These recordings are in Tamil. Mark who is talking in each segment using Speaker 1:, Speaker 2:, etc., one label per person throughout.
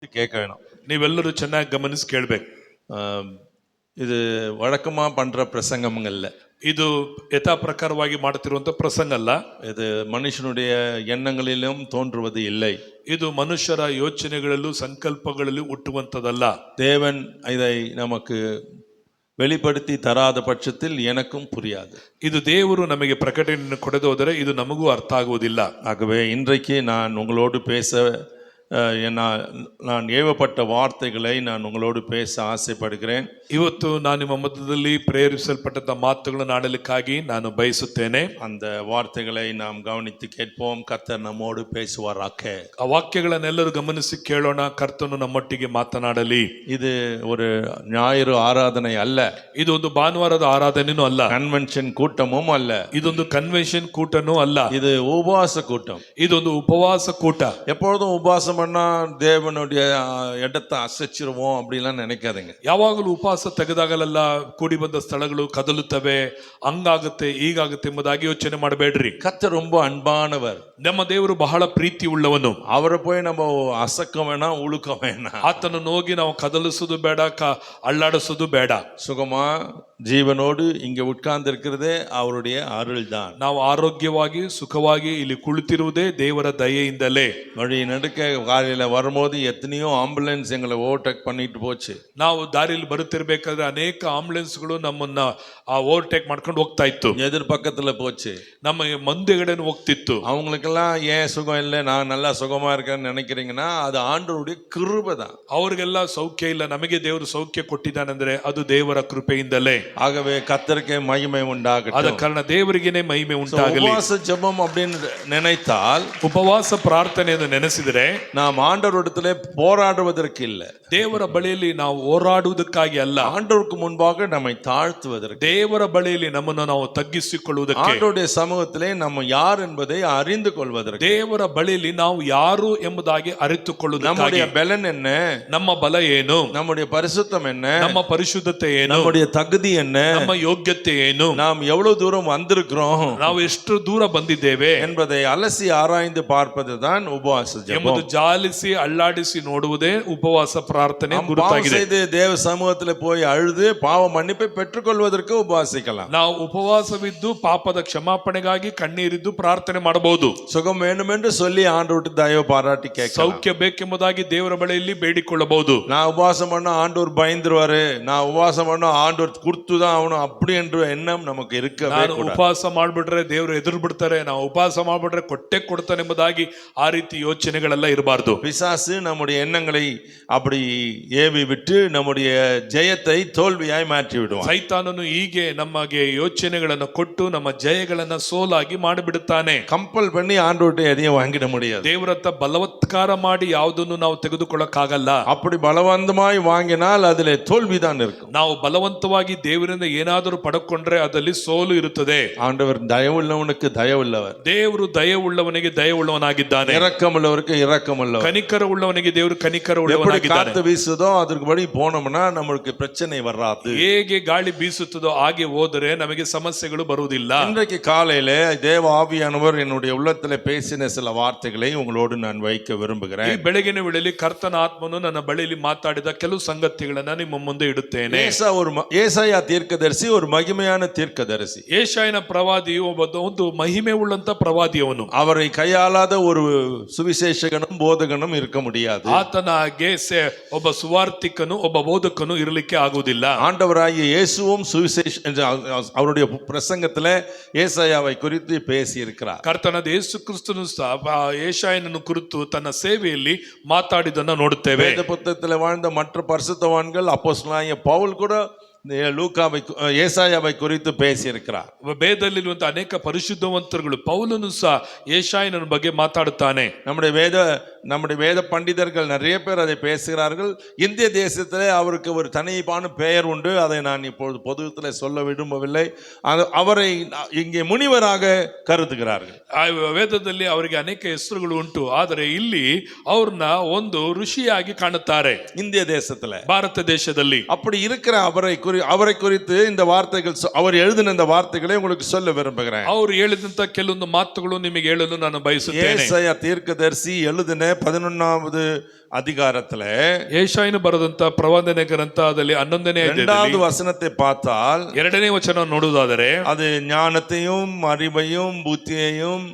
Speaker 1: கவனிச்சுட்டு கேட்க வேணும்.
Speaker 2: ನೀವೆಲ್ಲರೂ ಚೆನ್ನಾಗಿ ಗಮನಿಸಿ ಕೇಳಬೇಕು.
Speaker 1: இது வழக்கமா பண்ற பிரசங்கம்ங்கள்ல,
Speaker 2: ಇದು ಯಥಾ ಪ್ರಕಾರವಾಗಿ ಮಾಡುತ್ತಿರುವಂತ ಪ್ರಸಂಗ ಅಲ್ಲ.
Speaker 1: இது மனுஷனுடைய எண்ணங்களிலும் தோன்றுவது இல்லை.
Speaker 2: ಇದು ಮನುಷ್ಯರ ಯೋಚನೆಗಳಲ್ಲೂ ಸಂಕಲ್ಪಗಳಲ್ಲೂ ಹುಟ್ಟುವಂತದಲ್ಲ.
Speaker 1: தேவன் இதை நமக்கு வெளிப்படுத்தி தராத பட்சத்தில் எனக்கும் புரியாது.
Speaker 2: ಇದು ದೇವರು ನಮಗೆ ಪ್ರಕಟಣೆಯನ್ನು ಕೊಡದೆ ಹೋದರೆ ಇದು ನಮಗೂ ಅರ್ಥ ಆಗುವುದಿಲ್ಲ.
Speaker 1: ஆகவே இன்றைக்கு நான் உங்களோடு பேச நான் ஏவப்பட்ட வார்த்தைகளை நான் உங்களோடு பேச ஆசைப்படுகிறேன்.
Speaker 2: ಇವತ್ತು ನಾನು ನಿಮ್ಮ ಮಧ್ಯದಲ್ಲಿ ಪ್ರೇರಿಸಲ್ಪಟ್ಟ ಮಾತುಗಳನ್ನು ಆಡಲಿಕ್ಕಾಗಿ ನಾನು ಬಯಸುತ್ತೇನೆ.
Speaker 1: அந்த வார்த்தைகளை நாம் கவனித்து கேட்போம். கர்த்தர் நம்மோடு பேசுவாராக.
Speaker 2: ಆ ವಾಕ್ಯಗಳನ್ನೆಲ್ಲರೂ ಗಮನಿಸಿ ಕೇಳೋಣ. ಕರ್ತನು ನಮ್ಮೊಟ್ಟಿಗೆ ಮಾತನಾಡಲಿ.
Speaker 1: இது ஒரு ஞாயிறு ஆராதனை அல்ல.
Speaker 2: ಇದು ಒಂದು ಭಾನುವಾರದ ಆರಾಧನೆಯೂ ಅಲ್ಲ.
Speaker 1: கன்வென்ஷன் கூட்டமும் அல்ல.
Speaker 2: ಇದೊಂದು ಕನ್ವೆನ್ಷನ್ ಕೂಟನೂ ಅಲ್ಲ.
Speaker 1: இது உபவாச கூட்டம்.
Speaker 2: ಇದೊಂದು ಉಪವಾಸ ಕೂಟ.
Speaker 1: எப்பொழுதும் உபவாசம் பண்ணா தேவனுடைய இடத்தை அசைச்சிருவோம் அப்படிலாம் நினைக்காதீங்க.
Speaker 2: ಯಾವಾಗಲೂ ಉಪವಾಸ ತೆಗೆದಾಗಲೆಲ್ಲ ಕೂಡಿ ಬಂದ ಸ್ಥಳಗಳು ಕದಲುತ್ತವೆ, ಹಂಗಾಗುತ್ತೆ ಹೀಗಾಗುತ್ತೆ ಎಂಬುದಾಗಿ ಯೋಚನೆ ಮಾಡಬೇಡ್ರಿ.
Speaker 1: கர்த்தர் ரொம்ப அன்பானவர்.
Speaker 2: ನಮ್ಮ ದೇವರು ಬಹಳ ಪ್ರೀತಿ ಉಳ್ಳವನು.
Speaker 1: அவரை போய் நம்ம அசக்க வேணாம், உழுக்க வேணாம்.
Speaker 2: ಆತನನ್ನು ಹೋಗಿ ನಾವು ಕದಲಿಸೋದು ಬೇಡ, ಅಲ್ಲಾಡಿಸೋದು ಬೇಡ.
Speaker 1: சுகமா ஜீவனோடு இங்க உட்கார்ந்து இருக்கிறதே அவருடைய அருள் தான்.
Speaker 2: ನಾವು ಆರೋಗ್ಯವಾಗಿ ಸುಖವಾಗಿ ಇಲ್ಲಿ ಕುಳಿತಿರುವುದೇ ದೇವರ ದಯೆಯಿಂದಲೇ.
Speaker 1: வழி நடுக்க காலையில வரும்போது எத்தனையோ ஆம்புலன்ஸ் எங்களை ஓவர்டேக் பண்ணிட்டு போச்சு.
Speaker 2: ನಾವು ದಾರಿಯಲ್ಲಿ ಬರುತ್ತಿರ್ಬೇಕಾದ್ರೆ ಅನೇಕ ಆಂಬುಲೆನ್ಸ್ಗಳು ನಮ್ಮನ್ನ ಓವರ್ಟೇಕ್ ಮಾಡ್ಕೊಂಡು ಹೋಗ್ತಾ ಇತ್ತು.
Speaker 1: எதிர் பக்கத்துல போச்சு.
Speaker 2: ನಮ್ಮ ಮುಂದೆಗಡೆನು ಹೋಗ್ತಿತ್ತು.
Speaker 1: அவங்களுக்கெல்லாம் ஏன் சுகம் இல்லை, நான் நல்லா சுகமா இருக்கேன்னு நினைக்கிறீங்கன்னா அது ஆண்டவருடைய கிருபை தான்.
Speaker 2: ಅವ್ರಿಗೆಲ್ಲ ಸೌಖ್ಯ ಇಲ್ಲ, ನಮಗೆ ದೇವರು ಸೌಖ್ಯ ಕೊಟ್ಟಿದ್ದಾನೆಂದ್ರೆ ಅದು ದೇವರ ಕೃಪೆಯಿಂದಲೇ.
Speaker 1: ஆகவே கர்த்தருக்கே மகிமை உண்டாகட்டும்.
Speaker 2: ಆದ ಕಾರಣ ದೇವರಿಗೇನೆ ಮಹಿಮೆ ಉಂಟಾಗಲಿ.
Speaker 1: உபவாச ஜெபம் அப்படின்னு நினைத்தால்,
Speaker 2: ಉಪವಾಸ ಪ್ರಾರ್ಥನೆ ಎಂದು ನೆನೆಸಿದರೆ
Speaker 1: நாம் ஆண்டவரிடத்திலே போராடுவதற்கு இல்லை,
Speaker 2: ದೇವರ ಬಳಿಯಲ್ಲಿ ನಾವು ಹೋರಾಡುವುದಕ್ಕಾಗಿ ಅಲ್ಲ,
Speaker 1: ஆண்டவருக்கு முன்பாக நம்மை தாழ்த்துவதற்கு,
Speaker 2: ದೇವರ ಬಳಿಯಲ್ಲಿ ನಮ್ಮನ್ನು ನಾವು ತಗ್ಗಿಸಿಕೊಳ್ಳುವುದಕ್ಕೆ,
Speaker 1: ஆண்டவருடைய சமூகத்திலே நம்ம யார் என்பதை அறிந்து கொள்வதற்கு,
Speaker 2: ದೇವರ ಬಳಿಯಲ್ಲಿ ನಾವು ಯಾರು ಎಂಬುದಾಗಿ ಅರಿತುಕೊಳ್ಳುವುದಕ್ಕಾಗಿ.
Speaker 1: நம்முடைய பலன் என்ன,
Speaker 2: ನಮ್ಮ ಬಲ ಏನು,
Speaker 1: நம்முடைய பரிசுத்தம் என்ன,
Speaker 2: ನಮ್ಮ ಪರಿಶುದ್ಧತೆ ಏನು,
Speaker 1: நம்முடைய தகுதி என்ன,
Speaker 2: ನಮ್ಮ ಯೋಗ್ಯತೆ ಏನು,
Speaker 1: நாம் எவ்வளவு தூரம் வந்திருக்கிறோம்,
Speaker 2: ನಾವು ಎಷ್ಟು ದೂರ ಬಂದಿದ್ದೇವೆ
Speaker 1: என்பதை அலசி ஆராய்ந்து பார்ப்பதுதான் உபவாச
Speaker 2: ಎಂಬುದು
Speaker 1: ஜெபம்.
Speaker 2: ಜಾಲಿಸಿ ಅಲ್ಲಾಡಿಸಿ ನೋಡುವುದೇ ಉಪವಾಸ ಪ್ರಾರ್ಥನೆ ಗುರುತಾಗಿದೆ.
Speaker 1: தேவ சமூகத்துல போய் அழுது பாவ மன்னிப்பை பெற்றுக்கொள்வதற்கு உபவாசிக்கலாம்.
Speaker 2: ನಾವು ಉಪವಾಸವಿದ್ದು ಪಾಪದ ಕ್ಷಮಾಪಣೆಗಾಗಿ ಕಣ್ಣೀರಿದ್ದು ಪ್ರಾರ್ಥನೆ ಮಾಡಬಹುದು.
Speaker 1: சுகம் வேணும் என்று சொல்லி ஆண்டவர்கிட்ட தயவு பாராட்டி கேட்கலாம்.
Speaker 2: ಸೌಖ್ಯ ಬೇಕೆಂಬುದಾಗಿ ದೇವರ ಬಳಿಯಲ್ಲಿ ಬೇಡಿಕೊಳ್ಳಬಹುದು.
Speaker 1: நான் உபவாசம் பண்ண ஆண்டவர் பயந்துருவாரு, நான் உபவாசம் பண்ண ஆண்டவர் கொடுத்துதான் ஆகணும் அப்படி என்ற எண்ணம் நமக்கு இருக்கவே
Speaker 2: ನಾನು
Speaker 1: கூடாது.
Speaker 2: ಉಪವಾಸ ಮಾಡ್ಬಿಟ್ರೆ ದೇವರು ಎದುರು ಬಿಡ್ತಾರೆ, ನಾವು ಉಪವಾಸ ಮಾಡ್ಬಿಟ್ರೆ ಕೊಟ್ಟೆ ಕೊಡ್ತಾನೆ ಎಂಬುದಾಗಿ ಆ ರೀತಿ ಯೋಚನೆಗಳೆಲ್ಲ ಇರಬಾರ್ದು.
Speaker 1: பிசாசு நம்முடைய எண்ணங்களை அப்படி ஏவி விட்டு நம்முடைய ஜெயத்தை தோல்வியாய் மாற்றி விடுவான்.
Speaker 2: ಸೈತಾನನು ಹೀಗೆ ನಮಗೆ ಯೋಚನೆಗಳನ್ನು ಕೊಟ್ಟು ನಮ್ಮ ಜಯಗಳನ್ನ ಸೋಲಾಗಿ ಮಾಡಿಬಿಡುತ್ತಾನೆ.
Speaker 1: கம்பல் பண்ணி ஆண்டவர்கிட்ட எதையும் வாங்கிட முடியாது.
Speaker 2: ದೇವರತ್ತ ಬಲವತ್ಕಾರ ಮಾಡಿ ಯಾವುದನ್ನು ನಾವು ತೆಗೆದುಕೊಳ್ಳಕ್ಕಾಗಲ್ಲ.
Speaker 1: அப்படி பலவந்தமாய் வாங்கினால் அதிலே தோல்விதான் இருக்கும்.
Speaker 2: ನಾವು ಬಲವಂತವಾಗಿ ದೇವರಿಂದ ಏನಾದರೂ ಪಡ್ಕೊಂಡ್ರೆ ಅದರಲ್ಲಿ ಸೋಲು ಇರುತ್ತದೆ.
Speaker 1: ஆண்டவர் தயவுள்ளவனுக்கு தயவுள்ளவர்,
Speaker 2: ದೇವರು ದಯವುಳ್ಳವನಿಗೆ ದಯವುಳ್ಳವನಾಗಿದ್ದಾನೆ,
Speaker 1: இரக்கமுள்ளவருக்கு இரக்கமுள்ளவர்.
Speaker 2: ಕನಿಕರ ಉಳ್ಳವನಿಗೆ ದೇವರು ಕನಿಕರ
Speaker 1: எப்படி
Speaker 2: ಉಳ್ಳವನಾಗಿದ್ದಾನೆ.
Speaker 1: காத்து வீசுதோ அதற்கு படி போனோம்னா நம்மளுக்கு பிரச்சனை வராது.
Speaker 2: ಹೇಗೆ ಗಾಳಿ ಬೀಸುತ್ತದೋ ಹಾಗೆ ಹೋದರೆ ನಮಗೆ ಸಮಸ್ಯೆಗಳು ಬರುವುದಿಲ್ಲ.
Speaker 1: இன்றைக்கு காலையில தேவ ஆவியானவர் என்னுடைய உள்ளத்துல பேசின சில வார்த்தைகளை உங்களோடு நான் வைக்க
Speaker 2: ಈ
Speaker 1: விரும்புகிறேன்.
Speaker 2: ಬೆಳಗಿನ ವೇಳೆಯಲ್ಲಿ ಕರ್ತನ ಆತ್ಮನು ನನ್ನ ಬಳಿಯಲ್ಲಿ ಮಾತಾಡಿದ ಕೆಲವು ಸಂಗತಿಗಳನ್ನ ನಿಮ್ಮ ಮುಂದೆ ಇಡುತ್ತೇನೆ.
Speaker 1: ஏசாயா தீர்க்கதரிசி ஒரு மகிமையான தீர்க்கதரிசி.
Speaker 2: ಯೆಶಾಯನ ಪ್ರವಾದಿಯು ಒಂದು ಮಹಿಮೆ ಉಳ್ಳಂತ ಪ್ರವಾದಿಯವನು.
Speaker 1: அவரை கையாளாத ஒரு சுவிசேஷகனும் போதகனும் இருக்க முடியாது.
Speaker 2: ಆತನ ಹಾಗೆ ಒಬ್ಬ ಸುವಾರ್ತಿಕನು ಒಬ್ಬ ಬೋಧಕನು ಇರಲಿಕ್ಕೆ ಆಗುವುದಿಲ್ಲ.
Speaker 1: ஆண்டவராகிய இயேசுவும் சுவிசேஷ அவருடைய பிரசங்கத்துல ஏசாயாவை குறித்து பேசி இருக்கிறார்.
Speaker 2: ಕರ್ತನಾದ ಯೇಸು ಕ್ರಿಸ್ತನು ಯೆಶಾಯನನ್ನು ಕುರಿತು ತನ್ನ ಸೇವೆಯಲ್ಲಿ ಮಾತಾಡಿದನ್ನ ನೋಡುತ್ತೇವೆ.
Speaker 1: வேத புத்தகத்துல வாழ்ந்த மற்ற பரிசுத்தவான்கள் அப்போஸ்தலனாகிய பவுல் கூட லூக்காவை ஏசாயாவை குறித்து பேசி இருக்கிறார்.
Speaker 2: ವೇದದಲ್ಲಿರುವಂತಹ ಅನೇಕ ಪರಿಶುದ್ಧವಂತರುಗಳು ಪೌಲನು ಸಹ ಯೆಶಾಯನ ಬಗ್ಗೆ ಮಾತಾಡುತ್ತಾನೆ.
Speaker 1: நம்முடைய வேத பண்டிதர்கள் நிறைய பேர் அதை பேசுகிறார்கள். இந்திய தேசத்திலே அவருக்கு ஒரு தனிப்பான பெயர் உண்டு, அதை நான் இப்பொழுது பொதுவத்தில் சொல்ல விரும்பவில்லை. அவரை இங்கே முனிவராக கருதுகிறார்கள்.
Speaker 2: ವೇದದಲ್ಲಿ ಅವರಿಗೆ ಅನೇಕ ಹೆಸರುಗಳು ಉಂಟು, ಆದರೆ ಇಲ್ಲಿ ಅವ್ರನ್ನ ಒಂದು ಋಷಿಯಾಗಿ ಕಾಣುತ್ತಾರೆ.
Speaker 1: இந்திய தேசத்துல,
Speaker 2: ಭಾರತ ದೇಶದಲ್ಲಿ
Speaker 1: அப்படி இருக்கிற அவரை குறித்து இந்த வார்த்தைகள், அவர் எழுதின இந்த வார்த்தைகளை உங்களுக்கு சொல்ல விரும்புகிறேன்.
Speaker 2: ಅವರು ಹೇಳಿದಂತ ಕೆಲವೊಂದು ಮಾತುಗಳು ನಿಮಗೆ ಹೇಳಲು ನಾನು ಬಯಸುತ್ತೇನೆ.
Speaker 1: ஏசாயா தீர்க்கதரிசி எழுதின 11வது அதிகாரத்துல
Speaker 2: ಯೆಶಾಯನು ಬರೆದಂತ ಪ್ರವಾದನೆ ಗ್ರಂಥದಲ್ಲಿ 11ನೇ
Speaker 1: இரண்டாவது
Speaker 2: ಅಧ್ಯಾಯದಲ್ಲಿ
Speaker 1: வசனத்தை பார்த்தால்
Speaker 2: 2ನೇ ವಚನ ನೋಡುವುದಾದರೆ
Speaker 1: அது ஞானத்தையும் அறிவையும் புத்தியையும்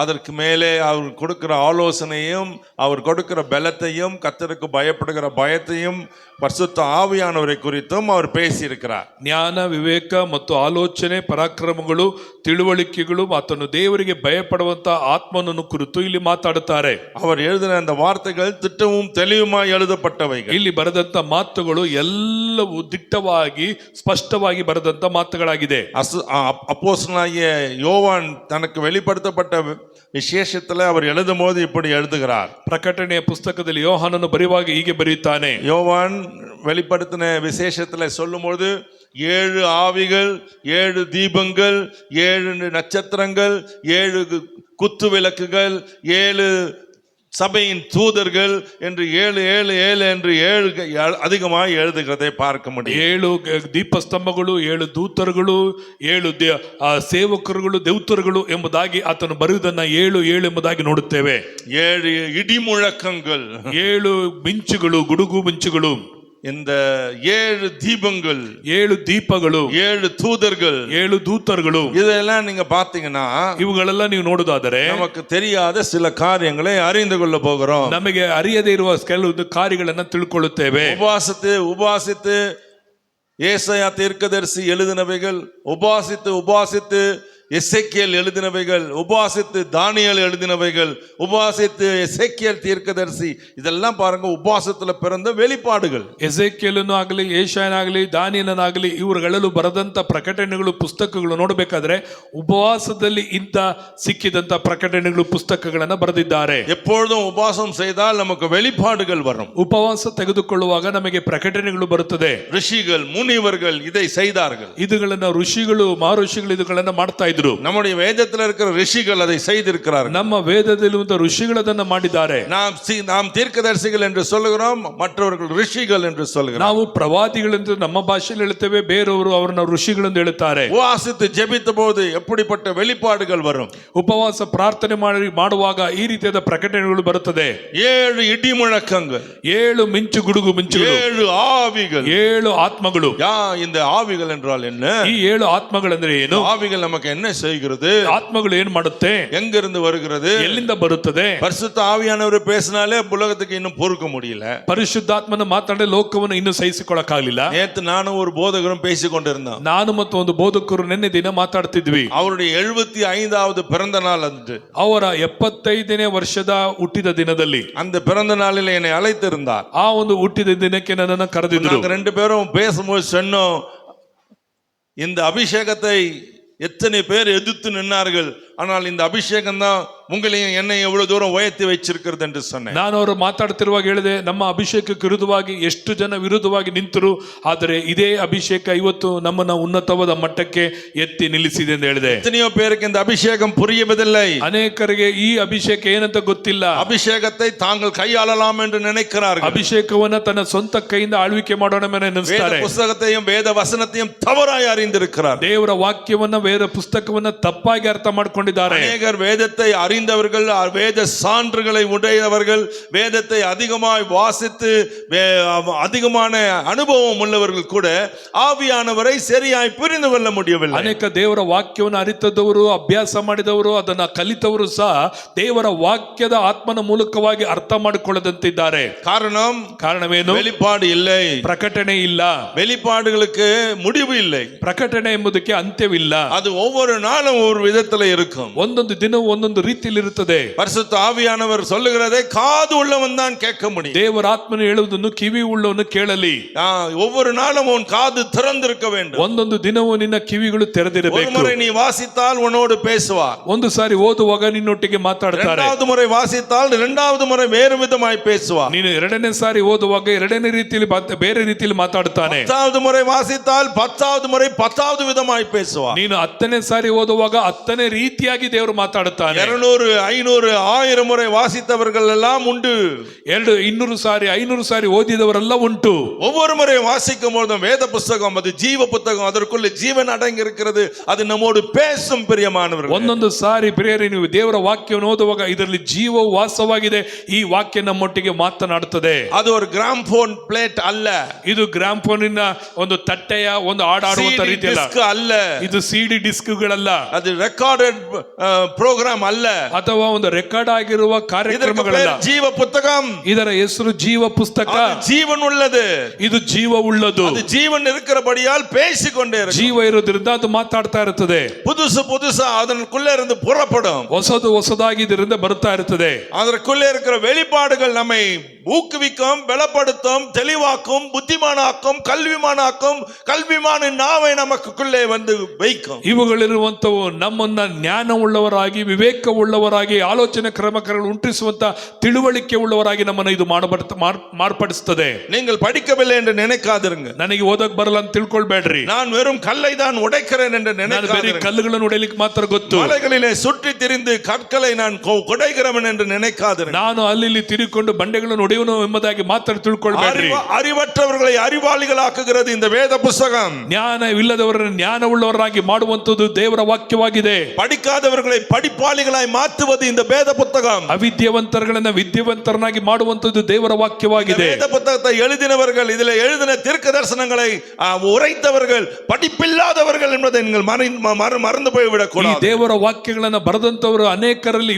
Speaker 1: அதற்கு மேலே அவர் கொடுக்கிற ஆலோசனையும் அவர் கொடுக்கிற பலத்தையும் கர்த்தருக்கு பயப்படுகிற பயத்தையும் பரிசுத்த ஆவியானவரை குறித்தும் அவர் பேசியிருக்கிறார்.
Speaker 2: ಜ್ಞಾನ ವಿವೇಕ ಮತ್ತು ಆಲೋಚನೆ ಪರಾಕ್ರಮಗಳು ತಿಳುವಳಿಕೆಗಳು ಆತನು ದೇವರಿಗೆ ಭಯಪಡುವಂತ ಆತ್ಮನನ್ನು ಕುರಿತು ಇಲ್ಲಿ ಮಾತಾಡುತ್ತಾರೆ.
Speaker 1: அவர் எழுதின அந்த வார்த்தைகள் திட்டமும் தெளிவுமாய் எழுதப்பட்டவைகள்.
Speaker 2: ಇಲ್ಲಿ ಬರೆದಂತ ಮಾತುಗಳು ಎಲ್ಲವೂ ದಿಟ್ಟವಾಗಿ ಸ್ಪಷ್ಟವಾಗಿ ಬರೆದಂತ ಮಾತುಗಳಾಗಿದೆ.
Speaker 1: அப்போஸ்தலனாகிய யோவான் தனக்கு வெளிப்படுத்தப்பட்ட விசேஷத்துல அவர் எழுதும் போது இப்படி எழுதுகிறார்.
Speaker 2: ಪ್ರಕಟಣೆಯ ಪುಸ್ತಕದಲ್ಲಿ ಯೋಹಾನನು ಬರೆಯುವಾಗ ಹೀಗೆ ಬರೆಯುತ್ತಾನೆ.
Speaker 1: யோவான் வெளிப்படுத்தின விசேஷத்துல சொல்லும்போது 7 ஆவிகள், 7 தீபங்கள், 7 நட்சத்திரங்கள், 7 குத்து விளக்குகள், 7 சபையின் தூதர்கள் என்று 7 7 7 என்று 7 அதிகமாக எழுதுகிறதை பார்க்க முடியும்.
Speaker 2: 7 ದೀಪಸ್ತಂಭಗಳು, 7 ದೂತರುಗಳು, 7 ಸೇವಕರುಗಳು, ದೇವತರುಗಳು ಎಂಬುದಾಗಿ ಆತನು ಬರೆಯುವುದನ್ನ 7 7 ಎಂಬುದಾಗಿ ನೋಡುತ್ತೇವೆ.
Speaker 1: 7 ಇಡಿ ಮುழக்கங்கள்,
Speaker 2: 7 ಮಿಂಚುಗಳು, ಗುಡುಗು ಮಿಂಚುಗಳು,
Speaker 1: இந்த 7 தீபங்கள்,
Speaker 2: 7 ದೀಪಗಳು,
Speaker 1: 7 தூதர்கள்,
Speaker 2: 7 ದೂತರುಗಳು,
Speaker 1: இதெல்லாம் நீங்க பாத்தீங்கன்னா
Speaker 2: ಇವುಗಳೆಲ್ಲ ನೀವು ನೋಡುವುದಾದರೆ
Speaker 1: நமக்கு தெரியாத சில காரியங்களை அறிந்து கொள்ள போகிறோம்.
Speaker 2: ನಮಗೆ ಅರಿಯದೇ ಇರುವ ಕೆಲವು ಕಾರ್ಯಗಳನ್ನ ತಿಳ್ಕೊಳ್ಳುತ್ತೇವೆ.
Speaker 1: உபாசித்து ஏசாயா தீர்க்கதரிசி எழுதினவைகள், உபாசித்து எசேக்கியேல் எழுதினவைகள், உபாசித்து தானியேல் எழுதினவைகள், உபாசித்து எசேக்கியேல் தீர்க்கதரிசி, இதெல்லாம் பாருங்க உபாசத்துல பிறந்த வெளிப்பாடுகள்.
Speaker 2: ಎಸೇಕಿಯೇಲನು ಆಗಲಿ, ಯೆಶಾಯನಾಗಲಿ, ದಾನಿಯೇಲನಾಗಲಿ ಇವರುಗಳೆಲ್ಲೂ ಬರೆದಂತ ಪ್ರಕಟಣೆಗಳು, ಪುಸ್ತಕಗಳು ನೋಡಬೇಕಾದ್ರೆ ಉಪವಾಸದಲ್ಲಿ ಇಂಥ ಸಿಕ್ಕಿದಂತ ಪ್ರಕಟಣೆಗಳು, ಪುಸ್ತಕಗಳನ್ನ ಬರೆದಿದ್ದಾರೆ.
Speaker 1: எப்பொழுதும் உபாசம் செய்தால் நமக்கு வெளிப்பாடுகள் வரும்.
Speaker 2: ಉಪವಾಸ ತೆಗೆದುಕೊಳ್ಳುವಾಗ ನಮಗೆ ಪ್ರಕಟಣೆಗಳು ಬರುತ್ತದೆ.
Speaker 1: ಋಷಿகள் முனிவர்கள் இதை செய்தார்கள்.
Speaker 2: ಇದುಗಳನ್ನ ಋಷಿಗಳು, ಮಹರ್ಷಿಗಳು ಇದುಗಳನ್ನ ಮಾಡ್ತಾ ಇದ್ರು.
Speaker 1: நம்முடைய வேதத்தில் இருக்கிற ரிஷிகள் அதை செய்திருக்கிறார்கள்.
Speaker 2: ನಮ್ಮ ವೇದದಲ್ಲಿ ಋಷಿಗಳು ಅದನ್ನ ಮಾಡಿದ್ದಾರೆ.
Speaker 1: நாம் தீர்க்கதரிசிகள் என்று சொல்லுகிறோம், மற்றவர்கள் ரிஷிகள் என்று சொல்லுகிறோம்.
Speaker 2: ನಾವು ಪ್ರವಾದಿಗಳೆಂದು ನಮ್ಮ ಭಾಷೆಯಲ್ಲಿ ಹೇಳುತ್ತೇವೆ, ಬೇರೆಯವರು ಅವರನ್ನ ಋಷಿಗಳೆಂದು ಹೇಳುತ್ತಾರೆ.
Speaker 1: உபாசித்து ஜெபித்த போது எப்படிப்பட்ட வெளிப்பாடுகள் வரும்?
Speaker 2: ಉಪವಾಸ ಪ್ರಾರ್ಥನೆ ಮಾಡುವಾಗ ಈ ರೀತಿಯಾದ ಪ್ರಕಟಣೆಗಳು ಬರುತ್ತದೆ.
Speaker 1: 7 ಇಡಿ ಮುழக்கங்கள்,
Speaker 2: 7 ಮಿಂಚು ಗುಡುಗು ಮಿಂಚುಗಳು,
Speaker 1: 7 ஆவிகள்,
Speaker 2: 7 ಆತ್ಮಗಳು.
Speaker 1: இந்த ஆவிகள் என்றால் என்ன?
Speaker 2: ಈ 7 ಆತ್ಮಗಳೆಂದ್ರೆ ಏನು?
Speaker 1: ஆவிகள் நமக்கு என்ன செய்கிறது?
Speaker 2: ಆತ್ಮಗಳು ಏನ್ ಮಾಡುತ್ತೆ?
Speaker 1: எங்கிருந்து வருகிறது?
Speaker 2: ಎಲ್ಲಿಂದ ಬರುತ್ತದೆ?
Speaker 1: பரிசுத்த ஆவியானவர் பேசினாலே உலகத்துக்கு இன்னும் பொறுக்க முடியல.
Speaker 2: ಪರಿಶುದ್ಧಾತ್ಮನ ಮಾತಾಡಿ ಲೋಕವನ್ನು ಇನ್ನೂ ಸಹಿಸಿಕೊಳ್ಳಕ್ಕಾಗಲಿಲ್ಲ.
Speaker 1: நேத்து நானும் ஒரு போதகரும் பேசிக் கொண்டிருந்தோம்.
Speaker 2: ನಾನು ಮತ್ತು ಒಂದು ಬೋಧಕರು ನಿನ್ನೆ ದಿನ ಮಾತಾಡ್ತಿದ್ವಿ.
Speaker 1: அவருடைய 75வது பிறந்த நாள் அன்று,
Speaker 2: ಅವರ 75ನೇ ವರ್ಷದ ಹುಟ್ಟಿದ ದಿನದಲ್ಲಿ,
Speaker 1: அந்த பிறந்த நாளில் என்னை அழைத்திருந்தார்.
Speaker 2: ಆ ಒಂದು ಹುಟ್ಟಿದ ದಿನಕ್ಕೆ ನನ್ನನ್ನು ಕರೆದಿದ್ರು.
Speaker 1: நாங்க 2 பேரும் பேசும்போது சொன்னோம், இந்த அபிஷேகத்தை எத்தனை பேர் எதிர்த்து நின்னார்கள், ஆனால் இந்த அபிஷேகம் தான் உங்களையும் என்னை எவ்வளவு தூரம் உயர்த்தி வச்சிருக்கிறது என்று சொன்னேன்.
Speaker 2: ನಾನು ಅವರು ಮಾತಾಡ್ತಿರುವಾಗ ಹೇಳಿದೆ, ನಮ್ಮ ಅಭಿಷೇಕಕ್ಕೆ ವಿರುದ್ಧವಾಗಿ ಎಷ್ಟು ಜನ ವಿರುದ್ಧವಾಗಿ ನಿಂತರು, ಆದರೆ ಇದೇ ಅಭಿಷೇಕ ಇವತ್ತು ನಮ್ಮನ್ನ ಉನ್ನತವಾದ ಮಟ್ಟಕ್ಕೆ ಎತ್ತಿ ನಿಲ್ಲಿಸಿದೆ ಎಂದು ಹೇಳಿದೆ.
Speaker 1: எத்தனையோ பேருக்கு இந்த அபிஷேகம் புரியவில்லை.
Speaker 2: ಅನೇಕರಿಗೆ ಈ ಅಭಿಷೇಕ ಏನಂತ ಗೊತ್ತಿಲ್ಲ.
Speaker 1: அபிஷேகத்தை தாங்கள் கையாளலாம் என்று நினைக்கிறார்கள்.
Speaker 2: ಅಭಿಷೇಕವನ್ನ ತನ್ನ ಸ್ವಂತ ಕೈಯಿಂದ ಆಳ್ವಿಕೆ ಮಾಡೋಣ ನೆನೆಸ್ತಾರೆ.
Speaker 1: வேத புத்தகத்தையும் வேத வசனத்தையும் தவறாய் அறிந்திருக்கிறார்.
Speaker 2: ದೇವರ ವಾಕ್ಯವನ್ನ, ವೇದ ಪುಸ್ತಕವನ್ನ ತಪ್ಪಾಗಿ ಅರ್ಥ ಮಾಡ್ಕೊಂಡಿದ್ದಾರೆ.
Speaker 1: அநேகர் வேதத்தை அறிந்தவர்கள், வேத சான்றுகளை உடையவர்கள், வேதத்தை அதிகமாய் வாசித்து அதிகமான அனுபவம் உள்ளவர்கள் கூட ஆவியானவரை சரியாய் புரிந்து கொள்ள முடியவில்லை.
Speaker 2: ಅನೇಕ ದೇವರ ವಾಕ್ಯವನ್ನು ಅರಿತದವರು, ಅಭ್ಯಾಸ ಮಾಡಿದವರು, ಅದನ್ನ ಕಲಿತವರು ಸಹ ದೇವರ ವಾಕ್ಯದ ಆತ್ಮನ ಮೂಲಕವಾಗಿ ಅರ್ಥ ಮಾಡಿಕೊಳ್ಳದಂತಿದ್ದಾರೆ.
Speaker 1: ಕಾರಣವೇನು? வெளிப்பாடு இல்லை,
Speaker 2: ಪ್ರಕಟಣೆ ಇಲ್ಲ.
Speaker 1: வெளிப்பாடுகளுக்கு முடிவு இல்லை.
Speaker 2: ಪ್ರಕಟಣೆ ಎಂಬುದಕ್ಕೆ ಅಂತ್ಯವಿಲ್ಲ.
Speaker 1: அது ஒவ்வொரு நாளும் ஒரு விதத்துல இருக்கும்.
Speaker 2: ಒಂದೊಂದು ದಿನವೂ ಒಂದೊಂದು ರೀತಿಯಲ್ಲಿ ಇರುತ್ತದೆ.
Speaker 1: பரிசுத்த ஆவியானவர் சொல்லுகிறதை காது உள்ளவன் தான் கேட்க முடியும்.
Speaker 2: ದೇವರ ಆತ್ಮನು ಹೇಳುವುದನ್ನು ಕಿವಿ ಉಳ್ಳವನು ಕೇಳಲಿ.
Speaker 1: ஒவ்வொரு நாளும் உன் காது திறந்திருக்க வேண்டும்.
Speaker 2: ಒಂದೊಂದು ದಿನವೂ ನಿನ್ನ ಕಿವಿಗಳು ತೆರೆದಿರಬೇಕು.
Speaker 1: ஒரு முறை நீ வாசித்தால் உன்னோடு பேசுவார்.
Speaker 2: ಒಂದು ಸಾರಿ ಓದುವಾಗ ನಿನ್ನೊಟ್ಟಿಗೆ ಮಾತಾಡ್ತಾರೆ.
Speaker 1: இரண்டாவது முறை வாசித்தால் இரண்டாவது முறை வேறு விதமாய் பேசுவார்.
Speaker 2: ನೀನು ಎರಡನೇ ಸಾರಿ ಓದುವಾಗ ಎರಡನೇ ರೀತಿಯಲ್ಲಿ ಬೇರೆ ರೀತಿಯಲ್ಲಿ ಮಾತಾಡ್ತಾನೆ.
Speaker 1: 10வது முறை வாசித்தால் 10வது முறை 10வது விதமாய் பேசுவார்.
Speaker 2: ನೀನು 10ನೇ ಸಾರಿ ಓದುವಾಗ 10ನೇ ರೀತಿ ರೀತಿಯಾಗಿ ದೇವರು ಮಾತಾಡುತ್ತಾನೆ.
Speaker 1: 200, 500, 1000 ಮುறை வாசித்தவர்கள் எல்லாம் உண்டு.
Speaker 2: 200 ಸಾರಿ 500 ಸಾರಿ ಓದಿದವರೆಲ್ಲ ಉಂಟು.
Speaker 1: ஒவ்வொரு முறை வாசிக்கும் பொழுதும் வேத புத்தகம் அது ஜீவ புத்தகம், அதற்குள்ள ஜீவன் அடங்கி இருக்கிறது, அது நம்மோடு பேசும் பிரியமானவர்கள்.
Speaker 2: ಒಂದೊಂದು ಸಾರಿ ಪ್ರಿಯರೇ ನೀವು ದೇವರ ವಾಕ್ಯವನ್ನು ಓದುವಾಗ ಇದರಲ್ಲಿ ಜೀವವು ವಾಸವಾಗಿದೆ, ಈ ವಾಕ್ಯ ನಮ್ಮೊಟ್ಟಿಗೆ ಮಾತನಾಡುತ್ತದೆ.
Speaker 1: அது ஒரு கிராம்ஃபோன் பிளேட் அல்ல,
Speaker 2: ಇದು ಗ್ರಾಮ್ಫೋನಿನ ಒಂದು ತಟ್ಟೆಯ ಒಂದು ಹಾಡಾಡುವಂತ ರೀತಿ
Speaker 1: ಅಲ್ಲ,
Speaker 2: ಇದು ಸಿಡಿ ಡಿಸ್ಕ್ಗಳಲ್ಲ,
Speaker 1: ಅದು ರೆಕಾರ್ಡೆಡ್ ಪ್ರೋಗ್ರಾಮ್ ಅಲ್ಲ,
Speaker 2: ಅಥವಾ ಒಂದು ರೆಕಾರ್ಡ್ ಆಗಿರುವ ಕಾರ್ಯಕ್ರಮಗಳಲ್ಲ.
Speaker 1: ಜೀವ ಪುಸ್ತಕಂ,
Speaker 2: ಇದರ ಹೆಸರು ಜೀವ ಪುಸ್ತಕ.
Speaker 1: ಜೀವನ್ ಉಳ್ಳದು,
Speaker 2: ಇದು ಜೀವ ಉಳ್ಳದು.
Speaker 1: ಅದು ಜೀವನ್ இருக்கிறபடியால் பேசிக்கொண்டே இருக்கும்.
Speaker 2: ಜೀವ ಇರೋದ್ರಿಂದ ಅದು ಮಾತಾಡ್ತಾ ಇರುತ್ತದೆ.
Speaker 1: புதுசா அதனுக்குள்ள இருந்து புறப்படும்.
Speaker 2: ಹೊಸದಾಗಿ ಇದರಿಂದ ಬರ್ತಾ ಇರುತ್ತದೆ.
Speaker 1: அதற்குள்ளே இருக்கிற வெளிப்பாடுகள் நம்மை ஊக்குவிக்கும், பலப்படுத்தும், தெளிவாக்கும், புத்திமானாக்கும், கல்விமான நாவை நமக்குள்ளே வந்து வைக்கும்.
Speaker 2: ಇವುಗಳಿರುವಂತವು ನಮ್ಮನ್ನ ಜ್ಞಾನವುಳ್ಳವರಾಗಿ, ವಿವೇಕವುಳ್ಳವರಾಗಿ, ಆಲೋಚನೆ ಕ್ರಮಗಳನ್ನು ಉಂಟಿಸುವಂತ ತಿಳುವಳಿಕೆ ಉಳ್ಳವರಾಗಿ ನಮ್ಮನ್ನು ಇದು ಮಾರ್ಪಡಿಸುತ್ತದೆ.
Speaker 1: நீங்கள் படிக்கவில்லை என்று நினைக்காதிருங்க.
Speaker 2: ನನಗೆ ಓದಕ್ ಬರಲ್ಲ ಅಂತ ತಿಳ್ಕೊಳ್ಬೇಡ್ರಿ.
Speaker 1: நான் வெறும் கல்லை தான் உடைக்கிறேன் என்று நினைக்காதிருங்க.
Speaker 2: ಕಲ್ಲುಗಳನ್ನು ಉடைಯಲಿಕ್ಕೆ ಮಾತ್ರ ಗೊತ್ತು.
Speaker 1: மலைகளிலே சுற்றி திரிந்து கற்களை நான் குடைகிறவன் என்று நினைக்காதிருங்க.
Speaker 2: ನಾನು ಅಲ್ಲಿ ತಿರುಗಿಕೊಂಡು ಬಂಡೆಗಳನ್ನು ಒಡೆಯುವನು ಎಂಬುದಾಗಿ ಮಾತ್ರ ತಿಳ್ಕೊಳ್ಬೇಡ್ರಿ.
Speaker 1: அறிவற்றவர்களை அறிவாளிகளாக்குகிறது இந்த வேத புத்தகம்.
Speaker 2: ಜ್ಞಾನವಿಲ್ಲದವರನ್ನು ಜ್ಞಾನವುಳ್ಳವರಾಗಿ ಮಾಡುವಂತದ್ದು ದೇವರ ವಾಕ್ಯವಾಗಿದೆ.
Speaker 1: படிக்காதவர்களை படிப்பாளிகளாய் மாற்றுவது இந்த வேத புத்தகம்.
Speaker 2: ಅವಿದ್ಯಾವಂತರನ್ನ ವಿದ್ಯಾವಂತರನ್ನಾಗಿ ಮಾಡುವಂತದ್ದು ದೇವರ ವಾಕ್ಯವಾಗಿದೆ.
Speaker 1: வேத புத்தகத்தை எழுதினவர்கள், இதில் எழுதின தீர்க்க தரிசனங்களை உரைத்தவர்கள் படிப்பில்லாதவர்கள் என்பதை நீங்கள் மறந்து போய்விடக் கூடாது.
Speaker 2: ಈ ದೇವರ ವಾಕ್ಯಗಳನ್ನು ಬರೆದಂತವರು ಅನೇಕರಲ್ಲಿ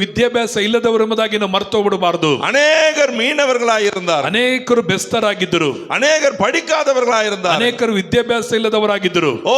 Speaker 2: ವಿದ್ಯಾಭ್ಯಾಸ ಇಲ್ಲದವರು ಎಂಬುದಾಗಿ ನಾವು ಮರೆತೋಗ್ಬಿಡಬಾರದು.
Speaker 1: ಅನೇಕರು ಮೀನವர்களாயிருந்தார்,
Speaker 2: ಅನೇಕರು ಬೆಸ್ತರಾಗಿದ್ದರು,
Speaker 1: ಅನೇಕರು படிக்காதவர்களாயிருந்தார்,
Speaker 2: ಅನೇಕರು ವಿದ್ಯಾಭ್ಯಾಸ ಇಲ್ಲದವರಾಗಿದ್ದರು.
Speaker 1: ஓ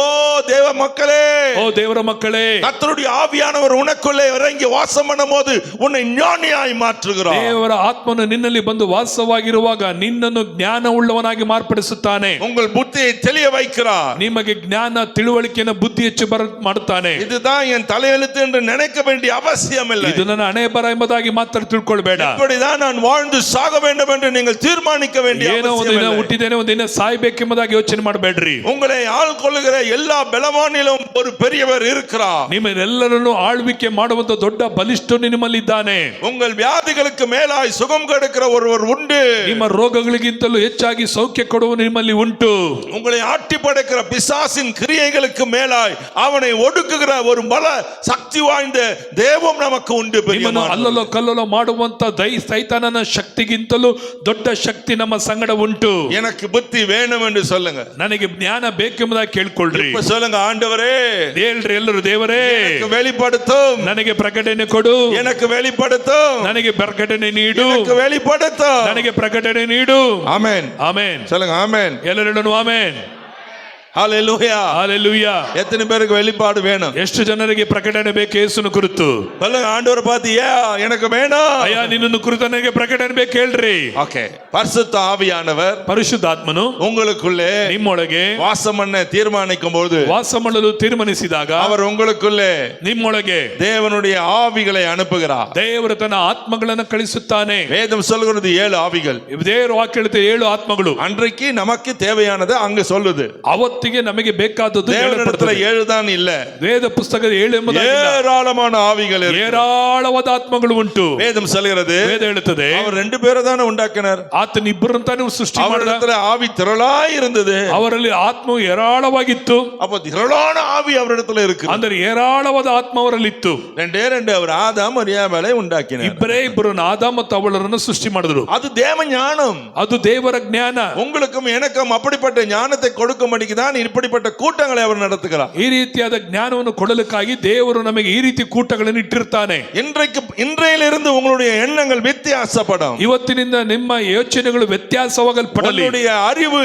Speaker 1: தேவ மக்களே,
Speaker 2: ಓ ದೇವರ ಮಕ್ಕಳೇ,
Speaker 1: கர்த்தருடைய ஆவியானவர் உனக்குள்ளே இறங்கி வாசம் பண்ணும்போது உன்னை ஞானியாய் மாற்றுகிறார்.
Speaker 2: ದೇವರ ಆತ್ಮನು ನಿನ್ನಲ್ಲಿ ಬಂದು ವಾಸವಾಗಿರುವಾಗ ನಿನ್ನನ್ನು ಜ್ಞಾನವುಳ್ಳವನಾಗಿ ಮಾರ್ಪಡಿಸುತ್ತಾನೆ.
Speaker 1: உங்கள் புத்தியை தெளிய வைக்கிறார்.
Speaker 2: ನಿಮಗೆ ಜ್ಞಾನ ತಿಳುವಳಿಕೆಯನ್ನು ಬುದ್ಧಿ ಹೆಚ್ಚು ಮಾಡುತ್ತಾನೆ.
Speaker 1: இதுதான் என் தலையெழுத்து என்று நினைக்க வேண்டிய அவசியம் இல்லை.
Speaker 2: ಇದು ನನ್ನ ಹಣೆ ಬರ ಎಂಬುದಾಗಿ ಮಾತ್ರ ತಿಳ್ಕೊಳ್ಬೇಡ.
Speaker 1: இப்படிதான் நான் வாழ்ந்து சாக வேண்டும் என்று நீங்கள் தீர்மானிக்க வேண்டிய
Speaker 2: ಏನೋ ಒಂದು ದಿನ ಹುಟ್ಟಿದ್ದೇನೆ, ಒಂದು ದಿನ ಸಾಯಬೇಕೆಂಬುದಾಗಿ ಯೋಚನೆ ಮಾಡಬೇಡ್ರಿ.
Speaker 1: உங்களை ஆள்கொள்ளுகிற எல்லா பலவானிலும் ஒரு பெரியவர் இருக்கிறார்.
Speaker 2: ನಿಮ್ಮೆಲ್ಲರನ್ನು ಆಳ್ವಿಕೆ ಮಾಡುವಂತ ದೊಡ್ಡ ಬಲಿಷ್ಠನು ನಿಮ್ಮಲ್ಲಿದ್ದಾನೆ.
Speaker 1: உங்கள் வியாதிகளுக்கு மேலாய் சுகம் கொடுக்கிற ஒருவர் உண்டு.
Speaker 2: ನಿಮ್ಮ ರೋಗಗಳಿಗಿಂತಲೂ ಹೆಚ್ಚಾಗಿ ಸೌಖ್ಯ ಕೊಡುವ ನಿಮ್ಮಲ್ಲಿ ಉಂಟು.
Speaker 1: உங்களை ஆட்டி படைக்கிற பிசாசின் கிரியைகளுக்கு மேலாய் அவனை ஒடுக்குகிற ஒரு பல சக்தி வாய்ந்த தேவம் நமக்கு உண்டு.
Speaker 2: ನಿಮ್ಮನ್ನು ಅಲ್ಲಲೋ ಕಲ್ಲಲೋ ಮಾಡುವಂತ ಸೈತಾನನ ಶಕ್ತಿಗಿಂತಲೂ ದೊಡ್ಡ ಶಕ್ತಿ ನಮ್ಮ ಸಂಗಡ ಉಂಟು.
Speaker 1: எனக்கு புத்தி வேணும் என்று சொல்லுங்க.
Speaker 2: ನನಗೆ ಜ್ಞಾನ ಬೇಕೆಂಬುದಾಗಿ ಕೇಳ್ಕೊಳ್ರಿ.
Speaker 1: சொல்லுங்க, ஆண்டவரே,
Speaker 2: ಹೇಳ್ರಿ ಎಲ್ಲರೂ, ದೇವರೇ
Speaker 1: எனக்கு வெளிப்படுத்தும்,
Speaker 2: ನನಗೆ ಪ್ರಕಟಣೆ ಕೊಡು,
Speaker 1: எனக்கு வெளிப்படுத்தும்,
Speaker 2: ನನಗೆ ಪ್ರಕಟಣೆ ನೀಡು,
Speaker 1: எனக்கு வெளிப்படுத்தும்,
Speaker 2: ನನಗೆ ಪ್ರಕಟಣೆ ನೀಡು.
Speaker 1: ஆமென்,
Speaker 2: ಆಮೆನ್.
Speaker 1: சொல்லுங்க ஆமென்.
Speaker 2: ಎಲ್ಲರೂ ಆಮೆನ್.
Speaker 1: ஹalleluya,
Speaker 2: ஹalleluya.
Speaker 1: எத்தனை பேருக்கு வெளிப்பாடு வேணும்?
Speaker 2: ಎಷ್ಟು ಜನರಿಗೆ ಪ್ರಕಟಣೆ ಬೇಕು ಯೇಸುನ ಕುರಿತು?
Speaker 1: சொல்லுங்க, ஆண்டவரை பார்த்து எனக்கு வேணும்,
Speaker 2: ಅಯ್ಯ ನಿನ್ನನ್ನು ಕುರಿತು ನನಗೆ ಪ್ರಕಟಣೆ ಬೇಕು ಹೇಳ್ರಿ.
Speaker 1: ஓகே. பரிசுத்த ஆவியானவர்
Speaker 2: ಪರಿಶುದ್ಧಾತ್ಮನು
Speaker 1: உங்களுக்குள்ளே
Speaker 2: ನಿಮ್ಮೊಳಗೆ
Speaker 1: வாசம் பண்ண தீர்மானிக்கும் போது,
Speaker 2: ವಾಸ ಮಾಡಲು ತೀರ್ಮಾನಿಸಿದಾಗ
Speaker 1: அவர் உங்களுக்குள்ளே
Speaker 2: ನಿಮ್ಮೊಳಗೆ
Speaker 1: தேவனுடைய ஆவிகளை அனுப்புகிறார்.
Speaker 2: ದೇವರು ತನ್ನ ಆತ್ಮಗಳನ್ನು ಕಳಿಸುತ್ತಾನೆ.
Speaker 1: வேதம் சொல்கிறது 7 ஆவிகள்.
Speaker 2: ದೇವರ ವಾಕ್ಯ ಹೇಳುತ್ತೆ 7 ಆತ್ಮಗಳು.
Speaker 1: அன்றைக்கு நமக்கு தேவையானது அங்கு சொல்லுது.
Speaker 2: ಅವತ್ತಿಗೆ ನಮಗೆ ಬೇಕಾದದ್ದು
Speaker 1: தேவனிடத்துல 7 தான் இல்ல,
Speaker 2: ವೇದ ಪುಸ್ತಕದ 7 ಎಂಬುದಾಗಿ
Speaker 1: ஏராளமான ஆவிகள்,
Speaker 2: ಏರಾಳವಾದ ಆತ್ಮಗಳು ಉಂಟು.
Speaker 1: வேதம் சொல்கிறது,
Speaker 2: ವೇದ ಹೇಳುತ್ತದೆ
Speaker 1: அவர் 2 பேரை தானே உண்டாக்கினார்.
Speaker 2: ಆತನ ಇಬ್ಬರಂತಾನೆ ಸೃಷ್ಟಿ ಮಾಡಿದ.
Speaker 1: அவரிடத்துல ஆவி திரளாய் இருந்தது,
Speaker 2: ಅವರಲ್ಲಿ ಆತ್ಮವು ಏರಾಳವಾಗಿತ್ತು.
Speaker 1: அப்ப திரளான ஆவி அவரிடத்துல இருக்கு.
Speaker 2: ಅಂದರೆ ಏರಾಳವಾದ ಆತ್ಮ ಅವರಲ್ಲಿತ್ತು.
Speaker 1: 2 அவர் ஆதாம் மரியாளை உண்டாக்கினார்.
Speaker 2: ಇಬ್ಬರು ಆದಾಮ ಮತ್ತು ಅವಳನ್ನು ಸೃಷ್ಟಿ ಮಾಡಿದ್ರು.
Speaker 1: அது தேவ ஞானம்,
Speaker 2: ಅದು ದೇವರ ಜ್ಞಾನ.
Speaker 1: உங்களுக்கும் எனக்கும் அப்படிப்பட்ட ஞானத்தை கொடுக்கும்படிக்கு தான் இப்படிப்பட்ட கூட்டங்களை அவர் நடத்துகிறார்.
Speaker 2: ಈ ರೀತಿಯಾದ ಜ್ಞಾನವನ್ನು ಕೊಡಲಿಕ್ಕಾಗಿ ದೇವರು ನಮಗೆ ಈ ರೀತಿ ಕೂಟಗಳನ್ನು ಇಟ್ಟಿರ್ತಾನೆ.
Speaker 1: இன்றையிலிருந்து உங்களுடைய எண்ணங்கள் வித்தியாசப்படும்.
Speaker 2: ಇವತ್ತಿನಿಂದ ನಿಮ್ಮ ಯೋಚನೆಗಳು ವ್ಯತ್ಯಾಸವಾಗಲ್ಪಡಲಿ.
Speaker 1: உங்களுடைய அறிவு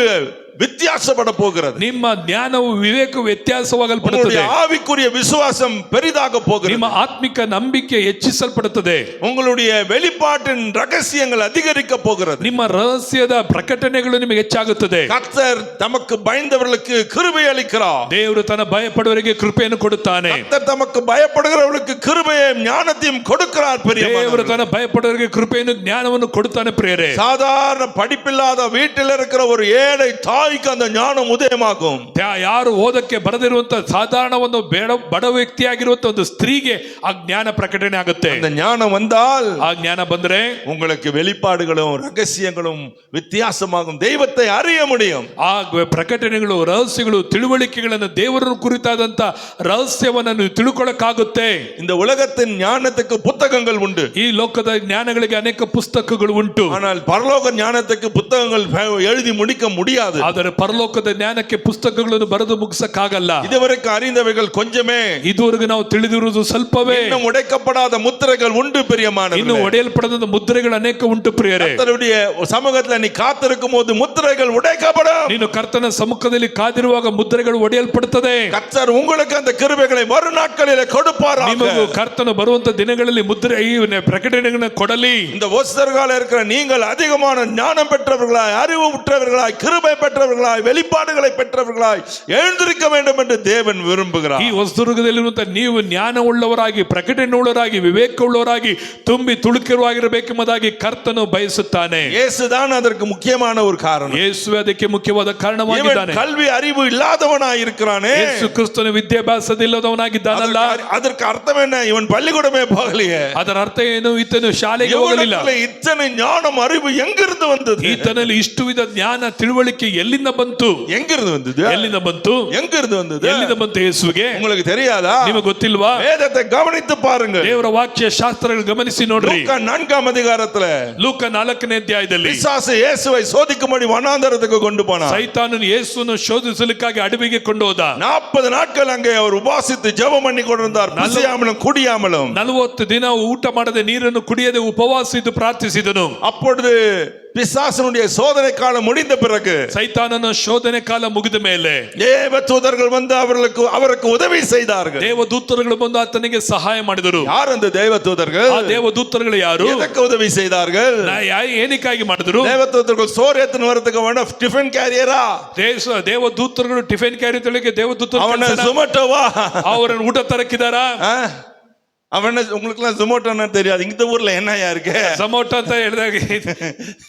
Speaker 1: வித்தியாசப்பட போகிறது.
Speaker 2: ನಿಮ್ಮ ಜ್ಞಾನವು ವಿವೇಕ ವ್ಯತ್ಯಾಸವಾಗಲ್ಪಡುತ್ತದೆ.
Speaker 1: ஆவிக்குரிய விசுவாசம் பெரிதாக போகிறது.
Speaker 2: ನಿಮ್ಮ ಆತ್ಮಿಕ ನಂಬಿಕೆ ಹೆಚ್ಚಿಸಲ್ಪಡುತ್ತದೆ.
Speaker 1: உங்களுடைய வெளிப்பாட்டின் ரகசியங்கள் அதிகரிக்க போகிறது.
Speaker 2: ನಿಮ್ಮ ರಹಸ್ಯದ ಪ್ರಕಟಣೆಗಳು ನಿಮಗೆ ಹೆಚ್ಚಾಗುತ್ತದೆ.
Speaker 1: கர்த்தர் தமக்கு பயந்தவர்களுக்கு கிருபை அளிக்கிறார்.
Speaker 2: ದೇವರು ತನ್ನ ಭಯಪಡುವವರಿಗೆ ಕೃಪೆಯನ್ನು ಕೊಡುತ್ತಾನೆ.
Speaker 1: கர்த்தர் தமக்கு பயப்படுகிறவர்களுக்கு கிருபையையும் ஞானத்தையும் கொடுக்கிறார்.
Speaker 2: ದೇವರು ತನ್ನ ಭಯಪಡುವವರಿಗೆ ಕೃಪೆಯನ್ನು ಜ್ಞಾನವನ್ನು ಕೊಡುತ್ತಾನೆ. ಪ್ರಿಯರೇ,
Speaker 1: சாதாரண படிப்பில்லாத வீட்டில் இருக்கிற ஒரு ஏழை தாய் தாய்க்கு அந்த ஞானம் உதயமாகும்.
Speaker 2: ಯಾರು ಓದಕ್ಕೆ ಬರದಿರುವಂತ ಸಾಧಾರಣ ಒಂದು ಬಡ ವ್ಯಕ್ತಿಯಾಗಿರುವಂತ ಒಂದು ಸ್ತ್ರೀಗೆ ಆ ಜ್ಞಾನ ಪ್ರಕಟಣೆ ಆಗುತ್ತೆ.
Speaker 1: அந்த ஞானம் வந்தால்
Speaker 2: ಆ ಜ್ಞಾನ ಬಂದ್ರೆ
Speaker 1: உங்களுக்கு வெளிப்பாடுகளும் ரகசியங்களும் வித்தியாசமாகும். தெய்வத்தை அறிய முடியும்.
Speaker 2: ಆ ಪ್ರಕಟಣೆಗಳು ರಹಸ್ಯಗಳು ತಿಳುವಳಿಕೆಗಳನ್ನು ದೇವರ ಕುರಿತಾದಂತ ರಹಸ್ಯವನ್ನು ನೀವು ತಿಳ್ಕೊಳ್ಳಕ್ಕಾಗುತ್ತೆ.
Speaker 1: இந்த உலகத்தின் ஞானத்துக்கு புத்தகங்கள் உண்டு.
Speaker 2: ಈ ಲೋಕದ ಜ್ಞಾನಗಳಿಗೆ ಅನೇಕ ಪುಸ್ತಕಗಳು ಉಂಟು.
Speaker 1: ஆனால் பரலோக ஞானத்துக்கு புத்தகங்கள் எழுதி முடிக்க முடியாது.
Speaker 2: ಆದರೆ ಪರಲೋಕದ ಜ್ಞಾನಕ್ಕೆ ಪುಸ್ತಕಗಳನ್ನು ಬರೆದು ಮುಗಿಸಕ್ಕಾಗಲ್ಲ.
Speaker 1: இதுவரைக்கும் அறிந்தவைகள் கொஞ்சமே.
Speaker 2: ಇದುವರೆಗೂ ನಾವು ತಿಳಿದಿರುವುದು ಸ್ವಲ್ಪವೇ.
Speaker 1: இன்னும் உடைக்கப்படாத முத்திரைகள் உண்டு பிரியமானவர்களே.
Speaker 2: ಇನ್ನು ಒಡೆಯಲ್ಪಡದ ಮುದ್ರೆಗಳು ಅನೇಕ ಉಂಟು ಪ್ರಿಯರೇ.
Speaker 1: கர்த்தருடைய சமூகத்தில் நீ காத்திருக்கும் போது முத்திரைகள் உடைக்கப்படும்.
Speaker 2: ನೀನು ಕರ್ತನ ಸಮ್ಮುಖದಲ್ಲಿ ಕಾದಿರುವಾಗ ಮುದ್ರೆಗಳು ಒಡೆಯಲ್ಪಡುತ್ತದೆ.
Speaker 1: கர்த்தர் உங்களுக்கு அந்த கிருபைகளை வரும் நாட்களிலே கொடுப்பாராக.
Speaker 2: ನಿಮಗೂ ಕರ್ತನ ಬರುವಂತ ದಿನಗಳಲ್ಲಿ ಮುದ್ರೆ ಈ ಪ್ರಕಟಣೆಗಳನ್ನು ಕೊಡಲಿ.
Speaker 1: இந்த ವಸ್ತ್ರಗಾಲ இருக்கிற நீங்கள் அதிகமான ஞானம் பெற்றவர்களாய், அறிவு உற்றவர்களாய், கிருபை பெற்றவர்களாய், வெளிப்பாடுகளை பெற்றவர்களாய் எழுந்திருக்க வேண்டும் என்று தேவன் விரும்புகிறார்.
Speaker 2: ಈ ವಸ್ತುರ್ಗದಲ್ಲಿರುವಂತ ನೀವು ಜ್ಞಾನ ಉಳ್ಳವರಾಗಿ, ಪ್ರಕಟಣೆ ಉಳ್ಳವರಾಗಿ, ವಿವೇಕ ಉಳ್ಳವರಾಗಿ, ತುಂಬಿ ತುಳುಕಿರುವಾಗಿರಬೇಕೆಂಬುದಾಗಿ ಕರ್ತನು ಬಯಸುತ್ತಾನೆ.
Speaker 1: ಯೇಸುதான் அதற்கு முக்கியமான ஒரு காரணம்.
Speaker 2: ಯೇಸುವೆ ಅದಕ್ಕೆ ಮುಖ್ಯವಾದ ಕಾರಣವಾಗಿದ್ದಾನೆ.
Speaker 1: கல்வி அறிவு இல்லாதவனாய் இருக்கிறானே,
Speaker 2: ಯೇಸು ಕ್ರಿಸ್ತನು ವಿದ್ಯಾಭ್ಯಾಸದಿಲ್ಲದವನಾಗಿದ್ದಾನಲ್ಲ,
Speaker 1: அதற்கு அர்த்தம் என்ன? இவன் பள்ளிக்கூடமே போகலையே.
Speaker 2: ಅದರ ಅರ್ಥ ಏನು? ಈತನು ಶಾಲೆಗೆ ಹೋಗಲಿಲ್ಲ.
Speaker 1: இத்தனை ஞானம் அறிவு எங்கிருந்து வந்தது?
Speaker 2: ಈತನಲ್ಲಿ ಇಷ್ಟು ವಿಧ ಜ್ಞಾನ ತಿಳುವಳಿಕೆ ಎಲ್ಲಿಂದ ಬಂತು?
Speaker 1: எங்கிருந்து வந்தது?
Speaker 2: ಎಲ್ಲಿಂದ ಬಂತು?
Speaker 1: எங்கிருந்து வந்தது?
Speaker 2: ಎಲ್ಲಿಂದ ಬಂತು ಯೇಸುವಿಗೆ?
Speaker 1: உங்களுக்கு தெரியாதா?
Speaker 2: ನಿಮಗೆ ಗೊತ್ತಿಲ್ವಾ?
Speaker 1: வேதத்தை கவனித்து பாருங்க.
Speaker 2: ದೇವರ ವಾಕ್ಯ ಶಾಸ್ತ್ರಗಳು ಗಮನಿಸಿ ನೋಡ್ರಿ.
Speaker 1: லூக்கா 4ஆம் அதிகாரத்துல
Speaker 2: ಲೂಕ 4ನೇ ಅಧ್ಯಾಯದಲ್ಲಿ
Speaker 1: பிசாசு இயேசுவை சோதிக்கும்படி வனாந்தரத்துக்கு கொண்டு போனான்.
Speaker 2: ಸೈತಾನನು ಯೇಸುವನ್ನು ಶೋಧಿಸಲಿಕ್ಕಾಗಿ ಅಡವಿಗೆ ಕೊಂಡು ಹೋದ.
Speaker 1: 40 நாட்கள் அங்கே அவர் உபாசித்து ஜெபம் பண்ணி கொண்டிருந்தார். பசியாமலும் குடியாமலும்
Speaker 2: 40 ದಿನ ಊಟ ಮಾಡದೆ ನೀರನ್ನು ಕುಡಿಯದೆ ಉಪವಾಸಿದ್ದು ಪ್ರಾರ್ಥಿಸಿದನು.
Speaker 1: அப்பொழுது பிசாசனுடைய சோதனை காலம் முடிந்த பிறகு,
Speaker 2: ಸೈತಾನನ ಶೋಧನೆ ಕಾಲ ಮುಗಿದ ಮೇಲೆ
Speaker 1: தேவதூதர்கள் வந்து அவருக்கு உதவி செய்தார்கள்.
Speaker 2: ದೇವದೂತರುಗಳು ಬಂದು ಆತನಿಗೆ ಸಹಾಯ ಮಾಡಿದರು.
Speaker 1: யார் அந்த தேவதூதர்கள்?
Speaker 2: ಆ ದೇವದೂತರುಗಳು ಯಾರು?
Speaker 1: எதற்கு உதவி செய்தார்கள்?
Speaker 2: ಏನಕ್ಕಾಗಿ ಮಾಡಿದ್ರು?
Speaker 1: தேவதூதர்கள் சோறு எடுத்துன்னு வரதுக்கு வேணா டிஃபன் கேரியரா?
Speaker 2: ದೇವದೂತರುಗಳು ಟಿಫಿನ್ ಕ್ಯಾರಿ ತೊಳಿಗೆ ದೇವದೂತರು
Speaker 1: அவன ஜொமேட்டோவா?
Speaker 2: ಅವರನ್ನು ಊಟ ತರಕ್ಕಿದಾರಾ?
Speaker 1: அவன உங்களுக்கு ஜொமேட்டோன்னு தெரியாது. இந்த ஊர்ல என்னையா இருக்கு
Speaker 2: ಝೊಮ್ಯಾಟೊ ಅಂತ ಹೇಳಿದಾಗ,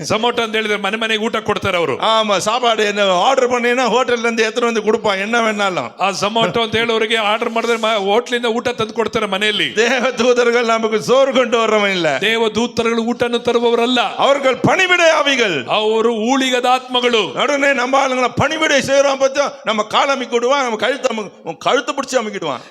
Speaker 2: ಝೊಮ್ಯಾಟೊ ಅಂತ ಹೇಳಿದ್ರೆ ಮನೆ ಮನೆಗೆ ಊಟ ಕೊಡ್ತಾರೆ ಅವರು.
Speaker 1: ஆமா, சாப்பாடு என்ன ஆர்டர் பண்ணினா ஹோட்டல்ல இருந்து எடுத்துட்டு வந்து கொடுப்பான், என்ன வேணாலும்.
Speaker 2: ಆ ಝೊಮ್ಯಾಟೊ ಅಂತ ಹೇಳೋರಿಗೆ ಆರ್ಡರ್ ಮಾಡಿದ್ರೆ ಹೋಟ್ಲಿಂದ ಊಟ ತಂದು ಕೊಡ್ತಾರೆ ಮನೆಯಲ್ಲಿ.
Speaker 1: தேவதூதர்கள் நமக்கு சோறு கொண்டு வரவன் இல்ல.
Speaker 2: ದೇವದೂತರುಗಳು ಊಟನ್ನು ತರುವವರಲ್ಲ.
Speaker 1: அவர்கள் பணிவிடை ஆவிகள்.
Speaker 2: ಅವರು ಊಳಿಗದ ಆತ್ಮಗಳು.
Speaker 1: உடனே நம்ம ஆளுங்களை பணிவிடை செய்யறோம் பார்த்தா நம்ம கால் அமிக்கிடுவான், நம்ம கழுத்து பிடிச்சி அமிக்கிடுவான்.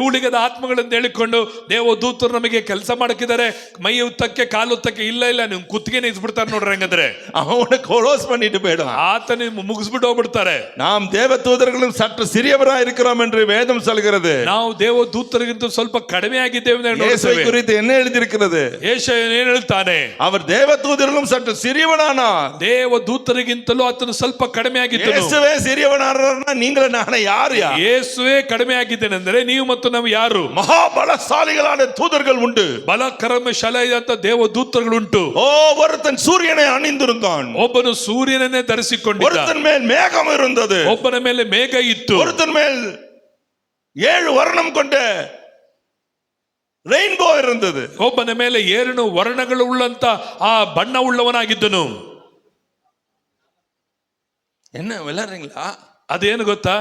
Speaker 2: ಊಳಿಗದ ಆತ್ಮಗಳಂತ ಹೇಳಿಕೊಂಡು ದೇವದೂತರು ನಮಗೆ ಕೆಲಸ ಮಾಡಕ್ಕಿದ್ದಾರೆ, ಮೈ ಉತ್ತಕ್ಕೆ ಕಾಲು ಉತ್ತಕ್ಕೆ ಇಲ್ಲ ನೀವು ಕುತ್ತಿಗೆ ನಿಲ್ಸ್ಬಿಡ್ತಾರೆ ನೋಡ್ರಿ. ಹಂಗಂದ್ರೆ
Speaker 1: அவனை க்ளோஸ் பண்ணிட்டு போயிடுவான்.
Speaker 2: ಆತನ ಮುಗಿಸ್ಬಿಟ್ಟು ಹೋಗ್ಬಿಡ್ತಾರೆ.
Speaker 1: நாம் தேவதூதர்களும் சற்று சிறியவராய் இருக்கிறோம் என்று வேதம் சொல்கிறது.
Speaker 2: ನಾವು ದೇವದೂತರಿಗಿಂತ ಸ್ವಲ್ಪ ಕಡಿಮೆ ಆಗಿದ್ದೇವೆ.
Speaker 1: இயேசுவை குறித்து என்ன எழுதியிருக்கிறது?
Speaker 2: ಯೆಶಾಯ ಏನು ಹೇಳ್ತಾನೆ?
Speaker 1: அவர் தேவதூதர்களும் சற்று சிறியவனானார்.
Speaker 2: ದೇವದೂತರಿಗಿಂತಲೂ ಆತನು ಸ್ವಲ್ಪ ಕಡಿಮೆ ಆಗಿದ್ದನು.
Speaker 1: இயேசுவே சிறியவனானார்னா நீங்கள நானே யார்?
Speaker 2: ಯೇಸುವೆ ಕಡಿಮೆ ಆಗಿದ್ದೇನೆ ಅಂದ್ರೆ ನೀವು ಮತ್ತು ನಾವು ಯಾರು?
Speaker 1: மகாபலசாலிகளான தூதர்கள் உண்டு.
Speaker 2: ಬಲಕರ್ಮಶಾಲಿಯಾದ ದೇವದೂತರುಗಳು ಉಂಟು.
Speaker 1: ஒருத்தன் சூரியனை அணிந்திருந்தான்.
Speaker 2: ಒಬ್ಬನು ಸೂರ್ಯನನ್ನೇ ಧರಿಸಿಕೊಂಡಿದ್ದ.
Speaker 1: ஒருத்தன் மேல் மேகம் இருந்தது.
Speaker 2: ಒಬ್ಬನ ಮೇಲೆ ಮೇಘ ಇತ್ತು.
Speaker 1: ஒருத்தன் மேல் 7 வர்ணம் கொண்ட ரெயின்போ இருந்தது.
Speaker 2: ಒಬ್ಬನ ಮೇಲೆ 7 ವರ್ಣಗಳು ಉಳ್ಳಂತ ಆ ಬಣ್ಣ ಉಳ್ಳವನಾಗಿದ್ದನು.
Speaker 1: என்ன விளையாடுறீங்களா?
Speaker 2: ಅದೇನು ಗೊತ್ತಾ?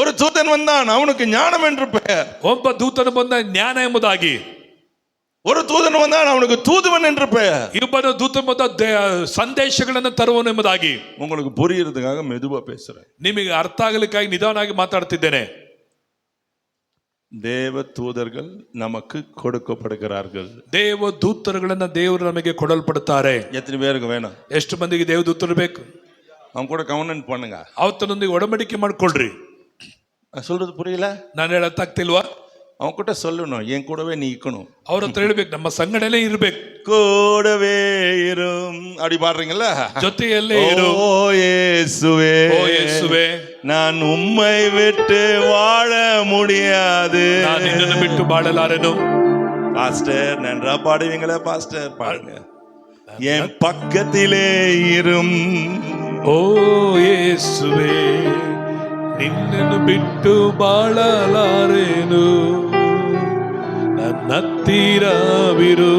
Speaker 1: ஒரு தூதன் வந்தான், அவனுக்கு ஞானம் என்று பெயர்.
Speaker 2: ಒಬ್ಬ ದೂತನು ಬಂದ, ಜ್ಞಾನ ಎಂಬುದಾಗಿ.
Speaker 1: ஒரு தூதன் வந்தான், அவனுக்கு தூதுவன் என்று பெயர்.
Speaker 2: ಇಬ್ಬನು ದೂತ ಬಂದ, ಸಂದೇಶಗಳನ್ನು ತರುವನು ಎಂಬುದಾಗಿ.
Speaker 1: உங்களுக்கு புரியறதுக்காக மெதுவா பேசுறேன்.
Speaker 2: ನಿಮಗೆ ಅರ್ಥ ಆಗಲಿಕ್ಕಾಗಿ ನಿಧಾನವಾಗಿ ಮಾತಾಡ್ತಿದ್ದೇನೆ.
Speaker 1: தேவ தூதர்கள் நமக்கு கொடுக்கப்படுகிறார்கள்.
Speaker 2: ದೇವದೂತರುಗಳನ್ನ ದೇವರು ನಮಗೆ ಕೊಡಲ್ಪಡುತ್ತಾರೆ.
Speaker 1: எத்தனை பேருக்கு வேணும்?
Speaker 2: ಎಷ್ಟು ಮಂದಿಗೆ ದೇವದೂತರು ಬೇಕು?
Speaker 1: அவங்க கூட கவர்னன்ட் பண்ணுங்க.
Speaker 2: ಅವತ್ತನೊಂದಿಗೆ ಒಡಂಬಡಿಕೆ ಮಾಡ್ಕೊಳ್ರಿ.
Speaker 1: சொல்றது புரியல?
Speaker 2: ನಾನು ಹೇಳತ್ತಾಗ್ತಿಲ್ವಾ?
Speaker 1: அவன் கிட்ட சொல்லணும், என் கூடவே நீ இருக்கணும்.
Speaker 2: ಅವ್ರ ಹತ್ರ ಹೇಳ್ಬೇಕು, ನಮ್ಮ ಸಂಗಡಲೇ ಇರ್ಬೇಕು.
Speaker 1: கூடவே இரும் அப்படி பாடுறீங்கல்ல,
Speaker 2: ಜೊತೆಯಲ್ಲೇ ಇರು.
Speaker 1: ஓ இயேசுவே,
Speaker 2: ಓ ಯೇಸುವೆ,
Speaker 1: நான் உம்மை விட்டு வாழ முடியாது.
Speaker 2: ನಾನು ನಿನ್ನನ್ನು ಬಿಟ್ಟು ಬಾಳಲಾರೆನು.
Speaker 1: பாஸ்டர் நன்றா பாடுவீங்களா? பாஸ்டர் பாடுங்க. என் பக்கத்திலே இரும்.
Speaker 2: ಓ ಯೇಸುವೆ, ನಿನ್ನನ್ನು ಬಿಟ್ಟು ಬಾಳಲಾರೆನು. ನನ್ನ ಹತ್ತಿರವಿರು.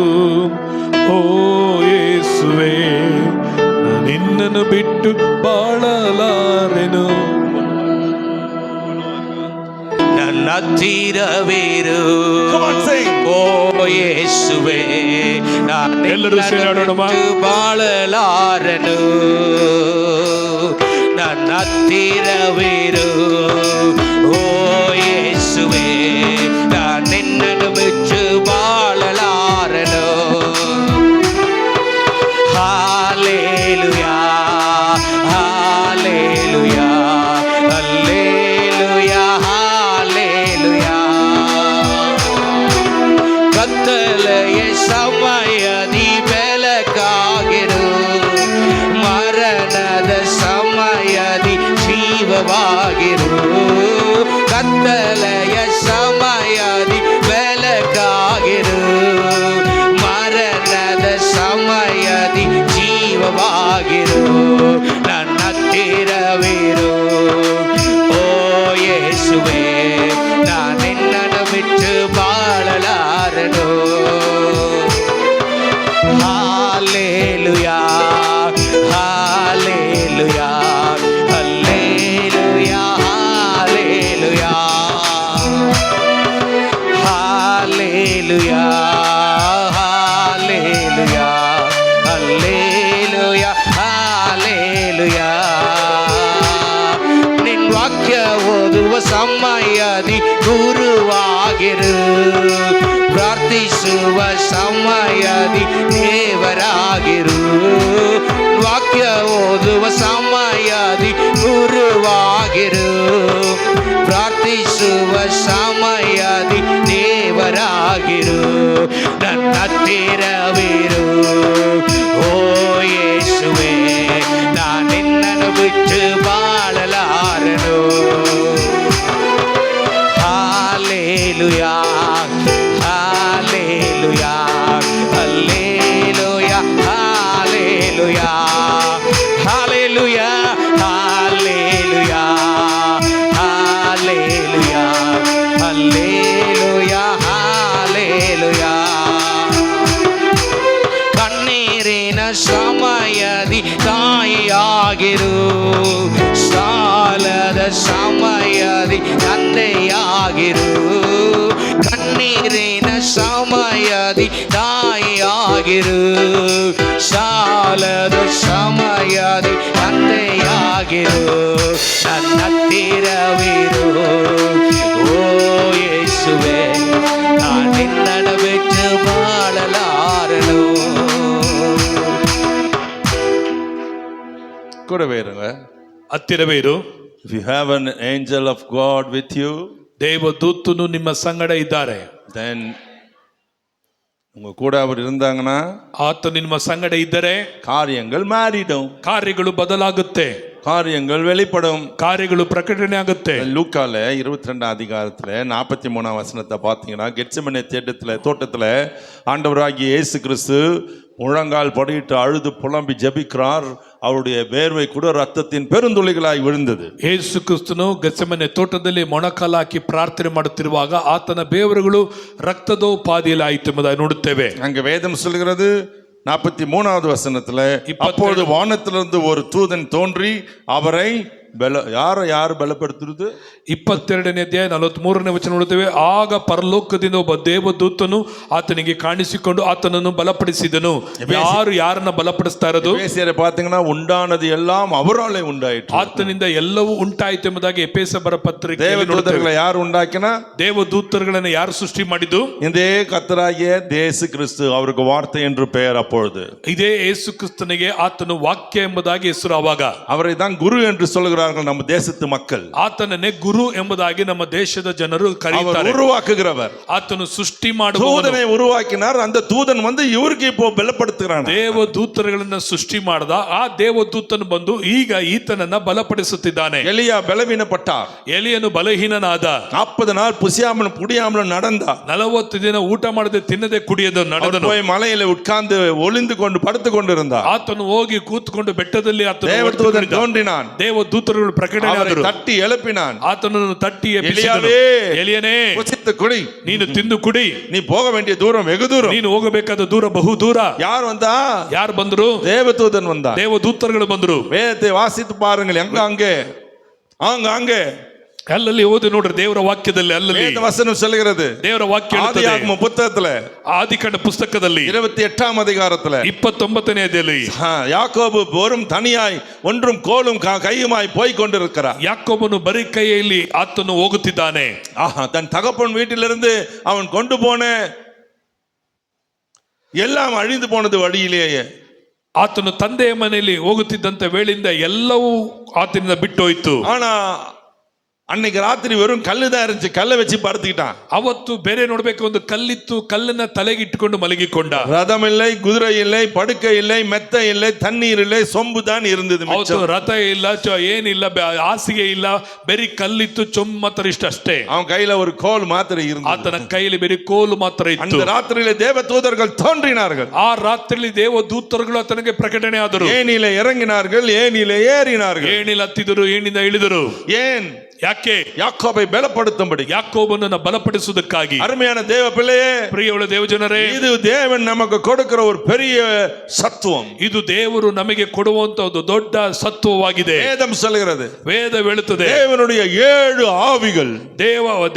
Speaker 2: ಓ ಯೇಸುವೆ, ನಿನ್ನ ನಿನ್ನನ್ನು ಬಿಟ್ಟು ಬಾಳಲಾರೆನು.
Speaker 3: ನನ್ನ ಹತ್ತಿರವಿರು
Speaker 1: Come on, sing.
Speaker 3: ಓ ಯೇಸುವೆ,
Speaker 2: ಎಲ್ಲರೂ ಸೇರಿ ಹಾಡೋಣವಾ?
Speaker 3: ಬಾಳಲಾರನು. ನನ್ನ ಹತ್ತಿರವಿರು ಓ ಯೇಸುವೆ, ನಿನ್ನನ್ನು ಬಿಟ್ಟು ಬಾಳಲಾರನು. Hallelujah hallelujah hallelujah hallelujah. ಕತ್ತಲೆಯ ಸಮಯದಿ ಬೆಳಕಾಗಿರು, ಮರಣದ ಸಮಯದಿ ಜೀವವಾಗಿರು. ಕತ್ತಲೆಯ ಸಮಯದಿ ಬೆಳಕಾಗಿರು, ಮರಣದ ಸಮಯದಿ ಜೀವವಾಗಿರು. ನನ್ನ ಹತ್ತಿರವಿರು ಓ ಯೇಸುವೆ, ನಿನ್ನನ್ನು ಬಿಟ್ಟು ಬಾಳಲಾರನು. Hallelujah hallelujah hallelujah hallelujah hallelujah hallelujah hallelujah hallelujah. ನಿನ್ ವಾಕ್ಯ ಓದುವ ಸಮಯದಿ ಗುರುವಾಗಿರು, ಪ್ರಾರ್ಥಿಸುವ ಸಮಯದಿ ದೇವರಾಗಿರು. ವಾಕ್ಯ ಓದುವ ಸಮಯದಿ ಗುರುವಾಗಿರು, ಪ್ರಾರ್ಥಿಸುವ ಸಮಯದಿ ದೇವರಾಗಿರು. ನನ್ನ ಹತ್ತಿರವಿರು ಓ ಯೇಸುವೆ, ನಿನ್ನನ್ನು ಬಿಟ್ಟು ಬಾಳಲಾರನು. Hallelujah hallelujah hallelujah hallelujah hallelujah hallelujah hallelujah hallelujah hallelujah. ಕಣ್ಣೀರಿನ ಸಮಯದಿ ತಾಯಿಯಾಗಿರು, ಸಾಲದ ಸಮಯದಿ ತಂದೆಯಾಗಿರು. ಕಣ್ಣೀರಿನ ಸಮಯದಿ ತಾಯಿಯಾಗಿರು, ಸಾಲದ ಸಮಯದಿ ತಂದೆಯಾಗಿರು. ನನ್ನ ಹತ್ತಿರವಿರು ಓ ಯೇಸುವೆ, ನಿನ್ನನ್ನು ಬಿಟ್ಟು ಬಾಳಲಾರನು.
Speaker 1: கூடவே இருங்க.
Speaker 2: ಹತ್ತಿರವೇ ಇರು.
Speaker 1: If you have an angel of God with you,
Speaker 2: ದೇವದೂತನು ನಿಮ್ಮ ಸಂಗಡ ಇದ್ದಾರೆ.
Speaker 1: then உங்க கூட அவர் இருந்தாங்கன்னா
Speaker 2: ಆತ ನಿಮ್ಮ ಸಂಗಡ ಇದ್ದರೆ
Speaker 1: காரியங்கள் மாறிடும்,
Speaker 2: ಕಾರ್ಯಗಳು ಬದಲಾಗುತ್ತೆ,
Speaker 1: காரியங்கள் வெளிப்படும்.
Speaker 2: ಕಾರ್ಯಗಳು ಪ್ರಕಟಣೆ ಆಗುತ್ತೆ.
Speaker 1: லூக்கால 22 அதிகாரத்துல 43 வசனத்தை பார்த்தீங்கன்னா, கெத்செமனே தோட்டத்துல ஆண்டவராகிய இயேசு கிறிஸ்து முழங்கால் படியிட்டு அழுது புலம்பி ஜெபிக்கிறார். அவருடைய வேர்வை கூட ரத்தத்தின் பெருந்துளிகளாய் விழுந்தது.
Speaker 2: ಯೇಸು ಕ್ರಿಸ್ತನು ಗೆತ್ಸೆಮನೆ ತೋಟದಲ್ಲಿ ಮೊಣಕಾಲು ಹಾಕಿ ಪ್ರಾರ್ಥನೆ ಮಾಡುತ್ತಿರುವಾಗ ಆತನ ಬೇವರುಗಳು ರಕ್ತದೋಪಾದಿಯಲ್ಲಿ ಆಯಿತು ಎಂಬುದಾಗಿ ನೋಡುತ್ತೇವೆ.
Speaker 1: அங்க வேதம் சொல்கிறது 43வது வசனத்துல, அப்பொழுது வானத்திலிருந்து ஒரு தூதன் தோன்றி அவரை யார் பலப்படுத்துறது?
Speaker 2: 22ನೇ ಅಧ್ಯಾಯ 43ನೇ ವಚನ ನೋಡುತ್ತೇವೆ. ಆಗ ಪರಲೋಕದಿಂದ ಒಬ್ಬ ದೇವದೂತನು ಆತನಿಗೆ ಕಾಣಿಸಿಕೊಂಡು ಆತನನ್ನು ಬಲಪಡಿಸಿದನು. ಯಾರು ಯಾರನ್ನ ಬಲಪಡಿಸ್ತಾ ಇರೋದು?
Speaker 1: ಎಫೆಸಿಯರೇ பாத்தீங்கன்னா உண்டானது எல்லாம் அவராலே உண்டாயிற்று.
Speaker 2: ಆತನಿಂದ ಎಲ್ಲವೂ ಉಂಟಾಯಿತು ಎಂಬುದಾಗಿ ಎಫೆಸಬರ ಪತ್ರಿಕೆ.
Speaker 1: தேவதூதர்களை யார் உண்டாக்கினா?
Speaker 2: ದೇವದೂತರುಗಳನ್ನು ಯಾರು ಸೃಷ್ಟಿ ಮಾಡಿದ್ದು?
Speaker 1: இதே கர்த்தராகிய இயேசு கிறிஸ்து, அவருக்கு வார்த்தை என்று பெயர். அப்பொழுது
Speaker 2: ಇದೇ ಯೇಸು ಕ್ರಿಸ್ತನಿಗೆ ಆತನು ವಾಕ್ಯ ಎಂಬುದಾಗಿ ಹೆಸರು. ಆವಾಗ
Speaker 1: அவரை தான் குரு என்று சொல்கிறார்கள் நம்ம தேசத்து மக்கள்.
Speaker 2: ಆತನನ್ನೇ ಗುರು ಎಂಬುದಾಗಿ ನಮ್ಮ ದೇಶದ ಜನರು ಕರೆಯುತ್ತಾರೆ.
Speaker 1: உருவாக்குகிறவர்,
Speaker 2: ಆತನು ಸೃಷ್ಟಿ ಮಾಡುವವನು.
Speaker 1: தூதனை உருவாக்கினார். அந்த தூதன் வந்து இவருக்கு இப்போ பலப்படுத்துகிறான்.
Speaker 2: ದೇವದೂತರುಗಳನ್ನ ಸೃಷ್ಟಿ ಮಾಡಿದ ಆ ದೇವದೂತನು ಬಂದು ಈಗ ಈತನನ್ನ ಬಲಪಡಿಸುತ್ತಿದ್ದಾನೆ.
Speaker 1: எலியா பலவீனப்பட்டார்.
Speaker 2: ಎಲಿಯನು ಬಲಹೀನನಾದ.
Speaker 1: 40 நாள் புசியாமலும் குடியாமலும் நடந்தார்.
Speaker 2: 40 ದಿನ ಊಟ ಮಾಡದೆ ತಿನ್ನದೆ ಕುಡಿಯದೆ ನಡೆದನು.
Speaker 1: போய் மலையில உட்கார்ந்து ஒளிந்து கொண்டு படுத்து கொண்டிருந்தார்.
Speaker 2: ಆತನು ಹೋಗಿ ಕೂತ್ಕೊಂಡು ಬೆಟ್ಟದಲ್ಲಿ
Speaker 1: தேவதூதன் தோன்றினான்.
Speaker 2: ದೇವದೂತ ದೂತರುಗಳು ಪ್ರಕಟಣೆ
Speaker 1: அவரை
Speaker 2: ಆದರು.
Speaker 1: தட்டி எழுப்பினான்.
Speaker 2: ಆತನನ್ನು ತಟ್ಟಿ ಎಬ್ಬಿಸಿದನು.
Speaker 1: ಎಲಿಯಾವೇ,
Speaker 2: ಎಲಿಯನೇ,
Speaker 1: புசித்து குடி,
Speaker 2: ನೀನು ತಿಂದು ಕುಡಿ,
Speaker 1: நீ போக வேண்டிய தூரம் வெகு தூரம்.
Speaker 2: ನೀನು ಹೋಗಬೇಕಾದ ದೂರ ಬಹು ದೂರ.
Speaker 1: யார் வந்தா?
Speaker 2: ಯಾರು ಬಂದ್ರು?
Speaker 1: தேவதூதன் வந்தான்.
Speaker 2: ದೇವದೂತರುಗಳು ಬಂದ್ರು.
Speaker 1: வேதத்தை வாசித்து பாருங்கள், எங்க அங்கே
Speaker 2: ಅಲ್ಲಲ್ಲಿ ಓದಿ ನೋಡ್ರಿ, ದೇವರ ವಾಕ್ಯದಲ್ಲಿ ಅಲ್ಲಲ್ಲಿ
Speaker 1: வேத வசனம் சொல்லுகிறது.
Speaker 2: ದೇವರ ವಾಕ್ಯ ಹೇಳುತ್ತದೆ.
Speaker 1: ஆதியாகம புத்தகத்துல
Speaker 2: ಆದಿಕಾಂಡ ಪುಸ್ತಕದಲ್ಲಿ
Speaker 1: 28ஆம் அதிகாரத்துல
Speaker 2: 29ನೇ ಅಧ್ಯಾಯದಲ್ಲಿ
Speaker 1: யாக்கோபு வெறும் தனியாய் ஒன்றும் கோலும் கையுமாய் போய் கொண்டிருக்கிறார்.
Speaker 2: ಯಾಕೋಬನು ಬರೀ ಕೈಯಲ್ಲಿ ಆತನು ಹೋಗುತ್ತಿದ್ದಾನೆ.
Speaker 1: தன் தகப்பன் வீட்டிலிருந்து அவன் கொண்டு போன எல்லாம் அழிந்து போனது வழியிலேயே.
Speaker 2: ಆತನು ತಂದೆಯ ಮನೆಯಲ್ಲಿ ಹೋಗುತ್ತಿದ್ದಂತ ವೇಳೆಯಿಂದ ಎಲ್ಲವೂ ಆತನಿಂದ ಬಿಟ್ಟು ಹೋಯ್ತು.
Speaker 1: ஆனா அன்னைக்கு ராத்திரி வெறும் கல்லுதான் இருந்துச்சு, கல்லை வச்சு படுத்துக்கிட்டான்.
Speaker 2: ಅವತ್ತು ಬೇರೆ ನೋಡ್ಬೇಕು, ಒಂದು ಕಲ್ಲಿತ್ತು, ಕಲ್ಲನ್ನ ತಲೆಗೆ ಇಟ್ಟುಕೊಂಡು ಮಲಗಿಕೊಂಡ.
Speaker 1: ரதம் இல்லை, குதிரை இல்லை, படுக்கை இல்லை, மெத்தை இல்லை, தண்ணீர் இல்லை, சொம்பு தான் இருந்தது.
Speaker 2: ಅವತ್ತು ರಥ ಇಲ್ಲ, ಏನಿಲ್ಲ, ಹಾಸಿಗೆ ಇಲ್ಲ, ಬರೀ ಕಲ್ಲಿತ್ತು, ಚೊಂಬು ಮಾತ್ರ ಇಷ್ಟಷ್ಟೇ.
Speaker 1: அவன் கையில ஒரு கோல் மாத்திரை இருந்தது.
Speaker 2: ಆತನ ಕೈಯಲ್ಲಿ ಬರೀ ಕೋಲು ಮಾತ್ರ ಇತ್ತು.
Speaker 1: அந்த ராத்திரியிலே தேவதூதர்கள் தோன்றினார்கள்.
Speaker 2: ಆ ರಾತ್ರಿಯಲ್ಲಿ ದೇವದೂತರುಗಳು ಆತನಿಗೆ ಪ್ರಕಟಣೆ ಆದರು.
Speaker 1: ஏனிலே இறங்கினார்கள், ஏனிலே ஏறினார்கள்.
Speaker 2: ಏಣಿಲಿ ಹತ್ತಿದರು, ಏಣಿಂದ ಇಳಿದರು.
Speaker 1: ஏன்?
Speaker 2: ಯಾಕೆ?
Speaker 1: யாக்கோபை பலப்படுத்தும்படி,
Speaker 2: ಯಾಕೋಬನನ್ನು ಬಲಪಡಿಸುವುದಕ್ಕಾಗಿ.
Speaker 1: அருமையான தேவ பிள்ளையே,
Speaker 2: ಪ್ರಿಯವುಳ್ಳ ದೇವಜನರೇ,
Speaker 1: இது தேவன் நமக்கு கொடுக்கிற ஒரு பெரிய சத்துவம்.
Speaker 2: ಇದು ದೇವರು ನಮಗೆ ಕೊಡುವಂತ ಒಂದು ದೊಡ್ಡ ಸತ್ವವಾಗಿದೆ.
Speaker 1: வேதம் சொல்கிறது,
Speaker 2: ವೇದ ಹೇಳುತ್ತದೆ,
Speaker 1: தேவனுடைய 7 ஆவிகள்,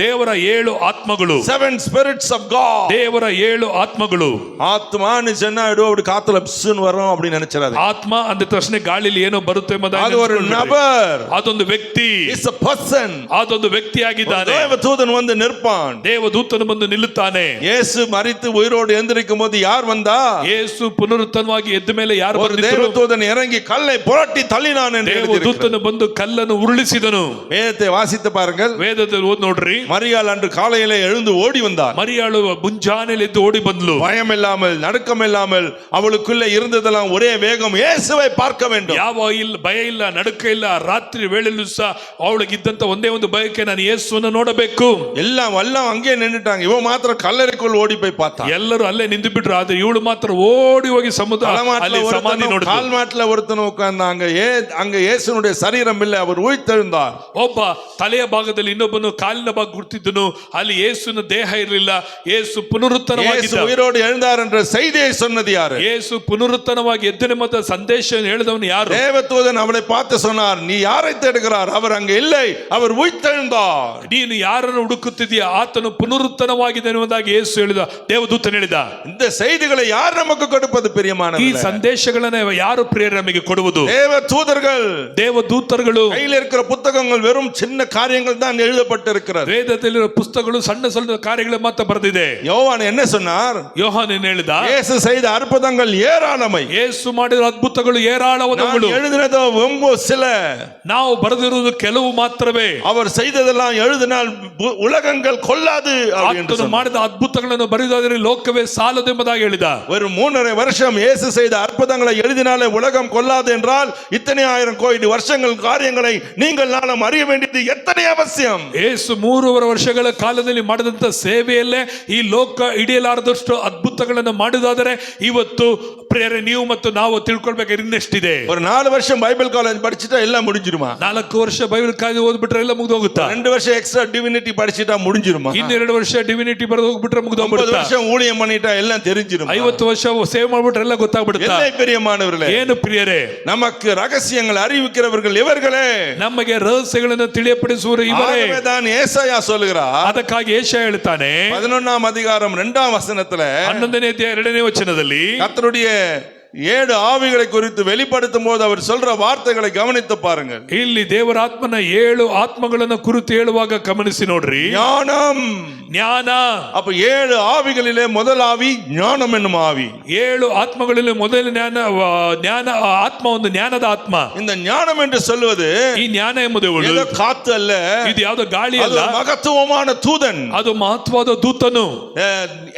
Speaker 2: ದೇವರ 7 ಆತ್ಮಗಳು,
Speaker 1: 7 spirits of God.
Speaker 2: ದೇವರ 7 ಆತ್ಮಗಳು.
Speaker 1: ஆத்மான்னு சொன்னா ஏதோ அப்படி காத்துல பிஸ்ன்னு வரும் அப்படின்னு நினைச்சிடாது.
Speaker 2: ಆತ್ಮ ಅಂದ ತಕ್ಷಣ ಗಾಳಿಲಿ ಏನೋ ಬರುತ್ತೆ ಎಂಬುದಾಗಿ
Speaker 1: அது ஒரு நபர்,
Speaker 2: ಅದೊಂದು ವ್ಯಕ್ತಿ,
Speaker 1: it's a person.
Speaker 2: ಅದೊಂದು ವ್ಯಕ್ತಿಯಾಗಿದ್ದಾನೆ.
Speaker 1: தேவதூதன் வந்து நிற்பான்.
Speaker 2: ದೇವದೂತನು ಬಂದು ನಿಲ್ಲುತ್ತಾನೆ.
Speaker 1: இயேசு மரித்து உயிரோடு எழுந்திருக்கும் போது யார் வந்தா?
Speaker 2: ಯೇಸು ಪುನರುತ್ಥಾನವಾಗಿ ಎದ್ದ ಮೇಲೆ ಯಾರು
Speaker 1: ஒரு
Speaker 2: ಬಂದಿದ್ರು?
Speaker 1: தேவதூதன் இறங்கி கல்லை புரட்டி தள்ளினான் என்று எழுதியிருக்கிறது.
Speaker 2: ದೇವದೂತನು ಬಂದು ಕಲ್ಲನ್ನು ಉರುಳಿಸಿದನು.
Speaker 1: வேதத்தை வாசித்து பாருங்கள்.
Speaker 2: ವೇದದಲ್ಲಿ ಓದಿ ನೋಡ್ರಿ.
Speaker 1: மரியாள் அன்று காலையிலே எழுந்து ஓடி வந்தார்.
Speaker 2: ಮರಿಯಾಳು ಮುಂಜಾನೆಯಲ್ಲಿ ಎದ್ದು ಓಡಿ ಬಂದ್ಲು.
Speaker 1: பயம் இல்லாமல், நடுக்கம் இல்லாமல், அவளுக்குள்ள இருந்ததெல்லாம் ஒரே வேகம், இயேசுவை பார்க்க வேண்டும்.
Speaker 2: ಯಾವ ಇಲ್ಲ, ಭಯ ಇಲ್ಲ, ನಡುಕ ಇಲ್ಲ. ರಾತ್ರಿ ವೇಳೆಯಲ್ಲೂ ಸಹ ಅವಳಿಗಿದ್ದಂತ ಒಂದೇ ಒಂದು ಬಯಕೆ, ನಾನು ಯೇಸುವನ್ನು ನೋಡಬೇಕು.
Speaker 1: எல்லாம் அங்கே நின்னுட்டாங்க. இவன் மாத்திரம் கல்லறைக்குள் ஓடி போய் பார்த்தான்.
Speaker 2: ಎಲ್ಲರೂ ಅಲ್ಲೇ ನಿಂತು ಬಿಟ್ರು. ಆದ್ರೆ ಇವಳು ಮಾತ್ರ ಓಡಿ ಹೋಗಿ ಸಮುದ್ರ ಅಲ್ಲಿ ಸಮಾಧಿ ನೋಡಿದ್ರು.
Speaker 1: கால் மாட்டுல ஒருத்தன் உட்கார்ந்தாங்க. அங்க இயேசுனுடைய சரீரம் இல்லை, அவர் உயிர்த்தெழுந்தார்.
Speaker 2: ಒಬ್ಬ ತಲೆಯ ಭಾಗದಲ್ಲಿ ಇನ್ನೊಬ್ಬನು ಕಾಲಿನ ಭಾಗ ಗುರ್ತಿದ್ದನು. ಅಲ್ಲಿ ಯೇಸುವಿನ ದೇಹ ಇರಲಿಲ್ಲ. ಯೇಸು ಪುನರುತ್ಥಾನವಾಗಿದ್ದ.
Speaker 1: இயேசு உயிரோடு எழுந்தார் என்ற செய்தியை சொன்னது யாரு?
Speaker 2: ಯೇಸು ಪುನರುತ್ಥಾನವಾಗಿ ಎದ್ದನೆಂಬ ಸಂದೇಶ ಹೇಳಿದವನು ಯಾರು?
Speaker 1: தேவதூதன் அவளை பார்த்து சொன்னார், நீ யாரை தேடுகிறார்? அவர் அங்கே இல்லை, அவர் ಉಯಿತೆಳುತ್ತಾರ್.
Speaker 2: ನೀನು ಯಾರನ್ನು ಹುಡುಕುತ್ತಿದ್ದೀಯಾ? ಆತನು ಪುನರುತ್ಥಾನವಾಗಿದೆ ಎನ್ನುವುದಾಗಿ ಯೇಸು ಹೇಳಿದ. ದೇವದೂತನು ಹೇಳಿದ.
Speaker 1: இந்த செய்திகளை யார் நமக்கு கொடுப்பது பிரியமானவர்களே?
Speaker 2: ಈ ಸಂದೇಶಗಳನ್ನು ಯಾರು ಪ್ರಿಯರೇ ನಮಗೆ ಕೊಡುವುದು?
Speaker 1: தேவதூதர்கள். கையில் இருக்கிற புத்தகங்கள் வெறும் சின்ன காரியங்கள் தான் எழுதப்பட்டிருக்கிறது.
Speaker 2: ವೇದದಲ್ಲಿರುವ ಪುಸ್ತಕಗಳು ಸಣ್ಣ ಸಣ್ಣ ಕಾರ್ಯಗಳು ಮಾತ್ರ ಬರೆದಿದೆ.
Speaker 1: யோவான் என்ன சொன்னார்?
Speaker 2: ಯೋಹಾನ ಹೇಳಿದ,
Speaker 1: இயேசு செய்த அற்புதங்கள் ஏராளமை.
Speaker 2: ಯೇಸು ಮಾಡಿದ ಅದ್ಭುತಗಳು ಏರಾಳವಾದವುಗಳು.
Speaker 1: எழுதினதோ ரொம்ப சில,
Speaker 2: ನಾವು ಬರೆದಿರುವುದು ಕೆಲವು ಮಾತ್ರವೇ.
Speaker 1: அவர் செய்ததெல்லாம் எழுதினால் உலகங்கள் கொள்ளாது.
Speaker 2: ಆತನು ಮಾಡಿದ ಅದ್ಭುತಗಳನ್ನು ಬರೆಯುವುದಾದರೆ ಲೋಕವೇ ಸಾಲದು ಎಂಬುದಾಗಿ ಹೇಳಿದ.
Speaker 1: ஒரு 3.5 வருஷம் இயேசு செய்த அற்புதங்களை எழுதினாலே உலகம் கொள்ளாது என்றால், இத்தனை ஆயிரம் கோடி வருஷங்கள் காரியங்களை நீங்கள் நாளும் அறிய வேண்டியது எத்தனை அவசியம்.
Speaker 2: ಯೇಸು 3.5 ವರ್ಷಗಳ ಕಾಲದಲ್ಲಿ ಮಾಡಿದಂತ ಸೇವೆಯಲ್ಲೇ ಈ ಲೋಕ ಹಿಡಿಯಲಾರದಷ್ಟು ಅದ್ಭುತಗಳನ್ನು ಮಾಡಿದಾದರೆ ಇವತ್ತು ಪ್ರಿಯರೇ ನೀವು ಮತ್ತು ನಾವು ತಿಳ್ಕೊಳ್ಬೇಕಾದ್ರೆ ಇನ್ನೆಷ್ಟಿದೆ.
Speaker 1: ஒரு 4 வருஷம் பைபிள் காலேஜ் படிச்சிட்டா எல்லாம் முடிஞ்சிருமா?
Speaker 2: 4 ವರ್ಷ ಬೈಬಲ್ ಕಾಲೇಜ್ ಓದ್ಬಿಟ್ರೆ ಎಲ್ಲ ಮುಗಿದು ಹೋಗುತ್ತಾ?
Speaker 1: 2 வருஷம் எக்ஸ்ட்ரா டிவினிட்டி படிச்சிட்டா முடிஞ்சிருமா?
Speaker 2: 2 ವರ್ಷ ಡಿವಿನಿಟಿ ಬರೆದು ಹೋಗ್ಬಿಟ್ರೆ ಮುಗಿದು ಹೋಗ್ಬಿಡುತ್ತಾ?
Speaker 1: 50 வருஷம் ஊழியம் பண்ணிட்டா எல்லாம் தெரிஞ்சிருமா?
Speaker 2: 50 ವರ್ಷ ಸೇವೆ ಮಾಡ್ಬಿಟ್ರೆ ಎಲ್ಲ ಗೊತ್ತಾಗ್ಬಿಡುತ್ತಾ?
Speaker 1: என்ன பிரியமானவர்களே,
Speaker 2: ಏನು ಪ್ರಿಯರೇ,
Speaker 1: நமக்கு ரகசியங்களை அறிவிக்கிறவர்கள் இவர்களே.
Speaker 2: ನಮಗೆ ರಹಸ್ಯಗಳನ್ನು ತಿಳಿಯಪಡಿಸುವರು ಇವರೇ.
Speaker 1: தான் ஏசாயா சொல்கிறார்.
Speaker 2: ಅದಕ್ಕಾಗಿ ಯೆಶಾಯ ಹೇಳ್ತಾನೆ
Speaker 1: 11ஆம் அதிகாரம் 2ஆம் வசனத்துல,
Speaker 2: 11ನೇ ಅಧ್ಯಾಯ 2ನೇ ವಚನದಲ್ಲಿ
Speaker 1: கர்த்தருடைய 7 ஆவிகளை குறித்து வெளிப்படுத்தும் போது அவர் சொல்ற வார்த்தைகளை கவனித்து பாருங்கள்.
Speaker 2: ಇಲ್ಲಿ ದೇವರ ಆತ್ಮನ 7 ಆತ್ಮಗಳನ್ನು ಕುರಿತು ಹೇಳುವಾಗ ಗಮನಿಸಿ ನೋಡ್ರಿ. ಜ್ಞಾನ.
Speaker 1: அப்ப 7 ஆவிகளிலே முதல் ஆவி ஞானம் என்னும் ஆவி.
Speaker 2: 7 ಆತ್ಮಗಳಲ್ಲಿ ಮೊದಲ ಜ್ಞಾನ ಆತ್ಮ ಒಂದು ಜ್ಞಾನದ ಆತ್ಮ.
Speaker 1: இந்த ஞானம் என்று சொல்வது,
Speaker 2: ಈ ಜ್ಞಾನ ಎಂಬುದು
Speaker 1: காத்து அல்ல,
Speaker 2: ಇದು ಯಾವುದೋ ಗಾಳಿ ಅಲ್ಲ,
Speaker 1: மகத்துவமான தூதன்,
Speaker 2: ಅದು ಮಹತ್ವದ ದೂತನು,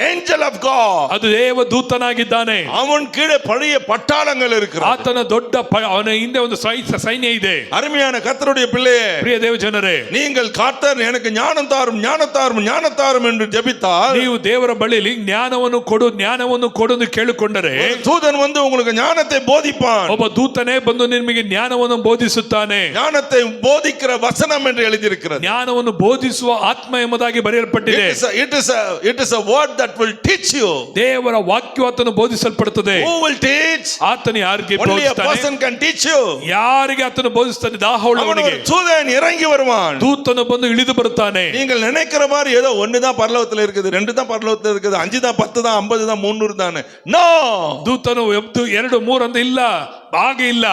Speaker 1: ஏஞ்சல் ஆஃப் காட்.
Speaker 2: ಅದು ದೇವ ದೂತನಾಗಿದ್ದಾನೆ.
Speaker 1: அவன் கீழே பெரிய பட்டாளங்கள் இருக்கிறது.
Speaker 2: ಆತನ ದೊಡ್ಡ ಅವನ ಹಿಂದೆ ಒಂದು ಸೈನ್ಯ ಇದೆ.
Speaker 1: அருமையான கர்த்தருடைய பிள்ளையே,
Speaker 2: ಪ್ರಿಯ ದೇವ ಜನರೇ,
Speaker 1: நீங்கள் கர்த்தர் எனக்கு ஞானம் தாரும் ஞானம் தாரும் ஞானம் தாரும் என்று ஜெபித்தால்,
Speaker 2: ನೀವು ದೇವರ ಬಳಿಯಲ್ಲಿ ಜ್ಞಾನವನ್ನು ಕೊಡು ಎಂದು ಕೇಳಿಕೊಂಡರೆ,
Speaker 1: தூதன் வந்து உங்களுக்கு ஞானத்தை போதிப்பான்.
Speaker 2: ಒಬ್ಬ ದೂತನೇ ಬಂದು ನಿಮಗೆ ಜ್ಞಾನವನ್ನು ಬೋಧಿಸುತ್ತಾನೆ.
Speaker 1: ஞானத்தை போதிக்கிற வசனம் என்று எழுதியிருக்கிறது.
Speaker 2: ಜ್ಞಾನವನ್ನು ಬೋಧಿಸುವ ಆತ್ಮ ಎಂಬುದಾಗಿ ಬರೆಯಲ್ಪಟ್ಟಿದೆ.
Speaker 1: It is a word that will teach you.
Speaker 2: ದೇವರ ವಾಕ್ಯವು ಆತನು ಬೋಧಿಸಲ್ಪಡುತ್ತದೆ.
Speaker 1: Who will teach?
Speaker 2: ಆತನು ಯಾರಿಗೆ
Speaker 1: Only a
Speaker 2: ಬೋಧಿಸ್ತಾನೆ?
Speaker 1: person can teach you.
Speaker 2: ಯಾರಿಗೆ ಆತನು ಬೋಧಿಸ್ತಾನೆ? ದಾಹವುಳ್ಳವನಿಗೆ.
Speaker 1: தூதன் இறங்கி வருவான்.
Speaker 2: ದೂತನು ಬಂದು ಇಳಿದು ಬರುತ್ತಾನೆ.
Speaker 1: நீங்கள் நினைக்கிற மாதிரி ஏதோ ஒன்னு தான் பரலோகத்துல இருக்குது, 2 தான் பரலோகத்துல இருக்குது, 5 தான் 10 தான் 50 தான் 300 தானே. நோ,
Speaker 2: ದೂತನು 2 3 ಅಂತ ಇಲ್ಲ, ಹಾಗೆ ಇಲ್ಲ.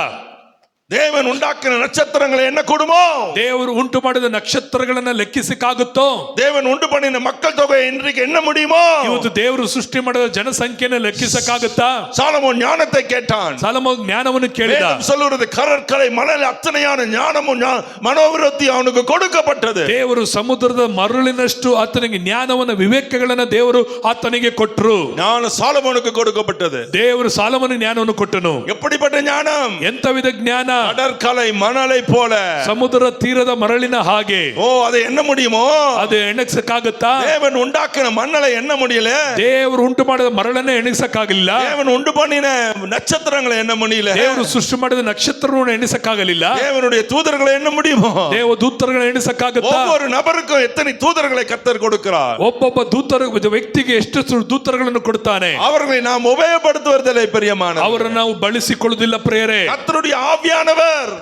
Speaker 1: தேவன் உண்டாக்கின நட்சத்திரங்களை என்ன கூடுமோ,
Speaker 2: ದೇವರು ಉಂಟು ಮಾಡಿದ ನಕ್ಷತ್ರಗಳನ್ನ ಲೆಕ್ಕಿಸಕ್ಕಾಗುತ್ತೋ,
Speaker 1: தேவன் உண்டு பண்ணின மக்கள் தொகை இன்றைக்கு என்ன முடியுமோ,
Speaker 2: ಇವತ್ತು ದೇವರು ಸೃಷ್ಟಿ ಮಾಡಿದ ಜನಸಂಖ್ಯೆಯನ್ನು ಲೆಕ್ಕಿಸಕ್ಕಾಗುತ್ತಾ?
Speaker 1: சாலமோன் ஞானத்தை கேட்டான்.
Speaker 2: ಸಾಲಮೋನ್ ಜ್ಞಾನವನ್ನು ಕೇಳಿದ.
Speaker 1: வேதம் சொல்லுகிறது கடற்கரை மணல் அத்தனையான ஞானமும் மனோவிருத்தி ಅವನಿಗೆ கொடுக்கப்பட்டது.
Speaker 2: ದೇವರು ಸಮುದ್ರದ ಮರಳಿನಷ್ಟು ಆತನಿಗೆ ಜ್ಞಾನವನ್ನ ವಿವೇಕಗಳನ್ನ ದೇವರು ಆತನಿಗೆ ಕೊಟ್ಟರು.
Speaker 1: ஞான சாலமோனுக்கு கொடுக்கப்பட்டது.
Speaker 2: ದೇವರು ಸಾಲಮೋನಿಗೆ ಜ್ಞಾನವನ್ನು ಕೊಟ್ಟನು.
Speaker 1: எப்படிப்பட்ட ஞானம்?
Speaker 2: ಎಂತ ವಿಧ ಜ್ಞಾನ?
Speaker 1: கடற்கரை மணலை போல,
Speaker 2: ಸಮುದ್ರ ತೀರದ ಮರಳಿನ ಹಾಗೆ.
Speaker 1: ஓ, அதை என்ன முடியுமோ,
Speaker 2: ಅದು ಎಣಿಸಕ್ಕಾಗುತ್ತಾ?
Speaker 1: தேவன் உண்டாக்கின மணலை என்ன முடியல,
Speaker 2: ದೇವರು ಉಂಟು ಮಾಡಿದ ಮರಳನ್ನೇ ಎಣಿಸಕ್ಕಾಗಲಿಲ್ಲ.
Speaker 1: தேவன் உண்டு பண்ணின நட்சத்திரங்களை என்ன முடியல,
Speaker 2: ದೇವರು ಸೃಷ್ಟಿ ಮಾಡಿದ ನಕ್ಷತ್ರವನ್ನು ಎಣಿಸಕ್ಕಾಗಲಿಲ್ಲ.
Speaker 1: தேவனுடைய தூதர்களை என்ன முடியுமோ,
Speaker 2: ದೇವದೂತರುಗಳನ್ನು ಎಣಿಸಕ್ಕಾಗುತ್ತಾ?
Speaker 1: ஒவ்வொரு நபருக்கும் எத்தனை தூதர்களை கர்த்தர் கொடுக்கிறார்.
Speaker 2: ಒಬ್ಬೊಬ್ಬ ವ್ಯಕ್ತಿಗೆ ಎಷ್ಟು ದೂತರುಗಳನ್ನು ಕೊಡ್ತಾನೆ.
Speaker 1: அவர்களை நாம் உபயோகப்படுத்துவதில்லை பிரியமானவர்களே.
Speaker 2: ಅವರನ್ನು ನಾವು ಬಳಸಿಕೊಳ್ಳುವುದಿಲ್ಲ ಪ್ರಿಯರೇ.
Speaker 1: கர்த்தருடைய ஆவியானவர்,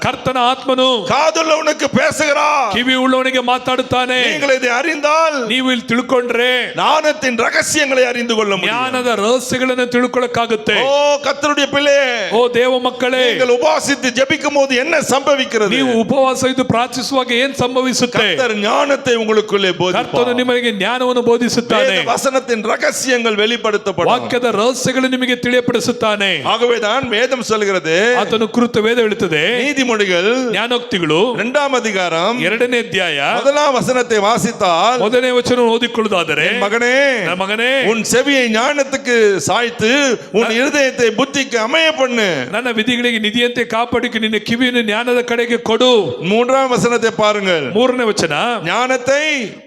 Speaker 2: ಕರ್ತನ ಆತ್ಮನು
Speaker 1: காதுள்ளவனுக்கு பேசுகிறார்,
Speaker 2: ಕಿವಿ ಉಳ್ಳವನಿಗೆ ಮಾತಾಡುತ್ತಾನೆ.
Speaker 1: நீங்கள் இதை அறிந்தால்
Speaker 2: ನೀವು ಇಲ್ಲಿ ತಿಳ್ಕೊಂಡ್ರೆ
Speaker 1: ஞானத்தின் ரகசியங்களை அறிந்து கொள்ள முடியும்.
Speaker 2: ಜ್ಞಾನದ ರಹಸ್ಯಗಳನ್ನು ತಿಳ್ಕೊಳ್ಳಕ್ಕಾಗುತ್ತೆ.
Speaker 1: ஓ கர்த்தருடைய பிள்ளையே,
Speaker 2: ಓ ದೇವ ಮಕ್ಕಳೇ,
Speaker 1: நீங்கள் உபவாசித்து ஜெபிக்கும் போது என்ன சம்பவிக்கிறது?
Speaker 2: ನೀವು ಉಪವಾಸ ಇದ್ದು ಪ್ರಾರ್ಥಿಸುವಾಗ ಏನ್ ಸಂಭವಿಸುತ್ತೆ?
Speaker 1: கர்த்தர் ஞானத்தை உங்களுக்குள்ளே
Speaker 2: ಕರ್ತನು
Speaker 1: போதிப்பார்.
Speaker 2: ನಿಮಗೆ ಜ್ಞಾನವನ್ನು ಬೋಧಿಸುತ್ತಾನೆ.
Speaker 1: வேத வசனத்தின் ரகசியங்கள் வெளிப்படுத்தப்படும்.
Speaker 2: ವಾಕ್ಯದ ರಹಸ್ಯಗಳು ನಿಮಗೆ ತಿಳಿಯಪಡಿಸುತ್ತಾನೆ.
Speaker 1: ஆகவேதான் வேதம் சொல்கிறது,
Speaker 2: ಆತನು ಕುರಿತು ವೇದ ಹೇಳುತ್ತದೆ,
Speaker 1: நீதிமொழிகள்
Speaker 2: ಜ್ಞಾನೋಕ್ತಿಗಳು
Speaker 1: 2ஆம் அதிகாரம்
Speaker 2: 2ನೇ ಅಧ್ಯಾಯ
Speaker 1: 1ஆம் வசனத்தை வாசித்தால்,
Speaker 2: 1ನೇ ವಚನ ಓದಿಕೊಳ್ಳುವುದಾದರೆ,
Speaker 1: மகனே,
Speaker 2: ನನ್ನ மகನೇ,
Speaker 1: உன் செவியை ஞானத்துக்கு சாய்த்து உன் இருதயத்தை புத்திக்கு அமைய பண்ணு.
Speaker 2: ನನ್ನ ವಿಧಿಗಳಿಗೆ ನಿಧಿಯಂತೆ ಕಾಪಾಡಿಕೆ ನಿನ್ನ ಕಿವಿಯನ್ನು ಜ್ಞಾನದ ಕಡೆಗೆ ಕೊಡು.
Speaker 1: 3ஆம் வசனத்தை பாருங்கள்.
Speaker 2: 3ನೇ ವಚನ,
Speaker 1: ஞானத்தை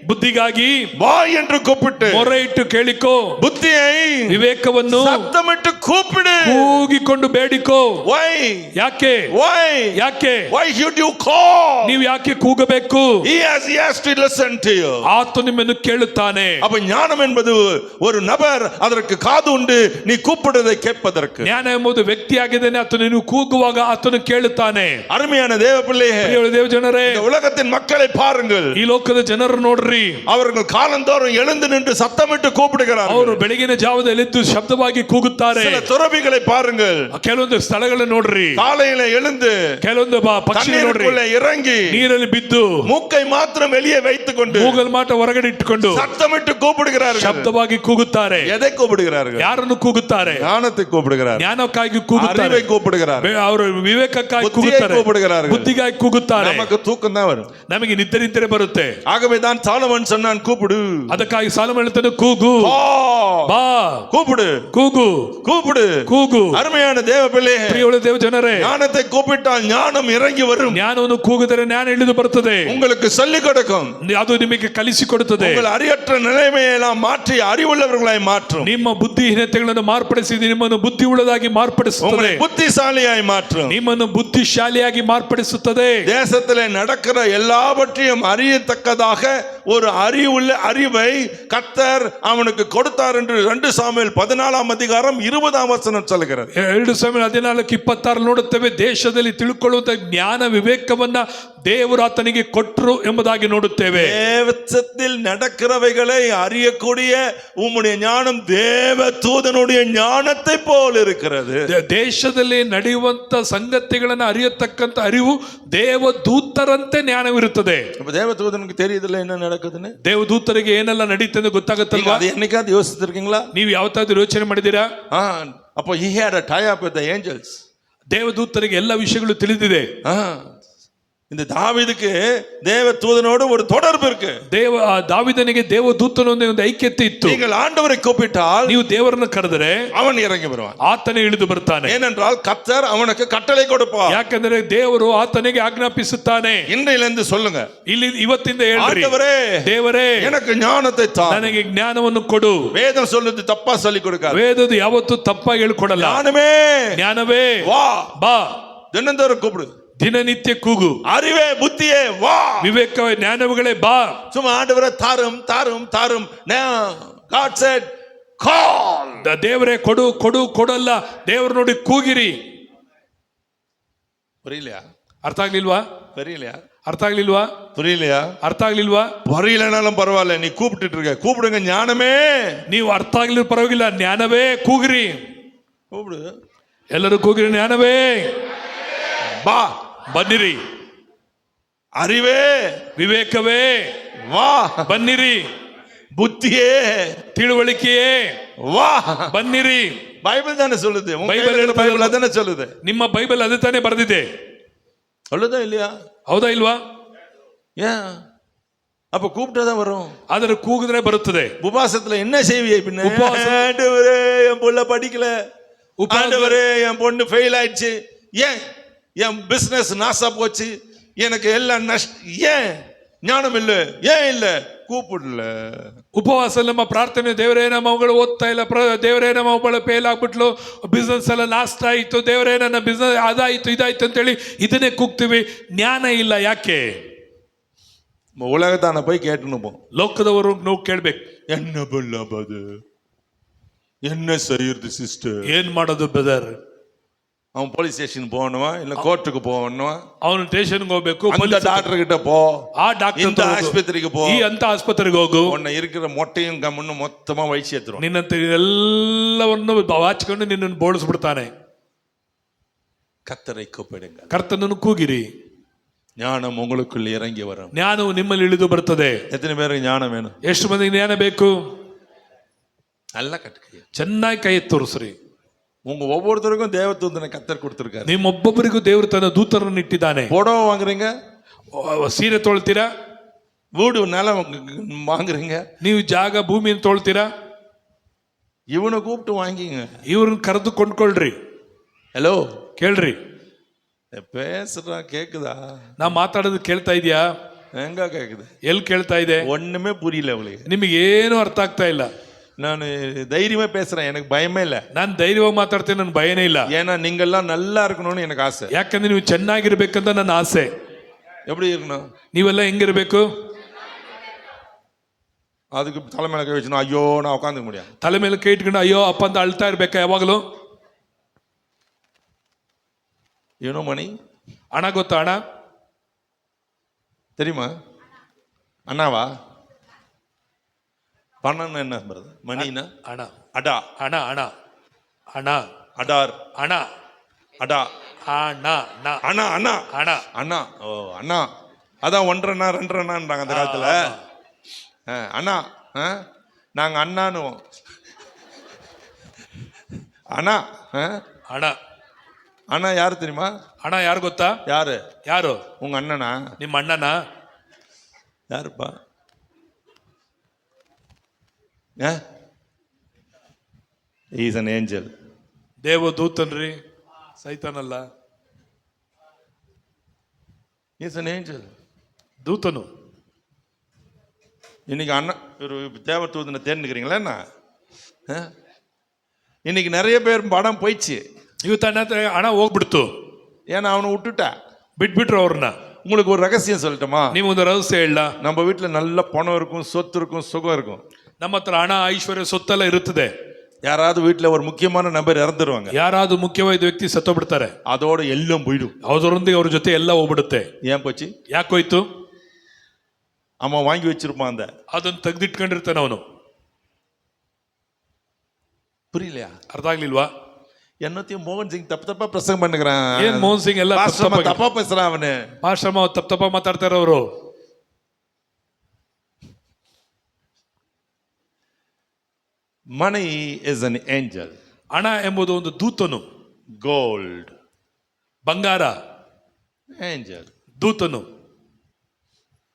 Speaker 2: ಬುದ್ಧಿಗಾಗಿ
Speaker 1: வா என்று கூப்பிட்டு,
Speaker 2: ಮೊರೆ ಇಟ್ಟು ಕೇಳಿಕೋ,
Speaker 1: புத்தியை
Speaker 2: ವಿವೇಕವನ್ನು
Speaker 1: சத்தமிட்டு கூப்பிடு.
Speaker 2: ಕೂಗಿಕೊಂಡು ಬೇಡಿಕೋ.
Speaker 1: Why?
Speaker 2: ಯಾಕೆ?
Speaker 1: Why?
Speaker 2: ಯಾಕೆ?
Speaker 1: Why should you call?
Speaker 2: ನೀವು ಯಾಕೆ ಕೂಗಬೇಕು?
Speaker 1: He has to listen to you.
Speaker 2: ಆತ ನಿಮ್ಮನ್ನು ಕೇಳುತ್ತಾನೆ.
Speaker 1: அப்ப ஞானம் என்பது ஒரு நபர், அதற்கு காது உண்டு, நீ கூப்பிடுவதை கேட்பதற்கு.
Speaker 2: ಜ್ಞಾನ ಎಂಬುದು ವ್ಯಕ್ತಿಯಾಗಿದ್ದಾನೆ. ಆತನು ನೀವು ಕೂಗುವಾಗ ಆತನು ಕೇಳುತ್ತಾನೆ.
Speaker 1: அருமையான தேவ பிள்ளையே,
Speaker 2: ದೇವ ಜನರೇ,
Speaker 1: இந்த உலகத்தின் மக்களை பாருங்கள்.
Speaker 2: ಈ ಲೋಕದ ಜನರು ನೋಡ್ರಿ,
Speaker 1: அவர்கள் காலந்தோறும் எழுந்து நின்று சத்தமிட்டு கூப்பிடுகிறார்கள்.
Speaker 2: ಅವರು ಬೆಳಗಿನ ಜಾವದಲ್ಲಿ ಎದ್ದು ಶಬ್ದವಾಗಿ ಕೂಗುತ್ತಾರೆ.
Speaker 1: சில துறவிகளை பாருங்கள்.
Speaker 2: ಕೆಲವೊಂದು ಸ್ಥಳಗಳನ್ನು ನೋಡ್ರಿ,
Speaker 1: காலையில எழுந்து
Speaker 2: ಕೆಲವೊಂದು ಪಕ್ಷಿ ನೋಡ್ರಿ,
Speaker 1: தண்ணீருக்குள்ளே இறங்கி
Speaker 2: ನೀರಲ್ಲಿ ಬಿದ್ದು
Speaker 1: மூக்கை மாத்திரம் வெளியே வைத்துக் கொண்டு
Speaker 2: ಮೂಗಲ್ ಮಾಟ ಹೊರಗಡೆ ಇಟ್ಟುಕೊಂಡು
Speaker 1: சத்தமிட்டு கூப்பிடுகிறார்கள்.
Speaker 2: ಶಬ್ದವಾಗಿ ಕೂಗುತ್ತಾರೆ.
Speaker 1: எதை கூப்பிடுகிறார்கள்?
Speaker 2: ಯಾರನ್ನು ಕೂಗುತ್ತಾರೆ?
Speaker 1: ஞானத்தை கூப்பிடுகிறார்கள்.
Speaker 2: ಜ್ಞಾನಕ್ಕಾಗಿ ಕೂಗುತ್ತಾರೆ.
Speaker 1: அறிவை கூப்பிடுகிறார்கள்.
Speaker 2: ಅವರು ವಿವೇಕಕ್ಕಾಗಿ
Speaker 1: புத்தியை
Speaker 2: ಕೂಗುತ್ತಾರೆ.
Speaker 1: கூப்பிடுகிறார்கள்.
Speaker 2: ಬುದ್ಧಿಗಾಗಿ ಕೂಗುತ್ತಾರೆ.
Speaker 1: நமக்கு தூக்கம் தான் வரும்.
Speaker 2: ನಮಗೆ ನಿದ್ದೆ ಬರುತ್ತೆ.
Speaker 1: ஆகவே தான் சாலமோன் சொன்னான், கூப்பிடு.
Speaker 2: ಅದಕ್ಕಾಗಿ ಸಾಲಮೋನ್ ಹೇಳ್ತಾನೆ, ಕೂಗು, ಬಾ,
Speaker 1: கூப்பிடு,
Speaker 2: ಕೂಗು,
Speaker 1: கூப்பிடு.
Speaker 2: ಕೂಗು.
Speaker 1: அருமையான தேவ பிள்ளையே,
Speaker 2: ಪ್ರಿಯವುಳ್ಳ ದೇವ ಜನರೇ,
Speaker 1: ஞானத்தை கூப்பிட்டால் ஞானம் இறங்கி வரும்.
Speaker 2: ಜ್ಞಾನವನ್ನು ಕೂಗಿದರೆ ಜ್ಞಾನ ಇಳಿದು ಬರುತ್ತದೆ.
Speaker 1: உங்களுக்கு சொல்லிக் கொடுக்கும்.
Speaker 2: ಅದು ನಿಮಗೆ ಕಲಿಸಿಕೊಡುತ್ತದೆ.
Speaker 1: உங்கள் அறியற்ற நிலைமையை எல்லாம் மாற்றி அறிவுள்ளவர்களாய் மாற்றும்.
Speaker 2: ನಿಮ್ಮ ಬುದ್ಧಿಹೀನತೆಗಳನ್ನು ಮಾರ್ಪಡಿಸಿ ನಿಮ್ಮನ್ನು ಬುದ್ಧಿ ಉಳ್ಳದಾಗಿ ಮಾರ್ಪಡಿಸುತ್ತದೆ.
Speaker 1: உங்களை புத்திசாலியாய் மாற்றும்.
Speaker 2: ನಿಮ್ಮನ್ನು ಬುದ್ಧಿಶಾಲಿಯಾಗಿ ಮಾರ್ಪಡಿಸುತ್ತದೆ.
Speaker 1: தேசத்திலே நடக்கிற எல்லாவற்றையும் அறியத்தக்கதாக ஒரு அறிவை கர்த்தர் அவனுக்கு கொடுத்தார் என்று 2 சாமுவேல் 14ஆம் அதிகாரம் 20ஆம் வசனம் சொல்கிறது.
Speaker 2: 2 ಸಾಮುವೇಲ 14:26 ನೋಡುತ್ತೇವೆ. ದೇಶದಲ್ಲಿ ತಿಳ್ಕೊಳ್ಳುವಂತ ಜ್ಞಾನ ವಿವೇಕವನ್ನ ದೇವರು ಆತನಿಗೆ ಕೊಟ್ಟರು ಎಂಬುದಾಗಿ ನೋಡುತ್ತೇವೆ.
Speaker 1: தேவத்தில் நடக்கிறவைகளை அறியக்கூடிய உம்முடைய ஞானம் தேவ தூதனுடைய ஞானத்தை போல் இருக்கிறது.
Speaker 2: ದೇಶದಲ್ಲಿ ನಡೆಯುವಂತ ಸಂಗತಿಗಳನ್ನು ಅರಿಯತಕ್ಕಂತ ಅರಿವು ದೇವದೂತರಂತೆ ಜ್ಞಾನವಿರುತ್ತದೆ.
Speaker 1: தேவதூதனுக்கு தெரியுதுல்ல என்ன நடக்குதுன்னு.
Speaker 2: ದೇವದೂತರಿಗೆ ಏನೆಲ್ಲ ನಡೀತದೆ ಗೊತ್ತಾಗುತ್ತಲ್ವಾ?
Speaker 1: அது என்னைக்காவது யோசிச்சிருக்கீங்களா?
Speaker 2: ನೀವು ಯಾವತ್ತಾದ್ರೂ ಯೋಚನೆ ಮಾಡಿದ್ದೀರಾ?
Speaker 1: அப்போ he had a tie up with the angels.
Speaker 2: ದೇವದೂತರಿಗೆ ಎಲ್ಲ ವಿಷಯಗಳು ತಿಳಿದಿದೆ.
Speaker 1: இந்த தாவீதுக்கு தேவ தூதனோடு ஒரு தொடர்பு இருக்கு.
Speaker 2: ದಾವೀದನಿಗೆ ದೇವದೂತನೊಂದಿಗೆ ಒಂದು ಐಕ್ಯತೆ ಇತ್ತು.
Speaker 1: நீங்கள் ஆண்டவரை கூப்பிட்டால்
Speaker 2: ನೀವು ದೇವರನ್ನು ಕರೆದರೆ
Speaker 1: அவன் இறங்கி வருவான்.
Speaker 2: ಆತನೇ ಇಳಿದು ಬರ್ತಾನೆ.
Speaker 1: ஏனென்றால் கர்த்தர் அவனுக்கு கட்டளை கொடுப்பார்.
Speaker 2: ಯಾಕಂದ್ರೆ ದೇವರು ಆತನಿಗೆ ಆಜ್ಞಾಪಿಸುತ್ತಾನೆ.
Speaker 1: இன்றையிலிருந்து சொல்லுங்க,
Speaker 2: ಇಲ್ಲಿ ಇವತ್ತಿಂದ ಹೇಳ್ರಿ,
Speaker 1: ஆண்டவரே
Speaker 2: ದೇವರೇ
Speaker 1: எனக்கு ஞானத்தை தா,
Speaker 2: ನನಗೆ ಜ್ಞಾನವನ್ನು ಕೊಡು.
Speaker 1: வேதம் சொல்லுது தப்பா சொல்லி கொடுக்காது.
Speaker 2: ವೇದದ ಯಾವತ್ತೂ ತಪ್ಪಾಗಿ ಹೇಳ್ಕೊಡಲ್ಲ. ಜ್ಞಾನವೇ
Speaker 1: வா,
Speaker 2: ಬಾ,
Speaker 1: தினந்தோறும் கூப்பிடு,
Speaker 2: ದಿನನಿತ್ಯ ಕೂಗು.
Speaker 1: அறிவே புத்தியே வா,
Speaker 2: ವಿವೇಕವೇ ಜ್ಞಾನವುಗಳೇ ಬಾ.
Speaker 1: சும்மா ஆண்டவரே தாரும் தாரும் தாரும். God said call.
Speaker 2: ದೇವರೇ ಕೊಡು ಕೊಡು ಕೊಡಲ್ಲ, ದೇವರು ನೋಡಿ ಕೂಗಿರಿ.
Speaker 1: புரியலையா?
Speaker 2: ಅರ್ಥ ಆಗ್ಲಿಲ್ವಾ?
Speaker 1: புரியலையா?
Speaker 2: ಅರ್ಥ ಆಗ್ಲಿಲ್ವಾ?
Speaker 1: புரியலையா?
Speaker 2: ಅರ್ಥ ಆಗ್ಲಿಲ್ವಾ?
Speaker 1: புரியலனாலும் பரவாயில்ல, நீ கூப்பிட்டு இருக்க, கூப்பிடுங்க. ஞானமே,
Speaker 2: ನೀವು ಅರ್ಥ ಆಗ್ಲಿಲ್ಲ ಪರವಾಗಿಲ್ಲ, ಜ್ಞಾನವೇ ಕೂಗಿರಿ.
Speaker 1: கூப்பிடு,
Speaker 2: ಎಲ್ಲರೂ ಕೂಗಿರಿ, ಜ್ಞಾನವೇ
Speaker 1: ಬಾ,
Speaker 2: ಬನ್ನಿರಿ.
Speaker 1: அறிவே,
Speaker 2: ವಿವೇಕವೇ
Speaker 1: வா,
Speaker 2: ಬನ್ನಿರಿ.
Speaker 1: புத்தியே,
Speaker 2: ತಿಳುವಳಿಕೆಯೇ
Speaker 1: வா,
Speaker 2: ಬನ್ನಿರಿ.
Speaker 1: பைபிள் தானே சொல்லுது.
Speaker 2: பைபிள்
Speaker 1: தானே சொல்லுது.
Speaker 2: ನಿಮ್ಮ ಬೈಬಲ್ ಅದೇ ತಾನೇ ಬರೆದಿದೆ.
Speaker 1: சொல்லுதா இல்லையா?
Speaker 2: ಹೌದಾ ಇಲ್ವಾ?
Speaker 1: ஏன் அப்ப கூப்பிட்டாதான் வரும்.
Speaker 2: ಆದರೆ ಕೂಗಿದ್ರೆ ಬರುತ್ತದೆ.
Speaker 1: உபாசத்துல என்ன செய்வியே பின்ன?
Speaker 2: உபவாசம்.
Speaker 1: ஆண்டவரே என் புள்ள படிக்கல, ஆண்டவரே என் பொண்ணு ஃபெயில் ஆயிடுச்சு, ஏன் என் பிசினஸ் நாசா போச்சு, எனக்கு எல்லாம் ஏன் ஞானம் இல்ல, ஏன் இல்ல? ಕೂಪಿಡ್ಲ.
Speaker 2: ಉಪವಾಸ ನಮ್ಮ ಪ್ರಾರ್ಥನೆ, ದೇವರೇ ನಮ್ಮ ಮಗಳು ಓದ್ತಾ ಇಲ್ಲ, ದೇವರೇ ನಮ್ಮ ಮಗಳು ಫೇಲ್ ಆಗ್ಬಿಟ್ಲು, ಬಿಸ್ನೆಸ್ ಎಲ್ಲ ಲಾಸ್ಟ್ ಆಯಿತು, ದೇವರೇ ನನ್ನ ಬಿಸ್ನೆಸ್ ಅದಾಯಿತು ಇದಾಯ್ತು ಅಂತೇಳಿ ಇದನ್ನೇ ಕೂಗ್ತೀವಿ. ಜ್ಞಾನ ಇಲ್ಲ. ಯಾಕೆ?
Speaker 1: உலகத்தான போய் கேட்டுன்னு போ,
Speaker 2: ಲೋಕದವರು ನಾವು ಕೇಳ್ಬೇಕು,
Speaker 1: என்ன ಬಲ್ಲಬದು, என்ன செய்யுது ಸಿಸ್ಟರ್,
Speaker 2: ಏನ್ ಮಾಡೋದು ಬ್ರದರ್?
Speaker 1: அவன் போலீஸ் ஸ்டேஷன் போகணுமா இல்ல கோர்ட்டுக்கு போகணுமா?
Speaker 2: ಅವನು ಸ್ಟೇಷನ್ಗೆ ಹೋಗ್ಬೇಕು,
Speaker 1: அந்த டாக்டர் கிட்ட போ,
Speaker 2: ಆ ಡಾಕ್ಟರ್
Speaker 1: இந்த ಆಸ್ಪತ್ರೆಗೆ ಪೋ,
Speaker 2: ಈ ಅಂತ ಆಸ್ಪತ್ರೆಗೆ ಹೋಗು.
Speaker 1: உன்னை இருக்கிற ಮೊಟ್ಟೆயும் ಗಮ್ಮನ್ನು ಮೊತ್ತமா ವಹಿಸಿ ಎತ್ತರು,
Speaker 2: ನಿನ್ನಂತ ಎಲ್ಲವನ್ನು ವಾಚಿಕೊಂಡು ನಿನ್ನನ್ನು ಬೋಳಿಸ್ಬಿಡ್ತಾನೆ.
Speaker 1: கர்த்தரை கூப்பிடுங்க,
Speaker 2: ಕರ್ತನನ್ನು ಕೂಗಿರಿ,
Speaker 1: ஞானம் உங்களுக்குள் இறங்கி வரும்.
Speaker 2: ಜ್ಞಾನವು ನಿಮ್ಮಲ್ಲಿ ಇಳಿದು ಬರ್ತದೆ.
Speaker 1: எத்தனை பேருக்கு ஞானம் வேணும்?
Speaker 2: ಎಷ್ಟು ಮಂದಿಗೆ ಜ್ಞಾನ ಬೇಕು?
Speaker 1: நல்லா கட்டுக்கீங்க,
Speaker 2: ಚೆನ್ನಾಗಿ ಕೈ ಎತ್ತಿ ತೋರಿಸ್ರಿ.
Speaker 1: உங்க ஒவ்வொருத்தருக்கும் தேவதூதனை கர்த்தர் கொடுத்திருக்காரு.
Speaker 2: ನಿಮ್ಮೊಬ್ಬೊಬ್ಬರಿಗೂ ದೇವರು ತನ್ನ ದೂತರನ್ನು ಇಟ್ಟಿದ್ದಾನೆ.
Speaker 1: புடவை வாங்குறீங்க,
Speaker 2: ಸೀರೆ ತೊಳ್ತೀರಾ,
Speaker 1: வீடு நிலம் வாங்குறீங்க,
Speaker 2: ನೀವು ಜಾಗ ಭೂಮಿಯನ್ನು ತೊಳ್ತೀರಾ,
Speaker 1: இவனை கூப்பிட்டு வாங்கிங்க,
Speaker 2: ಇವ್ರನ್ನ ಕರೆದು ಕೊಂಡ್ಕೊಳ್ರಿ.
Speaker 1: ஹலோ
Speaker 2: ಕೇಳ್ರಿ,
Speaker 1: பேசுறா கேக்குதா?
Speaker 2: ನಾ ಮಾತಾಡೋದು ಕೇಳ್ತಾ ಇದೆಯಾ?
Speaker 1: எங்க கேக்குது?
Speaker 2: ಎಲ್ಲಿ ಕೇಳ್ತಾ ಇದೆ?
Speaker 1: ஒண்ணுமே புரியல அவளுக்கு.
Speaker 2: ನಿಮಗೆ ಏನು ಅರ್ಥ ಆಗ್ತಾ ಇಲ್ಲ.
Speaker 1: நான் தைரியமா பேசுறேன், எனக்கு பயமே இல்ல.
Speaker 2: ನಾನು ಧೈರ್ಯವಾಗಿ ಮಾತಾಡ್ತೇನೆ, ನನ್ ಭಯನೇ ಇಲ್ಲ.
Speaker 1: ஏன்னா நீங்கெல்லாம் நல்லா இருக்கணும்னு எனக்கு ஆசை.
Speaker 2: ಯಾಕಂದ್ರೆ ನೀವು ಚೆನ್ನಾಗಿರ್ಬೇಕಂತ ನನ್ನ ಆಸೆ.
Speaker 1: எப்படி இருக்கணும்?
Speaker 2: ನೀವೆಲ್ಲ ಹೆಂಗಿರ್ಬೇಕು?
Speaker 1: அதுக்கு தலைமையில கை வச்சுனா ஐயோ நான் உட்காந்துக்க முடியாது.
Speaker 2: ತಲೆ ಮೇಲೆ ಕೈ ಇಟ್ಕೊಂಡು ಅಯ್ಯೋ ಅಪ್ಪ ಅಂತ ಅಳ್ತಾ ಇರ್ಬೇಕಾ ಯಾವಾಗಲೂ?
Speaker 1: ಏನೋ ಮಣಿ,
Speaker 2: ಹಣ ಗೊತ್ತಾ? ಹಣ
Speaker 1: தெரியுமா? அண்ணாவா? பணம் என்ன வருது? மணினா
Speaker 2: ಹಣ,
Speaker 1: அடா,
Speaker 2: ಹಣ, ಹಣ, ಹಣ,
Speaker 1: அடார்,
Speaker 2: ಹಣ,
Speaker 1: அடா,
Speaker 2: ಹಣ,
Speaker 1: அண்ணா, அண்ணா,
Speaker 2: ಹಣ,
Speaker 1: அண்ணா. ஓ அண்ணா, அதான் 1.5 2.5 அந்த காலத்துல. அண்ணா, நாங்க அண்ணான்னு அண்ணா.
Speaker 2: ಹಣ.
Speaker 1: அண்ணா யாரு தெரியுமா?
Speaker 2: ಹಣ ಯಾರು ಗೊತ್ತಾ?
Speaker 1: யாரு?
Speaker 2: ಯಾರು?
Speaker 1: உங்க அண்ணனா?
Speaker 2: ನಿಮ್ಮ ಅಣ್ಣನ?
Speaker 1: யாருப்பா? Is an angel.
Speaker 2: ದೇವದೂತನ್ರಿ, ಸೈತಾನಲ್ಲ.
Speaker 1: ಈಸ್ ಅನ್ ಏಂಜಲ್,
Speaker 2: ದೂತನು.
Speaker 1: இன்னைக்கு அண்ணா ஒரு தேவதூதனை தேர்ந்துக்கிறீங்களா என்ன? இன்னைக்கு நிறைய பேர் படம் போயிடுச்சு.
Speaker 2: ಇವತ್ತು ಹಣ ಹೋಗ್ಬಿಡ್ತು,
Speaker 1: ஏன்னா அவனை விட்டுட்டா,
Speaker 2: ಬಿಟ್ಬಿಟ್ರು ಅವ್ರನ್ನ.
Speaker 1: உங்களுக்கு ஒரு ரகசியம் சொல்லட்டுமா?
Speaker 2: ನಿಮಗೊಂದು ರಹಸ್ಯ ಹೇಳ.
Speaker 1: நம்ம வீட்டுல நல்ல பணம் இருக்கும், சொத்து இருக்கும், சுகம் இருக்கும்.
Speaker 2: ನಮ್ಮ ಹತ್ರ ಹಣ, ಐಶ್ವರ್ಯ, ಸೊತ್ತೆಲ್ಲ ಇರುತ್ತದೆ.
Speaker 1: யாராவது வீட்டுல ஒரு முக்கியமான நபர் இறந்துருவாங்க,
Speaker 2: ಯಾರಾದ್ರೂ ಮುಖ್ಯವಾದ ವ್ಯಕ್ತಿ ಸತ್ತೋಗ್ಬಿಡ್ತಾರೆ,
Speaker 1: அதோட எல்லாம் போயிடும்.
Speaker 2: ಅದರೊಂದಿಗೆ ಅವ್ರ ಜೊತೆ ಎಲ್ಲ ಹೋಗ್ಬಿಡುತ್ತೆ.
Speaker 1: ஏன் போச்சு?
Speaker 2: ಯಾಕೋಯ್ತು?
Speaker 1: அவன் வாங்கி வச்சிருப்பான், அந்த
Speaker 2: ಅದನ್ನು ತೆಗೆದಿಟ್ಕೊಂಡಿರ್ತಾನೆ ಅವನು.
Speaker 1: புரியலையா?
Speaker 2: ಅರ್ಥ ಆಗ್ಲಿಲ್ವಾ?
Speaker 1: என்னத்தையும் மோகன் சிங் தப்பா பிரசங்கம் பண்ணுகிறான்.
Speaker 2: ಏನ್ ಮೋಹನ್ ಸಿಂಗ್ ಎಲ್ಲ
Speaker 1: தப்பா பேசுறான் அவனு.
Speaker 2: ಆಶ್ರಮ ತಪ್ಪ ಮಾತಾಡ್ತಾರ ಅವರು.
Speaker 1: Money is an angel.
Speaker 2: ಹಣ ಎಂಬುದು ಒಂದು ದೂತನು.
Speaker 1: Gold,
Speaker 2: ಬಂಗಾರ,
Speaker 1: angel.
Speaker 2: ದೂತನು,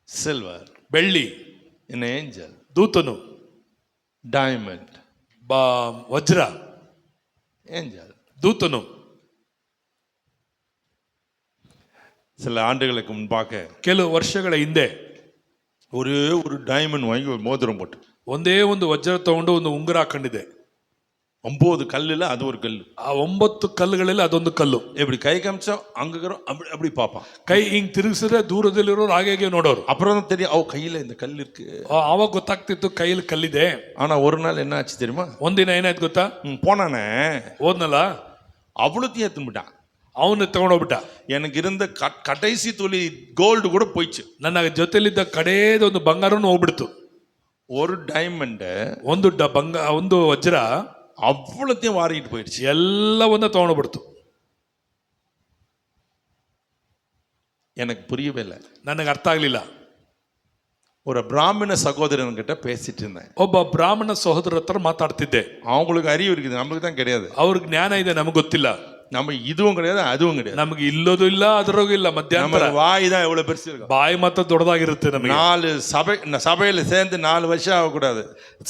Speaker 1: silver,
Speaker 2: ಬೆಳ್ಳಿ,
Speaker 1: an angel,
Speaker 2: ದೂತನು,
Speaker 1: diamond,
Speaker 2: ವಜ್ರ,
Speaker 1: angel.
Speaker 2: ದೂತನು.
Speaker 1: சில ஆண்டுகளுக்கு முன்பாக
Speaker 2: ಕೆಲವು ವರ್ಷಗಳ ಹಿಂದೆ
Speaker 1: ஒரே ஒரு டைமண்ட் வாங்கி ஒரு மோதிரம் போட்டு
Speaker 2: ಒಂದೇ ಒಂದು ವಜ್ರ ತಗೊಂಡು ಒಂದು ಉಂಗುರ ಹಾಕೊಂಡಿದ್ದೆ.
Speaker 1: 9 கல்லுல அது ஒரு கல்லு.
Speaker 2: ಆ 9 ಕಲ್ಲುಗಳಲ್ಲಿ ಅದೊಂದು ಕಲ್ಲು.
Speaker 1: இப்படி கை காமிச்சா அங்க அப்படி பார்ப்பான்.
Speaker 2: ಕೈ ಹಿಂಗ್ ತಿರುಗಿಸಿದ್ರೆ ದೂರದಲ್ಲಿರೋರು ಹಾಗೆ ನೋಡೋರು.
Speaker 1: அப்புறம் தான் தெரியும் அவ கையில இந்த கல் இருக்கு.
Speaker 2: ಆವಾಗ ಗೊತ್ತಾಗ್ತಿತ್ತು ಕೈಯಲ್ಲಿ ಕಲ್ಲಿದೆ.
Speaker 1: ஆனா ஒரு நாள் என்ன ஆச்சு தெரியுமா?
Speaker 2: ಒಂದಿನ ಏನಾಯ್ತು ಗೊತ್ತಾ?
Speaker 1: போனானே
Speaker 2: ಹೋದ್ನಲ್ಲ,
Speaker 1: அவ்வளோத்தையும் எடுத்துட்டான்.
Speaker 2: ಅವನು ತಗೊಂಡೋಗ್ಬಿಟ್ಟ.
Speaker 1: எனக்கு இருந்த கடைசி துளி கோல்டு கூட போயிடுச்சு.
Speaker 2: ನನ್ನ ಜೊತೆಲಿದ್ದ ಕಡೆಯದ ಒಂದು ಬಂಗಾರನು ಹೋಗ್ಬಿಡ್ತು.
Speaker 1: ஒரு டைமண்ட்
Speaker 2: ಒಂದು ವಜ್ರ
Speaker 1: அவ்வளோத்தையும் வாரிட்டு போயிடுச்சு.
Speaker 2: ಎಲ್ಲವನ್ನ ತಗೊಂಡೋಗ್ಬಿಡ್ತು.
Speaker 1: எனக்கு புரியவே இல்லை,
Speaker 2: ನನಗೆ ಅರ್ಥ ಆಗ್ಲಿಲ್ಲ.
Speaker 1: ஒரு பிராமண சகோதரன் கிட்ட பேசிட்டு இருந்தேன்.
Speaker 2: ಒಬ್ಬ ಬ್ರಾಹ್ಮಣ ಸಹೋದರ ಹತ್ರ ಮಾತಾಡ್ತಿದ್ದೆ.
Speaker 1: அவங்களுக்கு அறிவு இருக்குது, நமக்கு தான் கிடையாது.
Speaker 2: ಅವ್ರಿಗೆ ಜ್ಞಾನ ಇದೆ, ನಮಗೆ ಗೊತ್ತಿಲ್ಲ.
Speaker 1: நம்ம இதுவும் கிடையாது அதுவும் கிடையாது.
Speaker 2: ನಮಗೆ ಇಲ್ಲೋದು ಇಲ್ಲ, ಅದರಾಗೂ ಇಲ್ಲ, ಮಧ್ಯಾಂತರ.
Speaker 1: வாய் தான் எவ்வளவு பெருசு இருக்கும்.
Speaker 2: ಬಾಯಿ ಮಾತ್ರ ದೊಡ್ಡದಾಗಿರುತ್ತೆ ನಮಗೆ.
Speaker 1: 4 சபையில சேர்ந்து 4 வருஷம் ஆகக்கூடாது.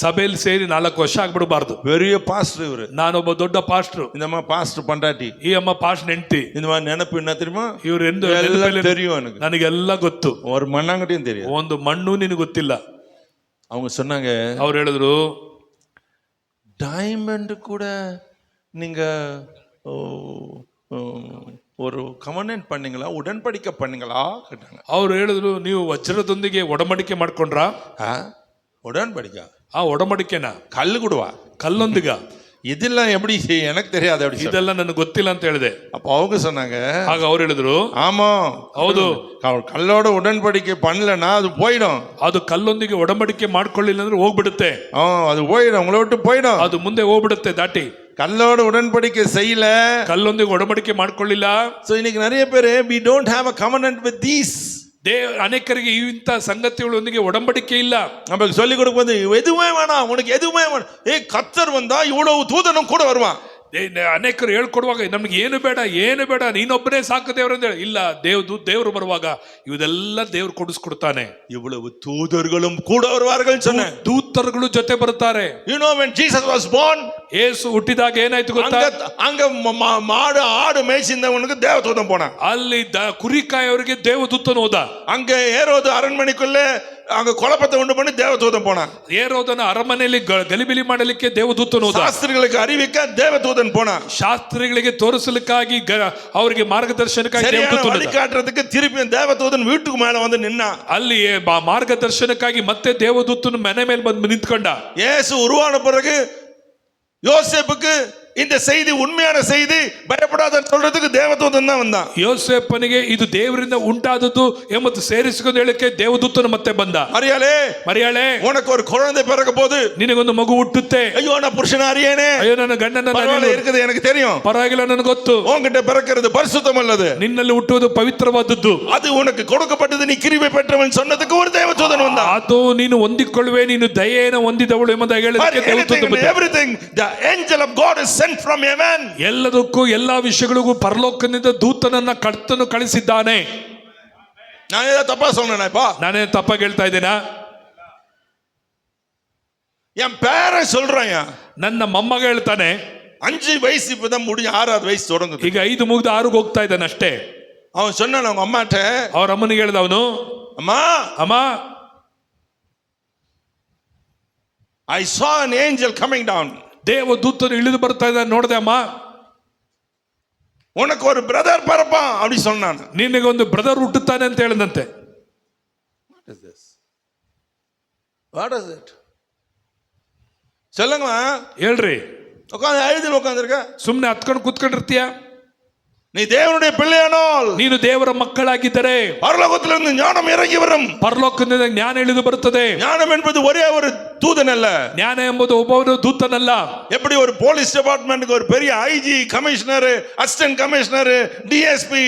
Speaker 2: ಸಭೆಯಲ್ಲಿ ಸೇರಿ 4 ವರ್ಷ ಆಗ್ಬಿಡಬಾರ್ದು.
Speaker 1: பெரிய பாஸ்டர் இவரு,
Speaker 2: ನಾನೊಬ್ಬ ದೊಡ್ಡ ಪಾಸ್ಟ್ರು.
Speaker 1: இந்த மாதிரி பாஸ்டர் பண்டாட்டி,
Speaker 2: ಈ ಅಮ್ಮ ಪಾಸ್ಟ್ ಹೆಂಡ್ತಿ.
Speaker 1: இந்த மாதிரி நினைப்பு என்ன தெரியுமா?
Speaker 2: ಇವ್ರು
Speaker 1: எல்லாம் தெரியும் எனக்கு,
Speaker 2: ನನಗೆಲ್ಲ ಗೊತ್ತು.
Speaker 1: ஒரு மண்ணாங்கட்டியும் தெரியும்,
Speaker 2: ಒಂದು ಮಣ್ಣು ನಿನಗೆ ಗೊತ್ತಿಲ್ಲ.
Speaker 1: அவங்க சொன்னாங்க,
Speaker 2: ಅವ್ರು ಹೇಳಿದ್ರು,
Speaker 1: டைமண்ட் கூட நீங்க ஒரு கமனென்ட் பண்ணீங்களா, உடன்படிக்கை பண்ணீங்களா கேட்டாங்க.
Speaker 2: ಅವ್ರು ಹೇಳಿದ್ರು, ನೀವು ವಜ್ರದೊಂದಿಗೆ ಒಡಂಬಡಿಕೆ ಮಾಡ್ಕೊಂಡ್ರಾ?
Speaker 1: உடன்படிக்கை?
Speaker 2: ಒಡಂಬಡಿಕೆನಾ?
Speaker 1: கல்லு கூடவா?
Speaker 2: ಕಲ್ಲೊಂದಿಗ?
Speaker 1: இதெல்லாம் எப்படி எனக்கு தெரியாது அப்படி.
Speaker 2: ಇದೆಲ್ಲ ನನಗೆ ಗೊತ್ತಿಲ್ಲ ಅಂತ ಹೇಳಿದೆ.
Speaker 1: அப்ப அவங்க சொன்னாங்க,
Speaker 2: ಆಗ ಅವ್ರು ಹೇಳಿದ್ರು,
Speaker 1: ஆமா
Speaker 2: ಹೌದು,
Speaker 1: கல்லோட உடன்படிக்கை பண்ணலன்னா அது போயிடும்.
Speaker 2: ಅದು ಕಲ್ಲೊಂದಿಗೆ ಒಡಂಬಡಿಕೆ ಮಾಡ್ಕೊಳ್ಳಿಲ್ಲ ಅಂದ್ರೆ ಹೋಗ್ಬಿಡುತ್ತೆ.
Speaker 1: அது போயிடும், உங்களை விட்டு போயிடும்.
Speaker 2: ಅದು ಮುಂದೆ ಹೋಗ್ಬಿಡುತ್ತೆ ದಾಟಿ.
Speaker 1: கல்லோட உடன்படிக்கை செய்யல,
Speaker 2: ಕಲ್ಲೊಂದಿಗೆ ಒಡಂಬಡಿಕೆ ಮಾಡ್ಕೊಳ್ಳಿಲ್ಲ.
Speaker 1: சோ இன்னைக்கு நிறைய பேரு we don't have a covenant with these.
Speaker 2: ಅನೇಕರಿಗೆ ಇಂಥ ಸಂಗತಿಗಳೊಂದಿಗೆ ಒಡಂಬಡಿಕೆ ಇಲ್ಲ.
Speaker 1: நமக்கு சொல்லி கொடுப்பது எதுவுமே வேணாம், உனக்கு எதுவுமே வேணாம். கர்த்தர் வந்தா இவ்வளவு தூதனும் கூட வருவான்.
Speaker 2: ಅನೇಕರು ಹೇಳ್ಕೊಡುವಾಗ ನಮ್ಗೆ ಏನು ಬೇಡ, ಏನು ಬೇಡ, ನೀನೊಬ್ಬನೇ ಸಾಕು ದೇವ್ರ ಅಂತ ಹೇಳಿ. ಇಲ್ಲ, ದೇವ್ರು ಬರುವಾಗ ಇವೆಲ್ಲ ದೇವ್ರು ಕೊಡಿಸ್ಕೊಡ್ತಾನೆ.
Speaker 1: இவ்வளவு தூதர்களும் கூட வருவார்கள் சொன்ன,
Speaker 2: ದೂತರುಗಳು ಜೊತೆ ಬರ್ತಾರೆ.
Speaker 1: You know when Jesus was born,
Speaker 2: ಯೇಸು ಹುಟ್ಟಿದಾಗ ಏನಾಯ್ತು ಗೊತ್ತಾ?
Speaker 1: அங்க மாடு ஆடு மேய்ச்சிந்தவனுக்கு தேவதூதன் போனான்.
Speaker 2: ಅಲ್ಲಿ ಕುರಿಕಾಯವರಿಗೆ ದೇವದೂತನು ಹೋದ.
Speaker 1: அங்க ஏரோது அரண்மனைக்குள்ள அங்க குழப்பத்தை உண்டு பண்ணி தேவதூதன் போனான்.
Speaker 2: ಏರೋದನ ಅರಮನೆಯಲ್ಲಿ ಗಲಿಬಿಲಿ ಮಾಡಲಿಕ್ಕೆ ದೇವದೂತನು ಹೋದ.
Speaker 1: ಶಾಸ್ತ್ರಿಗಳಿಗೆ ಅರಿವಿಕ ದೇವದೂತನ್ போனான்.
Speaker 2: ಶಾಸ್ತ್ರಿಗಳಿಗೆ ತೋರಿಸಲಿಕ್ಕಾಗಿ ಅವರಿಗೆ ಮಾರ್ಗದರ್ಶನಕ್ಕಾಗಿ ದೇವದೂತನು
Speaker 1: வழிகாட்டுறதுக்கு திருப்பி தேவதூதன் வீட்டுக்கு மேல வந்து நின்னான்.
Speaker 2: ಅಲ್ಲಿ ಮಾರ್ಗದರ್ಶನಕ್ಕಾಗಿ ಮತ್ತೆ ದೇವದೂತನು ಮನೆ ಮೇಲೆ ಬಂದು ನಿಂತ್ಕೊಂಡ.
Speaker 1: ಯೇಸು ಉರುವಾನ பிறகு யோசேப்புக்கு இந்த செய்தி உண்மையான செய்தி, பயப்படாத சொல்றதுக்கு தேவதூதன் தான் வந்தான்.
Speaker 2: ಯೋಸೇಫನಿಗೆ ಇದು ದೇವರಿಂದ ಉಂಟಾದದ್ದು ಎಂಬುದು ಸೇರಿಸಿಕೊಂಡು ಹೇಳಕ್ಕೆ ದೇವದೂತನು ಮತ್ತೆ ಬಂದ. ಮರಿಯಾಳೆ,
Speaker 1: உனக்கு ஒரு குழந்தை பிறக்க போகுது,
Speaker 2: ನಿನಗೊಂದು ಮಗು ಹುಟ್ಟುತ್ತೆ.
Speaker 1: ஐயோ நான் புருஷன் அறியேனே,
Speaker 2: ಅಯ್ಯೋ ನನ್ನ ಗಂಡನ
Speaker 1: இருக்குது எனக்கு தெரியும்,
Speaker 2: ಪರವಾಗಿಲ್ಲ ನನಗೆ ಗೊತ್ತು.
Speaker 1: உன்கிட்ட பிறக்கிறது பரிசுத்தம் அல்லது,
Speaker 2: ನಿನ್ನಲ್ಲಿ ಹುಟ್ಟುವುದು ಪವಿತ್ರವಾದದ್ದು,
Speaker 1: அது உனக்கு கொடுக்கப்பட்டது, நீ கிருபை பெற்றவன் சொன்னதுக்கு ஒரு தேவதூதன் வந்தான்.
Speaker 2: ಅದು ನೀನು ಹೊಂದಿಕೊಳ್ಳುವೆ, ನೀನು ದಯೆಯನ್ನು ಹೊಂದಿದವಳು ಎಂಬುದಾಗಿ ಹೇಳಲಿಕ್ಕೆ ದೇವದೂತನು ಬಂದ.
Speaker 1: Everything the angel of God is sent from heaven.
Speaker 2: ಎಲ್ಲದಕ್ಕೂ ಎಲ್ಲಾ ವಿಷಯಗಳಿಗೂ ಪರಲೋಕದಿಂದ ದೂತನನ್ನ ಕರ್ತನು ಕಳಿಸಿದ್ದಾನೆ.
Speaker 1: ನಾನು ಏನ ತಪ್ಪ சொன்னேனாப்பா?
Speaker 2: ನಾನೇ ತಪ್ಪಾಗಿ ಹೇಳ್ತಾ ಇದ್ದೇನಾ?
Speaker 1: என் பேரை சொல்றேன்,
Speaker 2: ನನ್ನ ಮೊಮ್ಮಗ ಹೇಳ್ತಾನೆ,
Speaker 1: 5 வயசு இப்பதான் முடிஞ்சு 6வது வயசு தொடங்குது.
Speaker 2: ಈಗ 5 ಮುಗಿದು 6ಗೆ ಹೋಗ್ತಾ ಇದ್ದಾನೆ ಅಷ್ಟೇ.
Speaker 1: அவன் சொன்னான் அவங்க அம்மாட்ட,
Speaker 2: ಅವ್ರ ಅಮ್ಮನಿಗೆ ಹೇಳ್ದ ಅವನು, ಅಮ್ಮ,
Speaker 1: I saw an angel coming down.
Speaker 2: ದೇವದೂತನು ಇಳಿದು ಬರ್ತಾ ಇದ್ದಾನೆ, ನೋಡಿದೆ ಅಮ್ಮ.
Speaker 1: உனக்கு ஒரு பிரதர் பிறப்பான் அப்படி சொன்னான்.
Speaker 2: ನಿನಗೆ ಒಂದು ಬ್ರದರ್ ಹುಟ್ಟುತ್ತಾನೆ ಅಂತ ಹೇಳಿದಂತೆ.
Speaker 1: What is this? What is it? சொல்லுங்க,
Speaker 2: ಹೇಳ್ರಿ.
Speaker 1: உட்கார்ந்து எழுதி உட்கார்ந்திருக்க,
Speaker 2: ಸುಮ್ಮನೆ ಹತ್ಕೊಂಡು ಕೂತ್ಕೊಂಡಿರ್ತೀಯ?
Speaker 1: நீ தேவனுடைய பிள்ளையானால்,
Speaker 2: ನೀನು ದೇವರ ಮಕ್ಕಳಾಗಿದ್ದರೆ
Speaker 1: பரலோகத்திலிருந்து ஞானம் இறங்கி வரும்.
Speaker 2: ಪರಲೋಕದಿಂದ ಜ್ಞಾನ ಇಳಿದು ಬರುತ್ತದೆ.
Speaker 1: ஞானம் என்பது ஒரே ஒரு தூதன் அல்ல.
Speaker 2: ಜ್ಞಾನ ಎಂಬುದು ಒಬ್ಬನು ದೂತನಲ್ಲ.
Speaker 1: எப்படி ஒரு போலீஸ் டிபார்ட்மெண்ட்டுக்கு ஒரு பெரிய IG, commissioner, assistant commissioner, DSP,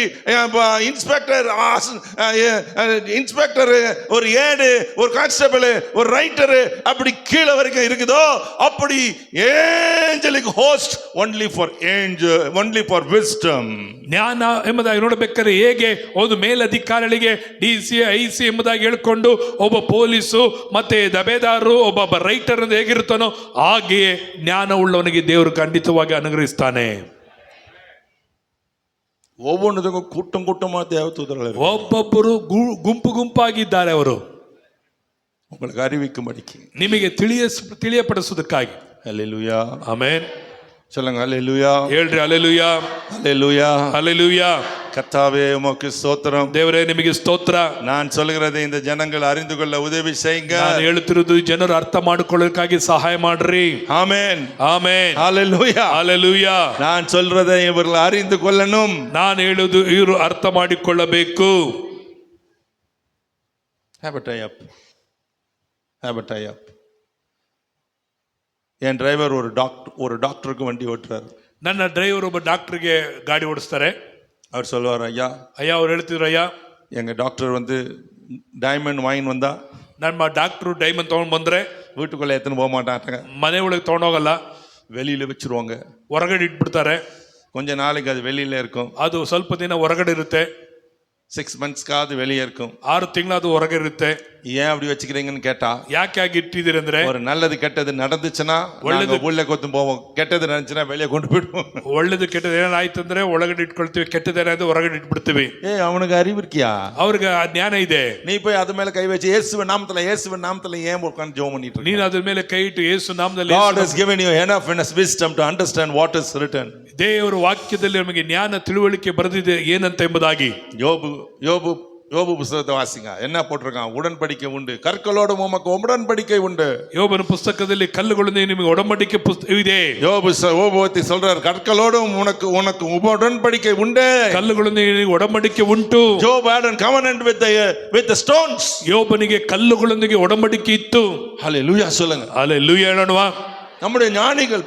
Speaker 1: inspector, ஒரு ஏடு, ஒரு கான்ஸ்டபிள், ஒரு ரைட்டர், அப்படி கீழே வரைக்கும் இருக்குதோ அப்படி angelic host only for wisdom.
Speaker 2: ಜ್ಞಾನ ಎಂಬುದಾಗಿ ನೋಡಬೇಕಾದ್ರೆ ಹೇಗೆ ಒಂದು ಮೇಲಧಿಕಾರಿಗಳಿಗೆ DC IC ಎಂಬುದಾಗಿ ಹೇಳ್ಕೊಂಡು ಒಬ್ಬ ಪೊಲೀಸು ಮತ್ತೆ ದಬೇದಾರರು ಒಬ್ಬ ರೈಟರ್ ಅಂತ ಹೇಗಿರ್ತಾನೋ ಹಾಗೆಯೇ ಜ್ಞಾನ ಉಳ್ಳವನಿಗೆ ದೇವರು ಖಂಡಿತವಾಗಿ ಅನುಗ್ರಹಿಸ್ತಾನೆ.
Speaker 1: ஒவ்வொன்றுக்கும் கூட்டம் கூட்டமா தேவ தூதர்கள்
Speaker 2: ಒಬ್ಬೊಬ್ಬರು ಗುಂಪು ಗುಂಪಾಗಿದ್ದಾರೆ. ಅವರು
Speaker 1: உங்களுக்கு அறிவிக்கும்படிக்கு,
Speaker 2: ನಿಮಗೆ ತಿಳಿಯಪಡಿಸುವುದಕ್ಕಾಗಿ.
Speaker 1: அல்லேலூயா,
Speaker 2: ಆಮೆನ್.
Speaker 1: சொல்லுங்க அல்லேலூயா.
Speaker 2: ಹೇಳ್ರಿ அல்லேಲೂಯಾ,
Speaker 1: அல்லேலூயா,
Speaker 2: அல்லேலூயா.
Speaker 1: கர்த்தாவே உமக்கு ஸ்தோத்திரம்.
Speaker 2: ದೇವರೇ ನಿಮಗೆ ಸ್ತೋತ್ರ.
Speaker 1: நான் சொல்கிறதை இந்த ஜனங்கள் அறிந்து கொள்ள உதவி செய்யுங்க.
Speaker 2: ನಾನು ಹೇಳುತ್ತಿರುವುದು ಜನರು ಅರ್ಥ ಮಾಡಿಕೊಳ್ಳೋದಕ್ಕಾಗಿ ಸಹಾಯ ಮಾಡ್ರಿ.
Speaker 1: ஆமென்,
Speaker 2: ಆಮೆನ್,
Speaker 1: அல்லேலூயா,
Speaker 2: அல்லேலೂಯಾ.
Speaker 1: நான் சொல்றதை இவர்கள் அறிந்து கொள்ளணும்.
Speaker 2: ನಾನು ಹೇಳುವುದು ಇವರು ಅರ್ಥ ಮಾಡಿಕೊಳ್ಳಬೇಕು.
Speaker 1: Have a tie up. Have a tie up. N driver ஒரு டாக்டருக்கு வண்டி ஓட்டுறாரு.
Speaker 2: ನನ್ನ ಡ್ರೈವರ್ ಒಬ್ಬ ಡಾಕ್ಟರ್ಗೆ ಗಾಡಿ ಓಡಿಸ್ತಾರೆ.
Speaker 1: அவர் சொல்லுவார், ஐயா
Speaker 2: ಅವ್ರು ಹೇಳ್ತಿದ್ರು, ಅಯ್ಯ
Speaker 1: எங்க டாக்டர் வந்து டைமண்ட் வாங்கி வந்தா
Speaker 2: ನಮ್ಮ ಡಾಕ್ಟ್ರು ಡೈಮಂಡ್ ತಗೊಂಡ್ ಬಂದ್ರೆ
Speaker 1: வீட்டுக்குள்ள எத்தனை போக மாட்டாங்க,
Speaker 2: ಮನೆ ಒಳಗೆ ತಗೊಂಡೋಗಲ್ಲ,
Speaker 1: வெளியில வச்சிருவாங்க.
Speaker 2: ಹೊರಗಡೆ ಇಟ್ಬಿಡ್ತಾರೆ.
Speaker 1: கொஞ்ச நாளைக்கு அது வெளியில இருக்கும்.
Speaker 2: ಅದು ಸ್ವಲ್ಪ ದಿನ ಹೊರಗಡೆ ಇರುತ್ತೆ.
Speaker 1: 6 monthsக்காவது வெளியே இருக்கும்.
Speaker 2: 6 ತಿಂಗಳು ಅದು ಹೊರಗೆ ಇರುತ್ತೆ.
Speaker 1: ஏன் அப்படி வச்சுக்கிறீங்கன்னு கேட்டா,
Speaker 2: ಯಾಕೆ ಆಗಿ ಇಟ್ಟಿದ್ದೀರಿ ಅಂದ್ರೆ,
Speaker 1: ஒரு நல்லது கெட்டது நடந்துச்சுன்னா ஒழுங்கு உள்ள கொத்து போவோம், கெட்டது நடந்துச்சுன்னா வெளியே கொண்டு போயிடுவோம்.
Speaker 2: ಒಳ್ಳೇದು ಕೆಟ್ಟದ್ದು ಏನಾಯ್ತು ಅಂದ್ರೆ ಒಳಗಡೆ ಇಟ್ಕೊಳ್ತೀವಿ, ಕೆಟ್ಟದೇನಾಯ್ತು ಹೊರಗಡೆ ಇಟ್ಬಿಡ್ತೀವಿ.
Speaker 1: அவனுக்கு அறிவு இருக்கியா?
Speaker 2: ಅವ್ರಿಗೆ ಆ ಜ್ಞಾನ ಇದೆ.
Speaker 1: நீ போய் அது மேல கை வச்சு இயேசுவின் நாமத்துல ஏன் உட்கார்ந்து ஜெபம் பண்ணிட்டு இருக்க?
Speaker 2: ನೀನು ಅದ್ರ ಮೇಲೆ ಕೈ ಇಟ್ಟು ಯೇಸು ನಾಮದಲ್ಲಿ.
Speaker 1: God has given you enough wisdom to understand what is written.
Speaker 2: ದೇವರ ವಾಕ್ಯದಲ್ಲಿ ನಮಗೆ ಜ್ಞಾನ ತಿಳುವಳಿಕೆ ಬರೆದಿದೆ ಏನಂತ ಎಂಬುದಾಗಿ.
Speaker 1: யோபு புத்தகத்தை வாசிங்க. என்ன போட்டிருக்கான்? உடன்படிக்கை உண்டு, கற்களோடு உமக்கு உடன்படிக்கை உண்டு.
Speaker 2: ಯೋಬನ ಪುಸ್ತಕದಲ್ಲಿ ಕಲ್ಲುಗಳೊಂದಿಗೆ ನಿಮಗೆ ಒಡಂಬಡಿಕೆ ಇದೆ.
Speaker 1: யோபு சொல்றார், கற்களோடும் உனக்கு உடன்படிக்கை உண்டு,
Speaker 2: ಕಲ್ಲುಗಳೊಂದಿಗೆ ಒಡಂಬಡಿಕೆ ಉಂಟು.
Speaker 1: Job had a covenant with the stones.
Speaker 2: ಯೋಬನಿಗೆ ಕಲ್ಲುಗಳೊಂದಿಗೆ ಒಡಂಬಡಿಕೆ ಇತ್ತು.
Speaker 1: ஹல்லேலூயா சொல்லுங்க.
Speaker 2: அல்லேலூயா ಹೇಳೋಣ.
Speaker 1: நம்முடைய ஞானிகள்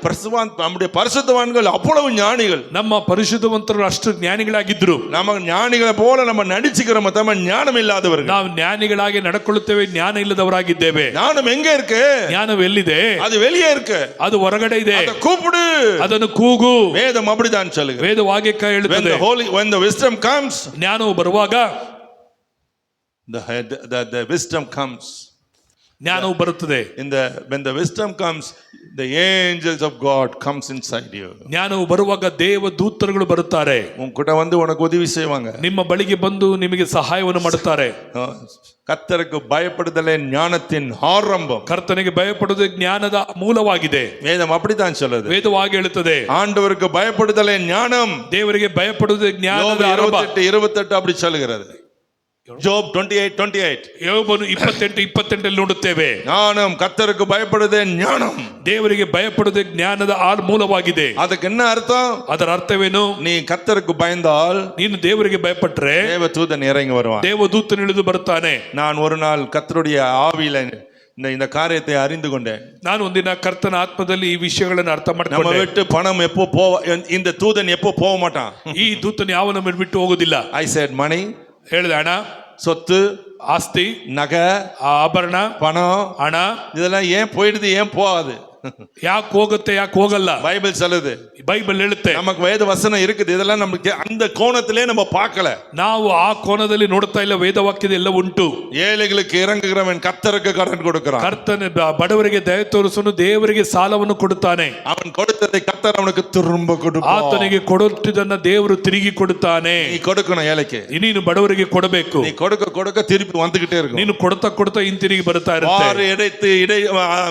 Speaker 1: நம்முடைய பரிசுத்தவான்கள் அவ்வளவு ஞானிகள்.
Speaker 2: ನಮ್ಮ ಪರಿಶುದ್ಧವಂತರು ಅಷ್ಟು ಜ್ಞಾನಿಗಳಾಗಿದ್ರು.
Speaker 1: நம்ம ஞானிகளை போல நம்ம நடிச்சுக்கிறோம், தಮ್ಮ ஞானம் இல்லாதவர்கள்.
Speaker 2: ನಾವು ಜ್ಞಾನಿಗಳಾಗಿ ನಡ್ಕೊಳ್ಳುತ್ತೇವೆ, ಜ್ಞಾನ ಇಲ್ಲದವರಾಗಿದ್ದೇವೆ.
Speaker 1: ஞானம் எங்க இருக்கு?
Speaker 2: ಜ್ಞಾನ ಎಲ್ಲಿದೆ?
Speaker 1: அது வெளியே இருக்கு,
Speaker 2: ಅದು ಹೊರಗಡೆ ಇದೆ.
Speaker 1: அதை கூப்பிடு,
Speaker 2: ಅದನ್ನು ಕೂಗು.
Speaker 1: வேதம் அப்படிதான் சொல்லுது.
Speaker 2: ವೇದವಾಕ್ಯ ಹೇಳುತ್ತದೆ,
Speaker 1: when the wisdom comes,
Speaker 2: ಜ್ಞಾನವು ಬರುವಾಗ,
Speaker 1: the wisdom comes,
Speaker 2: ಜ್ಞಾನವು ಬರುತ್ತದೆ.
Speaker 1: when the wisdom comes, the angels of God comes inside you.
Speaker 2: ಜ್ಞಾನವು ಬರುವಾಗ ದೇವ ದೂತರುಗಳು ಬರುತ್ತಾರೆ.
Speaker 1: உன்கிட்ட வந்து உனக்கு உதவி செய்வாங்க.
Speaker 2: ನಿಮ್ಮ ಬಳಿಗೆ ಬಂದು ನಿಮಗೆ ಸಹಾಯವನ್ನು ಮಾಡುತ್ತಾರೆ.
Speaker 1: கர்த்தருக்கு பயப்படுதலே ஞானத்தின் ஆரம்பம்.
Speaker 2: ಕರ್ತನಿಗೆ ಭಯಪಡುವುದು ಜ್ಞಾನದ ಮೂಲವಾಗಿದೆ.
Speaker 1: வேதம் அப்படித்தான் சொல்லுது.
Speaker 2: ವೇದವಾಗಿ ಹೇಳುತ್ತದೆ,
Speaker 1: ஆண்டவருக்கு பயப்படுதலே ஞானம்,
Speaker 2: ದೇವರಿಗೆ ಭಯಪಡುವುದು ಜ್ಞಾನದ ಆರಂಭ.
Speaker 1: 28 அப்படி சொல்லுகிறது. ஜோப் 28:28.
Speaker 2: ಯೋಬನು 28:28 ನೋಡುತ್ತೇವೆ.
Speaker 1: ஞானம், கர்த்தருக்கு பயப்படுதே ஞானம்.
Speaker 2: ದೇವರಿಗೆ ಭಯಪಡುವುದು ಜ್ಞಾನದ ಮೂಲವಾಗಿದೆ.
Speaker 1: ಅದಕ್ಕೆ என்ன அர்த்தம்?
Speaker 2: ಅದರ ಅರ್ಥವೇನು?
Speaker 1: நீ கர்த்தருக்கு பயந்தால்,
Speaker 2: ನೀನು ದೇವರಿಗೆ ಭಯಪಟ್ಟರೆ
Speaker 1: தேவதூதன் இறங்கி வருவான்.
Speaker 2: ದೇವದೂತನು ಇಳಿದು ಬರುತ್ತಾನೆ.
Speaker 1: நான் ஒரு நாள் கர்த்தருடைய ஆவியில இந்த காரியத்தை அறிந்து கொண்டேன்.
Speaker 2: ನಾನು ಒಂದಿನ ಕರ್ತನ ಆತ್ಮದಲ್ಲಿ ಈ ವಿಷಯಗಳನ್ನು ಅರ್ಥ
Speaker 1: நம்ம
Speaker 2: ಮಾಡಿಕೊಂಡೆ.
Speaker 1: விட்டு பணம் எப்போ இந்த தூதன் எப்போ போக மாட்டான்.
Speaker 2: ಈ ದೂತನು ಯಾವನ ಬಿಟ್ಟು ಹೋಗುದಿಲ್ಲ.
Speaker 1: I said money,
Speaker 2: ಹೇಳಿದೆ, ಹಣ,
Speaker 1: சொத்து,
Speaker 2: ಆಸ್ತಿ,
Speaker 1: நகை,
Speaker 2: ಆಭರಣ,
Speaker 1: பணம்,
Speaker 2: ಹಣ
Speaker 1: இதெல்லாம் ஏன் போயிடுது, ஏன் போகாது?
Speaker 2: ಯಾಕೆ ಹೋಗುತ್ತೆ, ಯಾಕೆ ಹೋಗಲ್ಲ?
Speaker 1: பைபிள் சொல்லுது,
Speaker 2: ಬೈಬಲ್ ಹೇಳುತ್ತೆ.
Speaker 1: நமக்கு வேத வசனம் இருக்குது, இதெல்லாம் நமக்கு அந்த கோணத்திலே நம்ம பார்க்கல.
Speaker 2: ನಾವು ಆ ಕೋನದಲ್ಲಿ ನೋಡ್ತಾ ಇಲ್ಲ. ವೇದವಾಕ್ಯದ ಎಲ್ಲ ಉಂಟು.
Speaker 1: ஏழைகளுக்கு இறங்குகிறவன் கர்த்தருக்கு கடன் கொடுக்கிறான்.
Speaker 2: ಕರ್ತನ ಬಡವರಿಗೆ ದಯ ತೋರಿಸನು, ದೇವರಿಗೆ ಸಾಲವನ್ನು ಕೊಡುತ್ತಾನೆ.
Speaker 1: அவன் கொடுத்ததை கர்த்தர் அவனுக்கு திரும்ப கொடுப்பார்.
Speaker 2: ಆತನಿಗೆ ಕೊಡುತ್ತಿದ್ದನ್ನ ದೇವರು ತಿರುಗಿ ಕೊಡುತ್ತಾನೆ.
Speaker 1: நீ கொடுக்கணும் ஏழைக்கு.
Speaker 2: ನೀನು ಬಡವರಿಗೆ ಕೊಡಬೇಕು.
Speaker 1: நீ கொடுக்க திருப்பி வந்துகிட்டே இருக்கும்.
Speaker 2: ನೀನು ಕೊಡ್ತಾ ಹಿಂತಿರುಗಿ ಬರ್ತಾ ಇರುತ್ತೆ.
Speaker 1: வாறு எடைத்து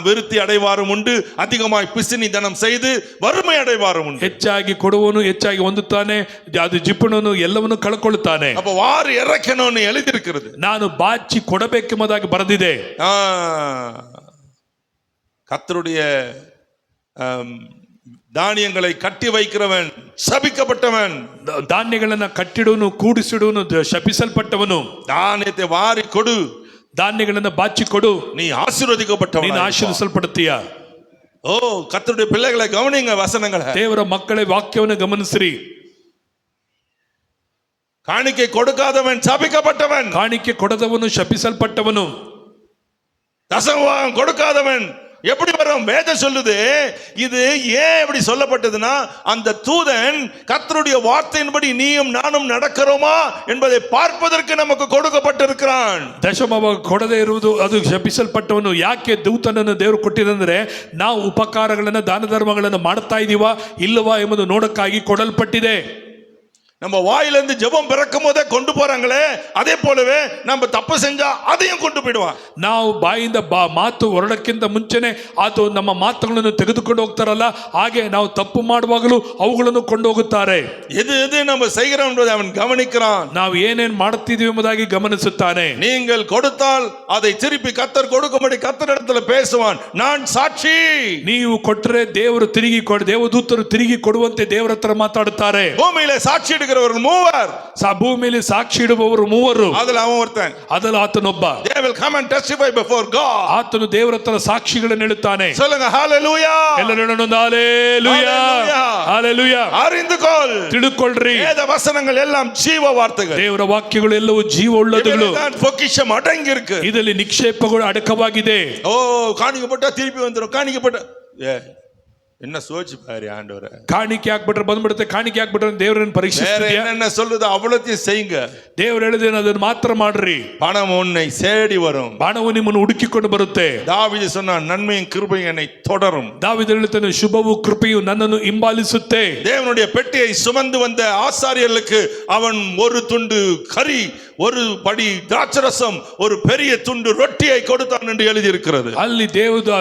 Speaker 1: விருத்தி அடைவாரும் உண்டு, அதிகமாய் பிசினி தனம் செய்து வறுமை அடைவாரும் உண்டு.
Speaker 2: ಹೆಚ್ಚಾಗಿ ಕೊಡುವನು ಹೆಚ್ಚಾಗಿ ಹೊಂದುತ್ತಾನೆ, ಅದು ಜಿಪ್ಪುಣನು ಎಲ್ಲವನ್ನು ಕಳ್ಕೊಳ್ಳುತ್ತಾನೆ.
Speaker 1: அப்ப வாறு இறக்கணும்னு எழுதி இருக்கிறது.
Speaker 2: ನಾನು ಬಾಚಿ ಕೊಡಬೇಕೆಂಬುದಾಗಿ ಬರೆದಿದೆ.
Speaker 1: கர்த்தருடைய தானியங்களை கட்டி வைக்கிறவன் சபிக்கப்பட்டவன்.
Speaker 2: ಧಾನ್ಯಗಳನ್ನ ಕಟ್ಟಿಡುವನು, ಕೂಡಿಸಿಡುವನು ಶಪಿಸಲ್ಪಟ್ಟವನು.
Speaker 1: தானியத்தை வாரி கொடு,
Speaker 2: ಧಾನ್ಯಗಳನ್ನು ಬಾಚಿಕೊಡು,
Speaker 1: நீ
Speaker 2: ನೀನು
Speaker 1: ஆசீர்வதிக்கப்பட்டவன்.
Speaker 2: ಆಶೀರ್ವಿಸಲ್ಪಡ್ತೀಯ.
Speaker 1: ஓ, கர்த்தருடைய பிள்ளைகளை கவனிங்க வசனங்களை.
Speaker 2: ದೇವರ ಮಕ್ಕಳೇ ವಾಕ್ಯವನ್ನು ಗಮನಿಸಿರಿ.
Speaker 1: காணிக்கை கொடுக்காதவன் சபிக்கப்பட்டவன்.
Speaker 2: ಕಾಣಿಕೆ ಕೊಡದವನು ಶಪಿಸಲ್ಪಟ್ಟವನು.
Speaker 1: தசமபாகம் கொடுக்காதவன் எப்படி வரும்? வேதம் சொல்லுது. இது ஏன் இப்படி சொல்லப்பட்டதுன்னா, அந்த தூதன் கர்த்தருடைய வார்த்தையின்படி நீயும் நானும் நடக்கிறோமா என்பதை பார்ப்பதற்கு நமக்கு கொடுக்கப்பட்டிருக்கிறான்.
Speaker 2: ದಶಮಭಾಗ ಕೊಡದೇ ಇರುವುದು ಅದು ಶಪಿಸಲ್ಪಟ್ಟವನು. ಯಾಕೆ ದೂತನನ್ನು ದೇವರು ಕೊಟ್ಟಿದಂದ್ರೆ, ನಾವು ಉಪಕಾರಗಳನ್ನು ದಾನ ಧರ್ಮಗಳನ್ನು ಮಾಡ್ತಾ ಇದೀವಾ ಇಲ್ಲವಾ ಎಂಬುದು ನೋಡಕ್ಕಾಗಿ ಕೊಡಲ್ಪಟ್ಟಿದೆ.
Speaker 1: நம்ம வாயிலிருந்து ஜெபம் பிறக்கும் போதே கொண்டு போறாங்களே, அதே போலவே நம்ம தப்பு செஞ்சா அதையும் கொண்டு போயிடுவான்.
Speaker 2: ನಾವು ಬಾಯಿಂದ ಮಾತು ಹೊರಡಕ್ಕಿಂತ ಮುಂಚೆನೆ ಅದು ನಮ್ಮ ಮಾತುಗಳನ್ನು ತೆಗೆದುಕೊಂಡು ಹೋಗ್ತಾರಲ್ಲ, ಹಾಗೆ ನಾವು ತಪ್ಪು ಮಾಡುವಾಗಲೂ ಅವುಗಳನ್ನು ಕೊಂಡು ಹೋಗುತ್ತಾರೆ.
Speaker 1: எது நம்ம செய்கிறோம் என்பதை அவன் கவனிக்கிறான்.
Speaker 2: ನಾವು ಏನೇನ್ ಮಾಡುತ್ತಿದ್ದೀವಿ ಎಂಬುದಾಗಿ ಗಮನಿಸುತ್ತಾನೆ.
Speaker 1: நீங்கள் கொடுத்தால் அதை திருப்பி கர்த்தர் கொடுக்கும்படி கர்த்தரிடத்துல பேசுவான். நான் சாட்சி.
Speaker 2: ನೀವು ಕೊಟ್ಟರೆ ದೇವರು ತಿರುಗಿ ದೇವದೂತರು ತಿರುಗಿ ಕೊಡುವಂತೆ ದೇವರ ಹತ್ರ ಮಾತಾಡುತ್ತಾರೆ.
Speaker 1: பூமியில சாட்சி எடுக்கிறவர் மூவர்.
Speaker 2: ಭೂಮಿಯಲ್ಲಿ ಸಾಕ್ಷಿ ಇಡುವವರು ಮೂವರು.
Speaker 1: அதுல அவன் ஒருத்தன்.
Speaker 2: ಅದಲ್ಲ ಆತನೊಬ್ಬ.
Speaker 1: They will come and testify before God.
Speaker 2: ಆತನು ದೇವರ ಹತ್ರ ಸಾಕ್ಷಿಗಳನ್ನು ಹೇಳುತ್ತಾನೆ.
Speaker 1: சொல்லுங்க ஹalleluya.
Speaker 2: ಎಲ್ಲರೂ ಹೇಳೋಣ ஹalleluya. ஹalleluya.
Speaker 1: அறிந்துகொள்.
Speaker 2: ತಿಳುಕೊಳ್ಳ್ರಿ.
Speaker 1: வேத வசனங்கள் எல்லாம் ஜீவ வார்த்தைகள்.
Speaker 2: ದೇವರ ವಾಕ್ಯಗಳು ಎಲ್ಲವೂ ಜೀವ ಉಳ್ಳವುಗಳು.
Speaker 1: பொக்கிஷம் அடங்கி இருக்கு.
Speaker 2: ಇದರಲ್ಲಿ ನಿಕ್ಷೇಪಗಳು ಅಡಕವಾಗಿದೆ.
Speaker 1: ஓ, காணிக்கப்பட்ட திருப்பி வந்துரும். காணிக்கப்பட்ட என்ன சோச்சு பாரு ஆண்டவரே.
Speaker 2: ಕಾಣಿಕೆ ಹಾಕ್ಬಿಟ್ರೆ ಬಂದ್ಬಿಡುತ್ತೆ, ಕಾಣಿಕೆ ಹಾಕ್ಬಿಟ್ರೆ ದೇವರನ್ನು ಪರೀಕ್ಷಿಸ್ತೀಯಾ?
Speaker 1: என்ன சொல்லுது ಅவ்வளத்தையும் செய்யுங்க.
Speaker 2: ದೇವರು ಹೇಳಿದೇನು ಅದನ್ನು ಮಾತ್ರ ಮಾಡ್ರಿ.
Speaker 1: பணம் உன்னை சேடி வரும்.
Speaker 2: ಬಾಣವು ನಿಮ್ಮನ್ನು ಹುಡುಕಿಕೊಂಡು ಬರುತ್ತೆ.
Speaker 1: தாவீது சொன்னான், நன்மையும் கிருபையும் என்னை தொடரும்.
Speaker 2: ದಾವೀದ ಹೇಳುತ್ತಾನೆ, ಶುಭವು ಕೃಪೆಯು ನನ್ನನ್ನು ಹಿಂಬಾಲಿಸುತ್ತೆ.
Speaker 1: தேவனுடைய பெட்டியை சுமந்து வந்த ஆசாரியர்களுக்கு அவன் ஒரு துண்டு கறி, ஒரு படி திராட்சரசம், ஒரு பெரிய துண்டு ரொட்டியை கொடுத்தான் என்று எழுதி இருக்கிறது.
Speaker 2: ಅಲ್ಲಿ ದೇವದ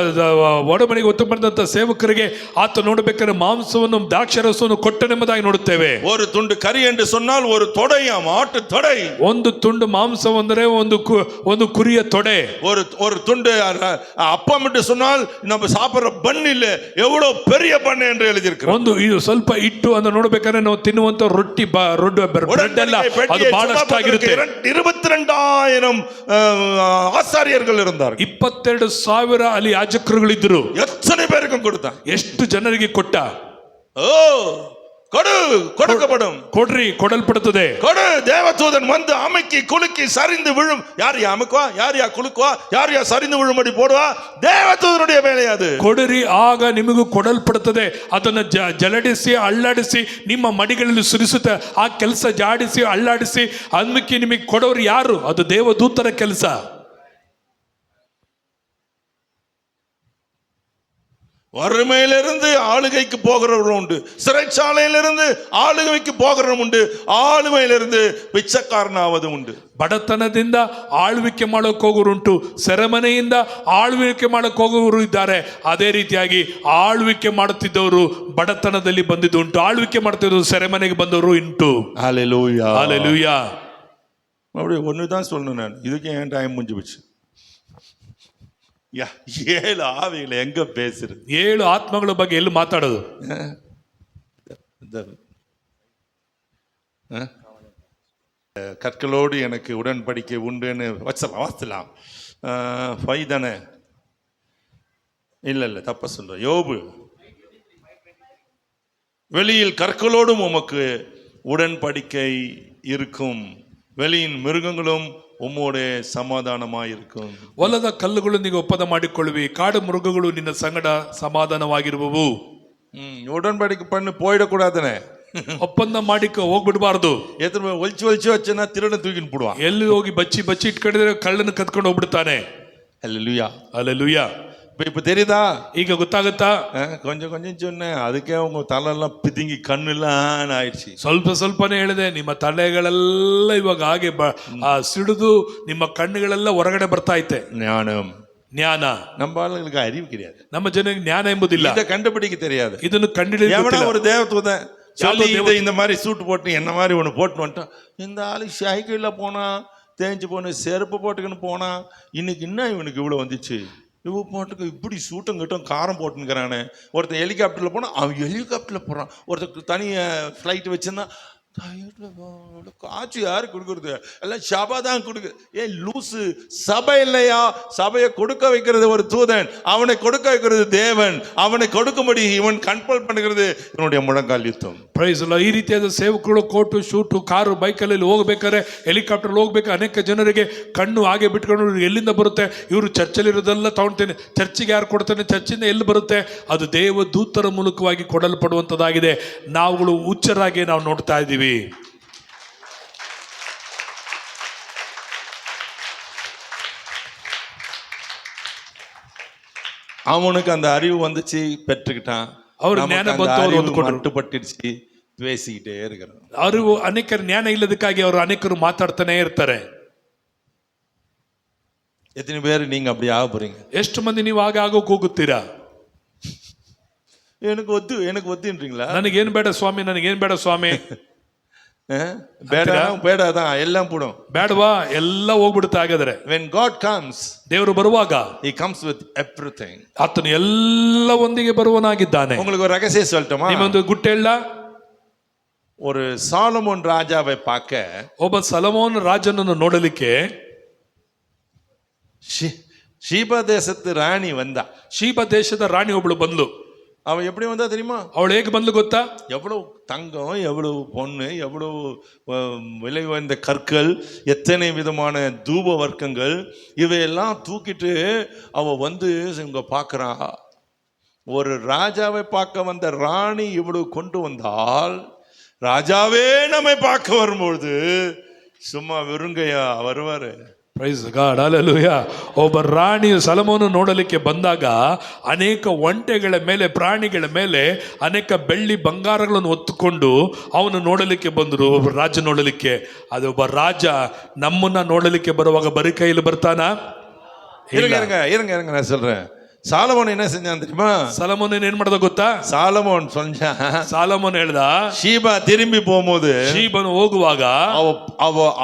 Speaker 2: ಒಡಂಬಡಿಕೆ ಹೊತ್ತು ಬಂದಂತ ಸೇವಕರಿಗೆ ಆತ ನೋಡಬೇಕಾದ್ರೆ ಮಾಂಸವನ್ನು ದ್ರಾಕ್ಷರಸವನ್ನು ಕೊಟ್ಟನೆಂಬುದಾಗಿ ನೋಡುತ್ತೇವೆ.
Speaker 1: ஒரு துண்டு கறி என்று சொன்னால் ஒரு தொடையாம், ஆட்டு தொடை.
Speaker 2: ಒಂದು ತುಂಡು ಮಾಂಸ ಅಂದರೆ ಒಂದು ಕುರಿಯ ತೊಡೆ.
Speaker 1: ஒரு துண்டு அப்பம் என்று சொன்னால் நம்ம சாப்பிடுற பன் இல்ல, எவ்வளவு பெரிய பன் என்று எழுதி இருக்கிறது.
Speaker 2: ಒಂದು ಇದು ಸ್ವಲ್ಪ ಇಟ್ಟು ಅಂತ ನೋಡಬೇಕಾದ್ರೆ ನಾವು ತಿನ್ನುವಂತ ರೊಟ್ಟಿ ಬ್ರೆಡ್ ಎಲ್ಲ ಅದು ಬಹಳಷ್ಟಾಗಿರುತ್ತೆ.
Speaker 1: 22,000 ஆசாரியர்கள் இருந்தார்கள்.
Speaker 2: 22,000 ಅಲ್ಲಿ ಯಾಜಕರುಗಳಿದ್ದರು.
Speaker 1: எத்தனை பேருக்கும் கொடுத்தான்?
Speaker 2: ಎಷ್ಟು ಜನರಿಗೆ ಕೊಟ್ಟ?
Speaker 1: ஓ, கொடுக்கப்படும்.
Speaker 2: ಕೊಡ್ರಿ, ಕೊಡಲ್ಪಡುತ್ತದೆ.
Speaker 1: கொடு. தேவதூதன் வந்து அமுக்கி குலுக்கி சரிந்து விழும். யார் அமுக்குவா, யார் குலுக்குவா, யார் சரிந்து விழும்படி போடுவா? தேவதூதனுடைய வேலை அது.
Speaker 2: ಕೊಡಿರಿ, ಆಗ ನಿಮಗೂ ಕೊಡಲ್ಪಡುತ್ತದೆ. ಅದನ್ನು ಜಲಡಿಸಿ ಅಳ್ಳಾಡಿಸಿ ನಿಮ್ಮ ಮಡಿಗಳಲ್ಲಿ ಸುರಿಸುತ್ತೆ. ಆ ಕೆಲಸ ಜಾಡಿಸಿ ಅಳ್ಳಾಡಿಸಿ ಅನ್ಮಿಕ್ಕಿ ನಿಮಗೆ ಕೊಡೋರು ಯಾರು? ಅದು ದೇವದೂತರ ಕೆಲಸ.
Speaker 1: வறுமையிலிருந்து ஆளுகைக்கு போகிறவர்கள் உண்டு, சிறைச்சாலையிலிருந்து ஆளுகைக்கு போகிறவரும் உண்டு, ஆளுமையிலிருந்து பிச்சைக்காரனாவது உண்டு.
Speaker 2: ಬಡತನದಿಂದ ಆಳ್ವಿಕೆ ಮಾಡೋಕೆ ಹೋಗೋರುಂಟು, ಸೆರೆಮನೆಯಿಂದ ಆಳ್ವಿಕೆ ಮಾಡೋಕೆ ಹೋಗೋರು ಇದ್ದಾರೆ. ಅದೇ ರೀತಿಯಾಗಿ ಆಳ್ವಿಕೆ ಮಾಡುತ್ತಿದ್ದವರು ಬಡತನದಲ್ಲಿ ಬಂದಿದ್ದುಂಟು, ಆಳ್ವಿಕೆ ಮಾಡ್ತಿದ್ದವರು ಸೆರೆಮನೆಗೆ ಬಂದವರು ಉಂಟು.
Speaker 1: ஹல்லேலூயா,
Speaker 2: ஹல்லேலூயா.
Speaker 1: அப்படி ஒன்று தான் சொல்லணும் நான். இதுக்கு ஏன் டைம் முடிஞ்சு போச்சு? 7 ஆவிகளை எங்க பேசுறது?
Speaker 2: 7 ಆತ್ಮಗಳ ಬಗ್ಗೆ ಎಲ್ಲಿ ಮಾತಾಡೋದು?
Speaker 1: கற்களோடு எனக்கு உடன்படிக்கை உண்டுன்னு வாசிக்கலாம். 5 தானே? இல்ல தப்ப சொல்ற. யோபு, வெளியில் கற்களோடும் உமக்கு உடன்படிக்கை இருக்கும், வெளியின் மிருகங்களும் உம்மோட சமாதானமாயிருக்கும்.
Speaker 2: ಹೊಲದ ಕಲ್ಲುಗಳೊಂದಿಗೆ ಒಪ್ಪಂದ ಮಾಡಿಕೊಳ್ಳುವಿ, ಕಾಡು ಮೃಗಗಳು ನಿನ್ನ ಸಂಗಡ ಸಮಾಧಾನವಾಗಿರುವವು.
Speaker 1: உடன்படிக்கை பண்ணி போயிடக்கூடாதுனே.
Speaker 2: ಒಪ್ಪಂದ ಮಾಡಿಕ ಹೋಗ್ಬಿಡ್ಬಾರ್ದು.
Speaker 1: ಎತ್ರ ಒಲ್ಚಿ ವಚ್ಚನ ತಿರುಣ ತೂಗಿನ ಬಿಡುವ.
Speaker 2: ಎಲ್ಲಿ ಹೋಗಿ ಬಚ್ಚಿ ಇಟ್ಕೊಂಡಿದ್ರೆ ಕಳ್ಳನ ಕತ್ಕೊಂಡು ಹೋಗ್ಬಿಡ್ತಾನೆ.
Speaker 1: ஹல்லேலூயா,
Speaker 2: ஹல்லேலூயா.
Speaker 1: இப்ப தெரியுதா?
Speaker 2: ಈಗ ಗೊತ್ತಾಗುತ್ತಾ?
Speaker 1: கொஞ்சம் சொன்னேன், அதுக்கே உங்க தலையெல்லாம் பிதுங்கி கண்ணெல்லாம் ஆயிடுச்சு.
Speaker 2: ಸ್ವಲ್ಪನೇ ಹೇಳಿದೆ, ನಿಮ್ಮ ತಲೆಗಳೆಲ್ಲ ಇವಾಗ ಹಾಗೆ ಸಿಡಿದು ನಿಮ್ಮ ಕಣ್ಣುಗಳೆಲ್ಲ ಹೊರಗಡೆ ಬರ್ತಾ ಐತೆ. ಜ್ಞಾನ.
Speaker 1: நம்ம ஆளுங்களுக்கு அறிவு கிடையாது.
Speaker 2: ನಮ್ಮ ಜನಕ್ಕೆ ಜ್ಞಾನ ಎಂಬುದಿಲ್ಲ.
Speaker 1: இதை கண்டுபிடிக்க தெரியாது.
Speaker 2: ಇದನ್ನು ಕಂಡುಹಿಡಿಯಲು
Speaker 1: ஒரு தேவதூதன் சொல்லி இந்த மாதிரி சூட் போட்டு என்ன மாதிரி ஒன்று போட்டு வந்துட்டான். இந்த ஆளு சைக்கிளில் போனா, தேஞ்சு போன செருப்பு போட்டுக்கின்னு போனா, இன்னைக்கு என்ன இவனுக்கு இவ்வளோ வந்துச்சு? இவ போட்டுக்கு இப்படி சூட்டும் கிட்டும் காரம் போட்டுங்கிறானே. ஒருத்தன் ஹெலிகாப்டரில் போனால் அவன் ஹெலிகாப்டரில் போகிறான். ஒருத்தர் தனியாக ஃப்ளைட் வச்சுருந்தா காட்சி யாரு கொடுக்கறது? எல்லாம் சபை தான் கொடுக்குது. ஏன் லூசு? சபை இல்லையா? சபையை கொடுக்க வைக்கிறது ஒரு தூதன், அவனை கொடுக்க வைக்கிறது தேவன். அவனை கொடுக்கும்படி இவன் கண்ட்ரோல் பண்ணுகிறது இவனுடைய முழங்கால் யுத்தம்.
Speaker 2: ಪ್ರೈಸ್ ಅಲ್ಲ. ಈ ರೀತಿಯಾದ ಸೇವಕರು ಕೋಟು ಶೂಟು ಕಾರು ಬೈಕಲ್ಲಿ ಹೋಗ್ಬೇಕಾದ್ರೆ, ಹೆಲಿಕಾಪ್ಟರ್ ಹೋಗ್ಬೇಕು, ಅನೇಕ ಜನರಿಗೆ ಕಣ್ಣು ಹಾಗೆ ಬಿಟ್ಕೊಂಡು ಎಲ್ಲಿಂದ ಬರುತ್ತೆ, ಇವರು ಚರ್ಚಲ್ಲಿ ಇರೋದೆಲ್ಲ ತಗೊಳ್ತೇನೆ, ಚರ್ಚಿಗೆ ಯಾರು ಕೊಡ್ತಾನೆ, ಚರ್ಚಿಂದ ಎಲ್ಲಿ ಬರುತ್ತೆ? ಅದು ದೇವ ದೂತರ ಮೂಲಕವಾಗಿ ಕೊಡಲ್ಪಡುವಂಥದ್ದಾಗಿದೆ. ನಾವುಗಳು ಹುಚ್ಚರಾಗಿ ನಾವು ನೋಡ್ತಾ ಇದ್ದೀವಿ.
Speaker 1: அவனுக்கு அந்த அறிவு வந்துச்சு, பெற்றுக்கிட்டான்.
Speaker 2: அவருக்கு ஞானம் ಬಂತು, ಅವರು ಹೊಂದ್ಕೊಂಡ್ರು.
Speaker 1: மட்டுப்பட்டுடுச்சு, பேசிக்கிட்டே இருக்கிறான்.
Speaker 2: ಅರಿವು ಅನೇಕರ ಜ್ಞಾನ ಇಲ್ಲದಕ್ಕಾಗಿ ಅವರು ಅನೇಕರು ಮಾತಾಡ್ತಾನೆ ಇರ್ತಾರೆ.
Speaker 1: எத்தனை பேர் நீங்க அப்படி ஆக போறீங்க?
Speaker 2: ಎಷ್ಟು ಮಂದಿ ನೀವು ಆಗ ಆಗೋಕೆ ಹೋಗುತ್ತೀರಾ?
Speaker 1: எனக்கு ஒத்துன்றீங்களா?
Speaker 2: ನನಗೇನು ಬೇಡ ಸ್ವಾಮಿ, ನನಗೇನು ಬೇಡ ಸ್ವಾಮಿ.
Speaker 1: ಬೇಡதான் எல்லாம் போடும்.
Speaker 2: ಬೇಡವಾ? ಎಲ್ಲ ಹೋಗ್ಬಿಡುತ್ತೆ. ಹಾಗಾದ್ರೆ
Speaker 1: when God comes,
Speaker 2: ದೇವರು ಬರುವಾಗ
Speaker 1: he comes with everything.
Speaker 2: ಆತನು ಎಲ್ಲ ಒಂದಿಗೆ ಬರುವನಾಗಿದ್ದಾನೆ.
Speaker 1: உங்களுக்கு ஒரு ரகசியம் சொல்லட்டுமா?
Speaker 2: ನಿಮ್ಮೊಂದು ಗುಟ್ಟು ಹೇಳ.
Speaker 1: ஒரு சாலமோன் ராஜாவை பார்க்க
Speaker 2: ಒಬ್ಬ ಸಲಮೋನ್ ರಾಜನನ್ನು ನೋಡಲಿಕ್ಕೆ
Speaker 1: ಶೀಬಾ ದೇಶದ ರಾಣಿ வந்தா.
Speaker 2: ಶೀಬಾ ದೇಶದ ರಾಣಿ ಒಬ್ಳು ಬಂದ್ಲು.
Speaker 1: அவன் எப்படி வந்தா தெரியுமா?
Speaker 2: ಅವಳು ಹೇಗೆ ಬಂದ್ಲು ಗೊತ್ತಾ?
Speaker 1: எவ்வளவு தங்கம், எவ்வளவு பொண்ணு, எவ்வளவு விலை வாய்ந்த கற்கள், எத்தனை விதமான தூப வர்க்கங்கள், இவையெல்லாம் தூக்கிட்டு அவ வந்து இங்க பார்க்கறா. ஒரு ராஜாவை பார்க்க வந்த ராணி இவ்வளவு கொண்டு வந்தால், ராஜாவே நம்மை பார்க்க வரும்பொழுது சும்மா வெறுங்கையா வருவாரு?
Speaker 2: Praise God, hallelujah. ಒಬ್ಬ ರಾಣಿಯು ಸಲಮೋನು ನೋಡಲಿಕ್ಕೆ ಬಂದಾಗ ಅನೇಕ ಒಂಟೆಗಳ ಮೇಲೆ, ಪ್ರಾಣಿಗಳ ಮೇಲೆ ಅನೇಕ ಬೆಳ್ಳಿ ಬಂಗಾರಗಳನ್ನು ಹೊತ್ತುಕೊಂಡು ಅವನು ನೋಡಲಿಕ್ಕೆ ಬಂದರು. ಒಬ್ಬ ರಾಜ ನೋಡಲಿಕ್ಕೆ. ಅದು ಒಬ್ಬ ರಾಜ ನಮ್ಮನ್ನ ನೋಡಲಿಕ್ಕೆ ಬರುವಾಗ ಬರೀ ಕೈಯಲ್ಲಿ ಬರ್ತಾನ?
Speaker 1: இருங்க நான் சொல்றேன். சாலமோன் என்ன செஞ்சான் தெரியுமா?
Speaker 2: ಸಲಮೋನ್ ಏನ್ ಮಾಡ್ದ ಗೊತ್ತಾ? ಸಾಲಮೋನ್ ಹೇಳ್ದ,
Speaker 1: ஷீபா திரும்பி போகும்போது,
Speaker 2: ಶೀಬನು ಹೋಗುವಾಗ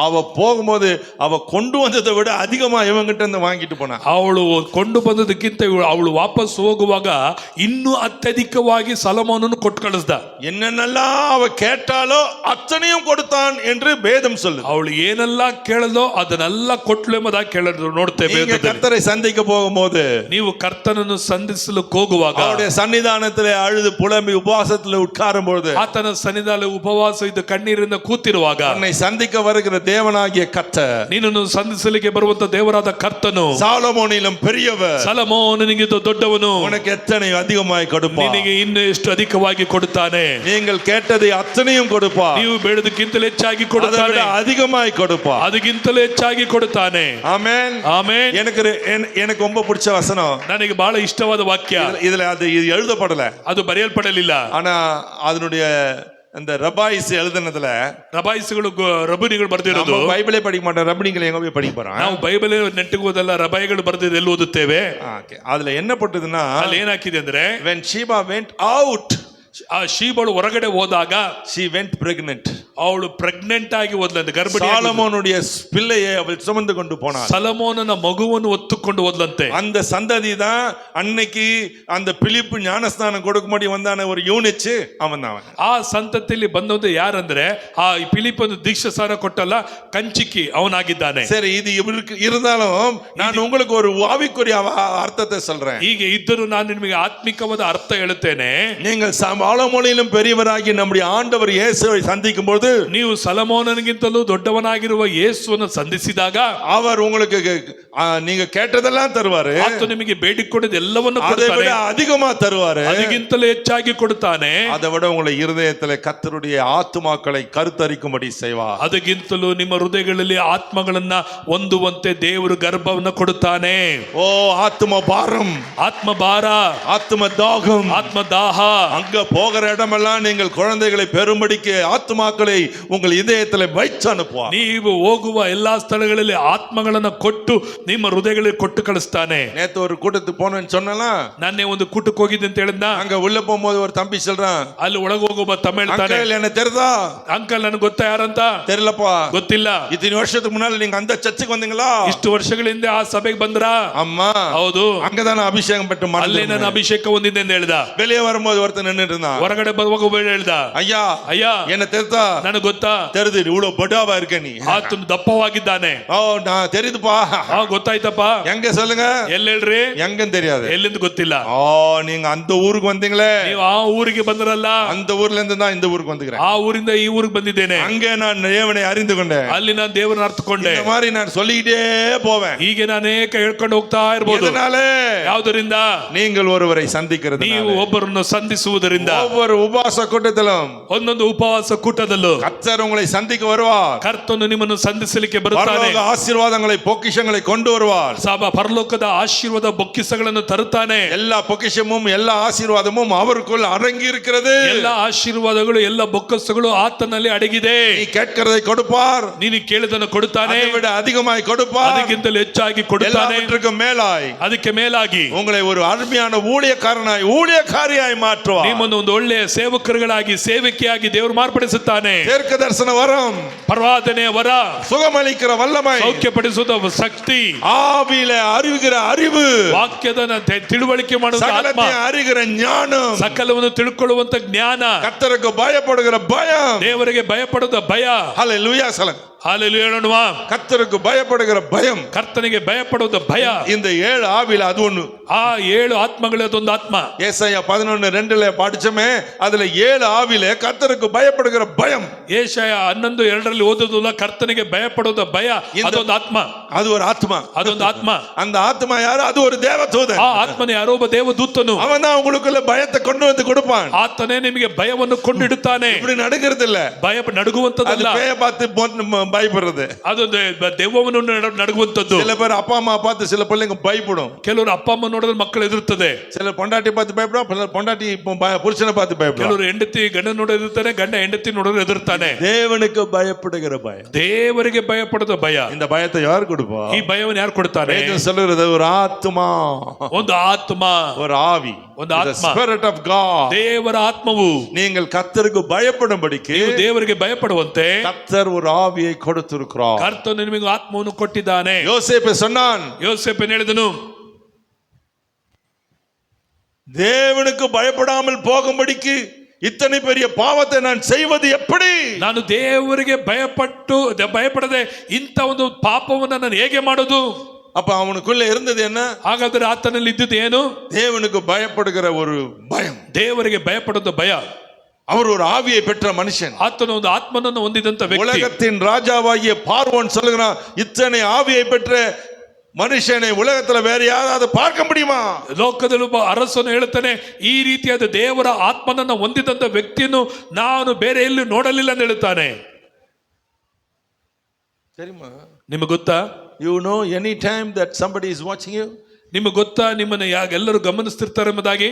Speaker 1: அவ போகும்போது அவ கொண்டு வந்ததை விட அதிகமா இவங்கிட்ட இருந்து வாங்கிட்டு போனா.
Speaker 2: ಅವಳು ಕೊಂಡು ಬಂದದಕ್ಕಿಂತ ಅವಳು ವಾಪಸ್ ಹೋಗುವಾಗ ಇನ್ನೂ ಅತ್ಯಧಿಕವಾಗಿ ಸಲಮೋನನ್ನು ಕೊಟ್ಟು ಕಳಿಸ್ದ.
Speaker 1: என்னென்னலாம் அவ கேட்டாலோ அத்தனையும் கொடுத்தான் என்று வேதம் சொல்லுது.
Speaker 2: ಅವಳು ಏನೆಲ್ಲ ಕೇಳದೋ ಅದನ್ನೆಲ್ಲ ಕೊಟ್ಲು ಎಂಬುದಾಗಿ ಕೇಳಿದ್ರು ನೋಡ್ತೇವೆ.
Speaker 1: கர்த்தரை சந்திக்க போகும்போது,
Speaker 2: ನೀವು ಕರ್ತನನ್ನು ಸಂಧಿಸಲು ಹೋಗುವಾಗ,
Speaker 1: அவருடைய சன்னிதானத்திலே அழுது புலம்பி உபவாசத்திலே உட்காரும் பொழுது,
Speaker 2: ಆತನ ಸನ್ನಿಧಾನ ಉಪವಾಸ ಇದ್ದು ಕಣ್ಣೀರಿಂದ ಕೂತಿರುವಾಗ,
Speaker 1: உன்னை சந்திக்க வருகிற தேவனாகிய கர்த்தர்,
Speaker 2: ನಿನ್ನನ್ನು ಸಂಧಿಸಲಿಕ್ಕೆ ಬರುವಂತ ದೇವರಾದ ಕರ್ತನು
Speaker 1: சாலமோனிலும் பெரியவர்,
Speaker 2: ಸಲಮೋನನಿಗಿಂತ ದೊಡ್ಡವನು,
Speaker 1: உனக்கு எத்தனை அதிகமாய் கொடுப்பார்,
Speaker 2: ನಿನಗೆ ಇನ್ನೂ ಎಷ್ಟು ಅಧಿಕವಾಗಿ ಕೊಡುತ್ತಾನೆ.
Speaker 1: நீங்கள் கேட்டதை அத்தனையும் கொடுப்பார்,
Speaker 2: ನೀವು ಬೇಡದಕ್ಕಿಂತಲೂ ಹೆಚ್ಚಾಗಿ ಕೊಡುತ್ತಾನೆ,
Speaker 1: அதிகமாய் கொடுப்பார்,
Speaker 2: ಅದಕ್ಕಿಂತಲೂ ಹೆಚ್ಚಾಗಿ ಕೊಡುತ್ತಾನೆ.
Speaker 1: ஆமென்,
Speaker 2: ಆಮೆನ್.
Speaker 1: எனக்கு ரொம்ப பிடிச்ச வசனம்,
Speaker 2: ನನಗೆ ಬಹಳ ಇಷ್ಟವಾದ ವಾಕ್ಯ.
Speaker 1: இதுல அது எழுதப்படல,
Speaker 2: ಅದು ಬರೆಯಲ್ಪಡಲಿಲ್ಲ.
Speaker 1: ஆனா அதனுடைய அந்த ரபாயிஸ் எழுதுனதுல,
Speaker 2: ರಬಾಯಿಸ್ಗಳು ರಬುನಿಗಳು ಬರ್ದಿರೋದು.
Speaker 1: பைபிளே படிக்க மாட்டோம், ரபனிகளை எங்க போய் படிக்க போறோம்?
Speaker 2: ನಾವು ಬೈಬಲ್ ನೆಟ್ಟಿಗೆ ಓದಲ್ಲ, ರಬಾಯಿಗಳು ಬರ್ದಿದ್ದು ಎಲ್ಲಿ ಓದುತ್ತೇವೆ?
Speaker 1: அதுல என்ன ಪಟ್ಟதுன்னா,
Speaker 2: ಅಲ್ಲಿ ಏನಾಕಿದೆ ಅಂದ್ರೆ,
Speaker 1: when Sheba went out,
Speaker 2: ಆ ಶೀಬಳು ಹೊರಗಡೆ ಹೋದಾಗ
Speaker 1: she went pregnant.
Speaker 2: ಅವಳು ಪ್ರೆಗ್ನೆಂಟ್ ಆಗಿ ಹೋದ್ಲಂತೆ, ಗರ್ಭಿಣಿ.
Speaker 1: சாலமோனுடைய பிள்ளையை அவள் சுமந்து கொண்டு போனாள்.
Speaker 2: ಸಲಮೋನನ ಮಗುವನ್ನು ಹೊತ್ತುಕೊಂಡು ಹೋದ್ಲಂತೆ.
Speaker 1: அந்த சந்ததி தான் அன்னைக்கு அந்த பிலிப்பு ஞானஸ்நானம் கொடுக்கும்படி வந்தான ஒரு யூனிட் அவன் தான்.
Speaker 2: ಆ ಸಂತತಿಯಲ್ಲಿ ಬಂದದ್ದು ಯಾರಂದ್ರೆ, ಆ ಫಿಲಿಪ್ಪನು ದೀಕ್ಷಾ ಸಾರ ಕೊಟ್ಟಲ್ಲ, ಕಂಚಿಕಿ ಅವನಾಗಿದ್ದಾನೆ.
Speaker 1: சரி, இது இவருக்கு இருந்தாலும் நான் உங்களுக்கு ஒரு ஆவிக்குரிய அர்த்தத்தை சொல்றேன்.
Speaker 2: ಹೀಗೆ ಇದ್ದರೂ ನಾನು ನಿಮಗೆ ಆತ್ಮಿಕವಾದ ಅರ್ಥ ಹೇಳುತ್ತೇನೆ.
Speaker 1: நீங்கள் சாலமோனிலும் பெரியவராகி நம்முடைய ஆண்டவர் இயேசுவை சந்திக்கும் போது,
Speaker 2: ನೀವು ಸಲಮೋನನಿಗಿಂತಲೂ ದೊಡ್ಡವನಾಗಿರುವ ಯೇಸುವನ್ನು ಸಂಧಿಸಿದಾಗ,
Speaker 1: அவர் உங்களுக்கு நீங்க கேட்டதெல்லாம் தருவாரு.
Speaker 2: ಆತ ನಿಮಗೆ ಬೇಡಿಕೊಂಡದ್ದು ಎಲ್ಲವನ್ನು
Speaker 1: அதை விட அதிகமா தருவாரு,
Speaker 2: ಅದಕ್ಕಿಂತಲೂ ಹೆಚ್ಚಾಗಿ ಕೊಡುತ್ತಾನೆ.
Speaker 1: அதை விட உங்களை இருதயத்திலே கர்த்தருடைய ஆத்துமாக்களை கருத்தரிக்கும்படி செய்வார்.
Speaker 2: ಅದಕ್ಕಿಂತಲೂ ನಿಮ್ಮ ಹೃದಯಗಳಲ್ಲಿ ಆತ್ಮಗಳನ್ನ ಹೊಂದುವಂತೆ ದೇವರು ಗರ್ಭವನ್ನು ಕೊಡುತ್ತಾನೆ.
Speaker 1: ஓ ஆத்ம பாரம்,
Speaker 2: ಆತ್ಮ ಭಾರ,
Speaker 1: ஆத்ம தாகம்,
Speaker 2: ಆತ್ಮ ದಾಹ,
Speaker 1: அங்க போகிற இடமெல்லாம் நீங்கள் குழந்தைகளை பெறும்படிக்கு ஆத்துமாக்களை உங்கள் இதயத்தில் வைத்து அனுப்புவார்.
Speaker 2: ನೀವು ಹೋಗುವ ಎಲ್ಲಾ ಸ್ಥಳಗಳಲ್ಲಿ ಆತ್ಮಗಳನ್ನ ಕೊಟ್ಟು ನಿಮ್ಮ ಹೃದಯಗಳಿಗೆ ಕೊಟ್ಟು ಕಳಿಸ್ತಾನೆ.
Speaker 1: நேத்து ஒரு கூட்டத்துக்கு போனேன்னு சொன்னலாம்,
Speaker 2: ನಾನೇ ಒಂದು ಕೂಟಕ್ಕೆ ಹೋಗಿದ್ದೆ ಅಂತ ಹೇಳಿದ್ನ.
Speaker 1: அங்க உள்ள போகும்போது ஒரு தம்பி சொல்றான்,
Speaker 2: ಅಲ್ಲಿ ಒಳಗೆ ಹೋಗುವ ತಮ್ಮ ಹೇಳ್ತಾನೆ,
Speaker 1: என்ன தெரியுதா?
Speaker 2: ಅಂಕಲ್ ನನಗೆ ಗೊತ್ತಾ ಯಾರಂತ?
Speaker 1: தெரியலப்பா.
Speaker 2: ಗೊತ್ತಿಲ್ಲ.
Speaker 1: இத்தனை வருஷத்துக்கு முன்னால நீங்க அந்த சர்ச்சுக்கு வந்தீங்களா?
Speaker 2: ಇಷ್ಟು ವರ್ಷಗಳ ಹಿಂದೆ ಆ ಸಭೆಗೆ ಬಂದ್ರಾ?
Speaker 1: அம்மா,
Speaker 2: ಹೌದು,
Speaker 1: அங்கதான ಅಭಿಷೇகம் பெற்று
Speaker 2: ಅಲ್ಲೇ ನಾನು ಅಭಿಷೇಕ ಹೊಂದಿದ್ದೆ ಅಂತ ಹೇಳ್ದ.
Speaker 1: வெளியே வரும்போது ஒருத்தர் நின்னுட்டு இருந்தான்.
Speaker 2: ಹೊರಗಡೆ ಬರುವಾಗ ಹೇಳ್ದ,
Speaker 1: ஐயா
Speaker 2: ಅಯ್ಯ
Speaker 1: என்ன தெரியுதா?
Speaker 2: ನನಗೆ ಗೊತ್ತಾ,
Speaker 1: தெரியுது இவ்வளவு படாவா இருக்க நீ.
Speaker 2: ಆತನು ದಪ್ಪವಾಗಿದ್ದಾನೆ.
Speaker 1: ஓ நான் தெரியுதுப்பா.
Speaker 2: ಗೊತ್ತಾಯ್ತಪ್ಪ.
Speaker 1: எங்க சொல்லுங்க,
Speaker 2: ಎಲ್ಲಿ ಹೇಳ್ರಿ?
Speaker 1: எங்கன்னு தெரியாது.
Speaker 2: ಎಲ್ಲಿಂದ ಗೊತ್ತಿಲ್ಲ.
Speaker 1: ஓ நீங்க அந்த ஊருக்கு வந்தீங்களே,
Speaker 2: ನೀವು ಆ ಊರಿಗೆ ಬಂದ್ರಲ್ಲ,
Speaker 1: அந்த ஊர்ல இருந்து தான் இந்த ஊருக்கு வந்துக்கிறேன்.
Speaker 2: ಆ ಊರಿಂದ ಈ ಊರಿಗೆ ಬಂದಿದ್ದೇನೆ.
Speaker 1: அங்கே நான் தேவனை அறிந்து கொண்டேன்.
Speaker 2: ಅಲ್ಲಿ ನಾನು ದೇವರನ್ನ ಅರ್ಥಕೊಂಡೆ.
Speaker 1: இந்த மாதிரி நான் சொல்லிக்கிட்டே போவேன்.
Speaker 2: ಹೀಗೆ ನಾನು ಅನೇಕ ಹೇಳ್ಕೊಂಡು ಹೋಗ್ತಾ ಇರಬಹುದು.
Speaker 1: இதனால
Speaker 2: ಯಾವುದರಿಂದ?
Speaker 1: நீங்கள் ஒருவரை சந்திக்கிறது,
Speaker 2: ನೀವು ಒಬ್ಬರನ್ನು ಸಂಧಿಸುವುದರಿಂದ.
Speaker 1: ஒவ்வொரு உபவாச கூட்டத்திலும்
Speaker 2: ಒಂದೊಂದು ಉಪವಾಸ ಕೂಟದಲ್ಲೂ
Speaker 1: கர்த்தர் உங்களை சந்திக்க வருவார்.
Speaker 2: ಕರ್ತನು ನಿಮ್ಮನ್ನು ಸಂಧಿಸಲಿಕ್ಕೆ ಬರುತ್ತಾನೆ.
Speaker 1: பரலோக ஆசீர்வாதங்களை பொக்கிஷங்களை கொண்டு வருவார்.
Speaker 2: ಪರಲೋಕದ ಆಶೀರ್ವಾದ ಬೊಕ್ಕಿಸಗಳನ್ನು ತರುತ್ತಾನೆ.
Speaker 1: எல்லா பொக்கிஷமும் எல்லா ஆசீர்வாதமும் அவருக்குள் அடங்கி இருக்கிறது.
Speaker 2: ಎಲ್ಲ ಆಶೀರ್ವಾದಗಳು ಎಲ್ಲ ಬೊಕ್ಕಸಗಳು ಆತನಲ್ಲಿ ಅಡಗಿದೆ.
Speaker 1: நீ கேட்கிறதை கொடுப்பார்,
Speaker 2: ನೀನು ಕೇಳಿದನ್ನು ಕೊಡುತ್ತಾನೆ.
Speaker 1: அதை விட அதிகமாய் கொடுப்பார்,
Speaker 2: ಅದಕ್ಕಿಂತಲೂ ಹೆಚ್ಚಾಗಿ ಕೊಡುತ್ತಾನೆ.
Speaker 1: எல்லாவற்றுக்கும் மேலாய்
Speaker 2: ಅದಕ್ಕೆ ಮೇಲಾಗಿ
Speaker 1: உங்களை ஒரு அருமையான ஊழியக்காரனாய் ஊழியக்காரியாய் மாற்றுவார்.
Speaker 2: ನಿಮ್ಮನ್ನು ಒಂದು ಒಳ್ಳೆಯ ಸೇವಕರುಗಳಾಗಿ ಸೇವಕಿಯಾಗಿ ದೇವರು ಮಾರ್ಪಡಿಸುತ್ತಾನೆ.
Speaker 1: தீர்க்க தரிசன வரம்,
Speaker 2: ಪ್ರವಾದನೆಯ ವರ,
Speaker 1: சுகமளிக்கிற வல்லமை,
Speaker 2: ಸೌಖ್ಯಪಡಿಸುವ ಶಕ್ತಿ,
Speaker 1: ஆவியில அறிவுகிற அறிவு,
Speaker 2: ವಾಕ್ಯದ ತಿಳುವಳಿಕೆ ಮಾಡುವ ಆತ್ಮ,
Speaker 1: சகலத்தையும் அறிகிற ஞானம்,
Speaker 2: ಸಕಲವನ್ನು ತಿಳ್ಕೊಳ್ಳುವಂತ ಜ್ಞಾನ,
Speaker 1: கர்த்தருக்கு பயப்படுகிற பயம்,
Speaker 2: ದೇವರಿಗೆ ಭಯಪಡುವ ಭಯ.
Speaker 1: ஹல்லேலூயா சொல்லுங்க.
Speaker 2: ஹல்லேலூயா ಹೇಳೋಣ.
Speaker 1: கர்த்தருக்கு பயப்படுகிற பயம்,
Speaker 2: ಕರ್ತನಿಗೆ ಭಯಪಡುವ ಭಯ.
Speaker 1: இந்த 7 ஆவியில அது ஒண்ணு.
Speaker 2: ಆ 7 ಆತ್ಮಗಳದೊಂದು ಆತ್ಮ.
Speaker 1: ஏசாயா 11:2 படிச்சோமே, அதுல 7 ஆவியில கர்த்தருக்கு பயப்படுகிற பயம்.
Speaker 2: ಏಷಯ 11:2 ಓದೋದಲ್ಲ, ಕರ್ತನಿಗೆ ಭಯಪಡುವ ಭಯ, ಅದೊಂದು ಆತ್ಮ.
Speaker 1: அது ஒரு ஆத்மா,
Speaker 2: ಅದೊಂದು ಆತ್ಮ.
Speaker 1: அந்த ஆத்மா யாரு? அது ஒரு தேவதூதன்.
Speaker 2: ಆ ಆತ್ಮನೇ ಯಾರೋ ಒಬ್ಬ ದೇವದೂತನು.
Speaker 1: அவன் தான் உங்களுக்குள்ள பயத்தை கொண்டு வந்து கொடுப்பான்.
Speaker 2: ಆತನೇ ನಿಮಗೆ ಭಯವನ್ನು ಕೊಂಡಿಡುತ್ತಾನೆ.
Speaker 1: இப்படி நடுங்கிறது இல்ல,
Speaker 2: ಭಯ ನಡುಗುವಂತದ್ದಲ್ಲ.
Speaker 1: அது பேய பார்த்து பயப்படுறது.
Speaker 2: ಅದು ದೆವ್ವವನ್ನು ನಡುಗುವಂತದ್ದು.
Speaker 1: சில பேர் அப்பா அம்மா பார்த்து சில பிள்ளைங்க பயப்படும்.
Speaker 2: ಕೆಲವರು ಅಪ್ಪ ಅಮ್ಮ ನೋಡಿದ್ರೆ ಮಕ್ಕಳು ಎದುರುತ್ತದೆ.
Speaker 1: சில பொண்டாட்டி பார்த்து பயப்படும், சிலர் பொண்டாட்டி புருஷனை பார்த்து பயப்படும்.
Speaker 2: ಕೆಲವರು ಹೆಂಡತಿ ಗಂಡ ನೋಡಿರ್ತಾರೆ, ಗಂಡ ಹೆಂಡತಿ ನೋಡಿದ್ರೆ ಎದುರುತ್ತಾನೆ.
Speaker 1: தேவனுக்கு பயப்படுகிற பயம்,
Speaker 2: ದೇವರಿಗೆ ಭಯಪಡುವ ಭಯ.
Speaker 1: இந்த பயத்தை யார் கொடுப்பா?
Speaker 2: ಈ ಭಯವನ್ನು ಯಾರು ಕೊಡ್ತಾರೆ?
Speaker 1: சொல்லுறது ஒரு ஆத்மா,
Speaker 2: ಒಂದು ಆತ್ಮ,
Speaker 1: ஒரு ஆவி,
Speaker 2: ಒಂದು ಆತ್ಮ,
Speaker 1: Spirit of God.
Speaker 2: ದೇವರ ಆತ್ಮವು.
Speaker 1: நீங்கள் கர்த்தருக்கு பயப்படும்படிக்கு
Speaker 2: ನೀವು ದೇವರಿಗೆ ಭಯಪಡುವಂತೆ
Speaker 1: கர்த்தர் ஒரு ஆவியை கொடுத்திருக்கிறார்.
Speaker 2: ಕರ್ತನು ನಿಮಗೆ ಆತ್ಮವನ್ನು ಕೊಟ್ಟಿದ್ದಾನೆ.
Speaker 1: யோசேப்பு சொன்னான்,
Speaker 2: ಯೋಸೇಫನು ಹೇಳಿದನು,
Speaker 1: தேவனுக்கு பயப்படாமல் போகும்படிக்கு இத்தனை பெரிய பாவத்தை நான் செய்வது எப்படி?
Speaker 2: ನಾನು ದೇವರಿಗೆ ಭಯಪಡದೆ ಇಂಥ ಒಂದು ಪಾಪವನ್ನು ನಾನು ಹೇಗೆ ಮಾಡೋದು?
Speaker 1: அப்ப அவனுக்குள்ள இருந்தது என்ன?
Speaker 2: ಹಾಗಾದ್ರೆ ಆತನಲ್ಲಿ ಇದ್ದುದು ಏನು?
Speaker 1: தேவனுக்கு பயப்படுகிற ஒரு பயம்.
Speaker 2: ದೇವರಿಗೆ ಭಯಪಡುವ ಭಯ.
Speaker 1: அவர் ஒரு ஆவியை பெற்ற மனுஷன்.
Speaker 2: ಆತನ ಒಂದು ಆತ್ಮನನ್ನು ಹೊಂದಿದಂತ ವ್ಯಕ್ತಿ.
Speaker 1: உலகத்தின் ராஜாவாகிய பார்வோன் சொல்லுகிறான், இத்தனை ஆவியை பெற்ற ಮನುಷ್ಯನೇ ಉಲಗத்துல ಬೇರೆ ಯಾರಾவது பார்க்க முடியுமா?
Speaker 2: ಲೋಕದಲ್ಲಿ ಒಬ್ಬ ಅರಸನು ಹೇಳ್ತಾನೆ, ಈ ರೀತಿಯಾದ ದೇವರ ಆತ್ಮನನ್ನು ಹೊಂದಿದಂತ ವ್ಯಕ್ತಿಯನ್ನು ನಾನು ಬೇರೆ ಎಲ್ಲೂ ನೋಡಲಿಲ್ಲ ಅಂತ ಹೇಳ್ತಾನೆ.
Speaker 1: தெரியுமா?
Speaker 2: ನಿಮಗೆ ಗೊತ್ತಾ?
Speaker 1: You know any time that somebody is watching you?
Speaker 2: ನಿಮಗೆ ಗೊತ್ತಾ ನಿಮ್ಮನ್ನು ಎಲ್ಲರೂ ಗಮನಿಸ್ತಿರ್ತಾರೆ ಎಂಬುದಾಗಿ?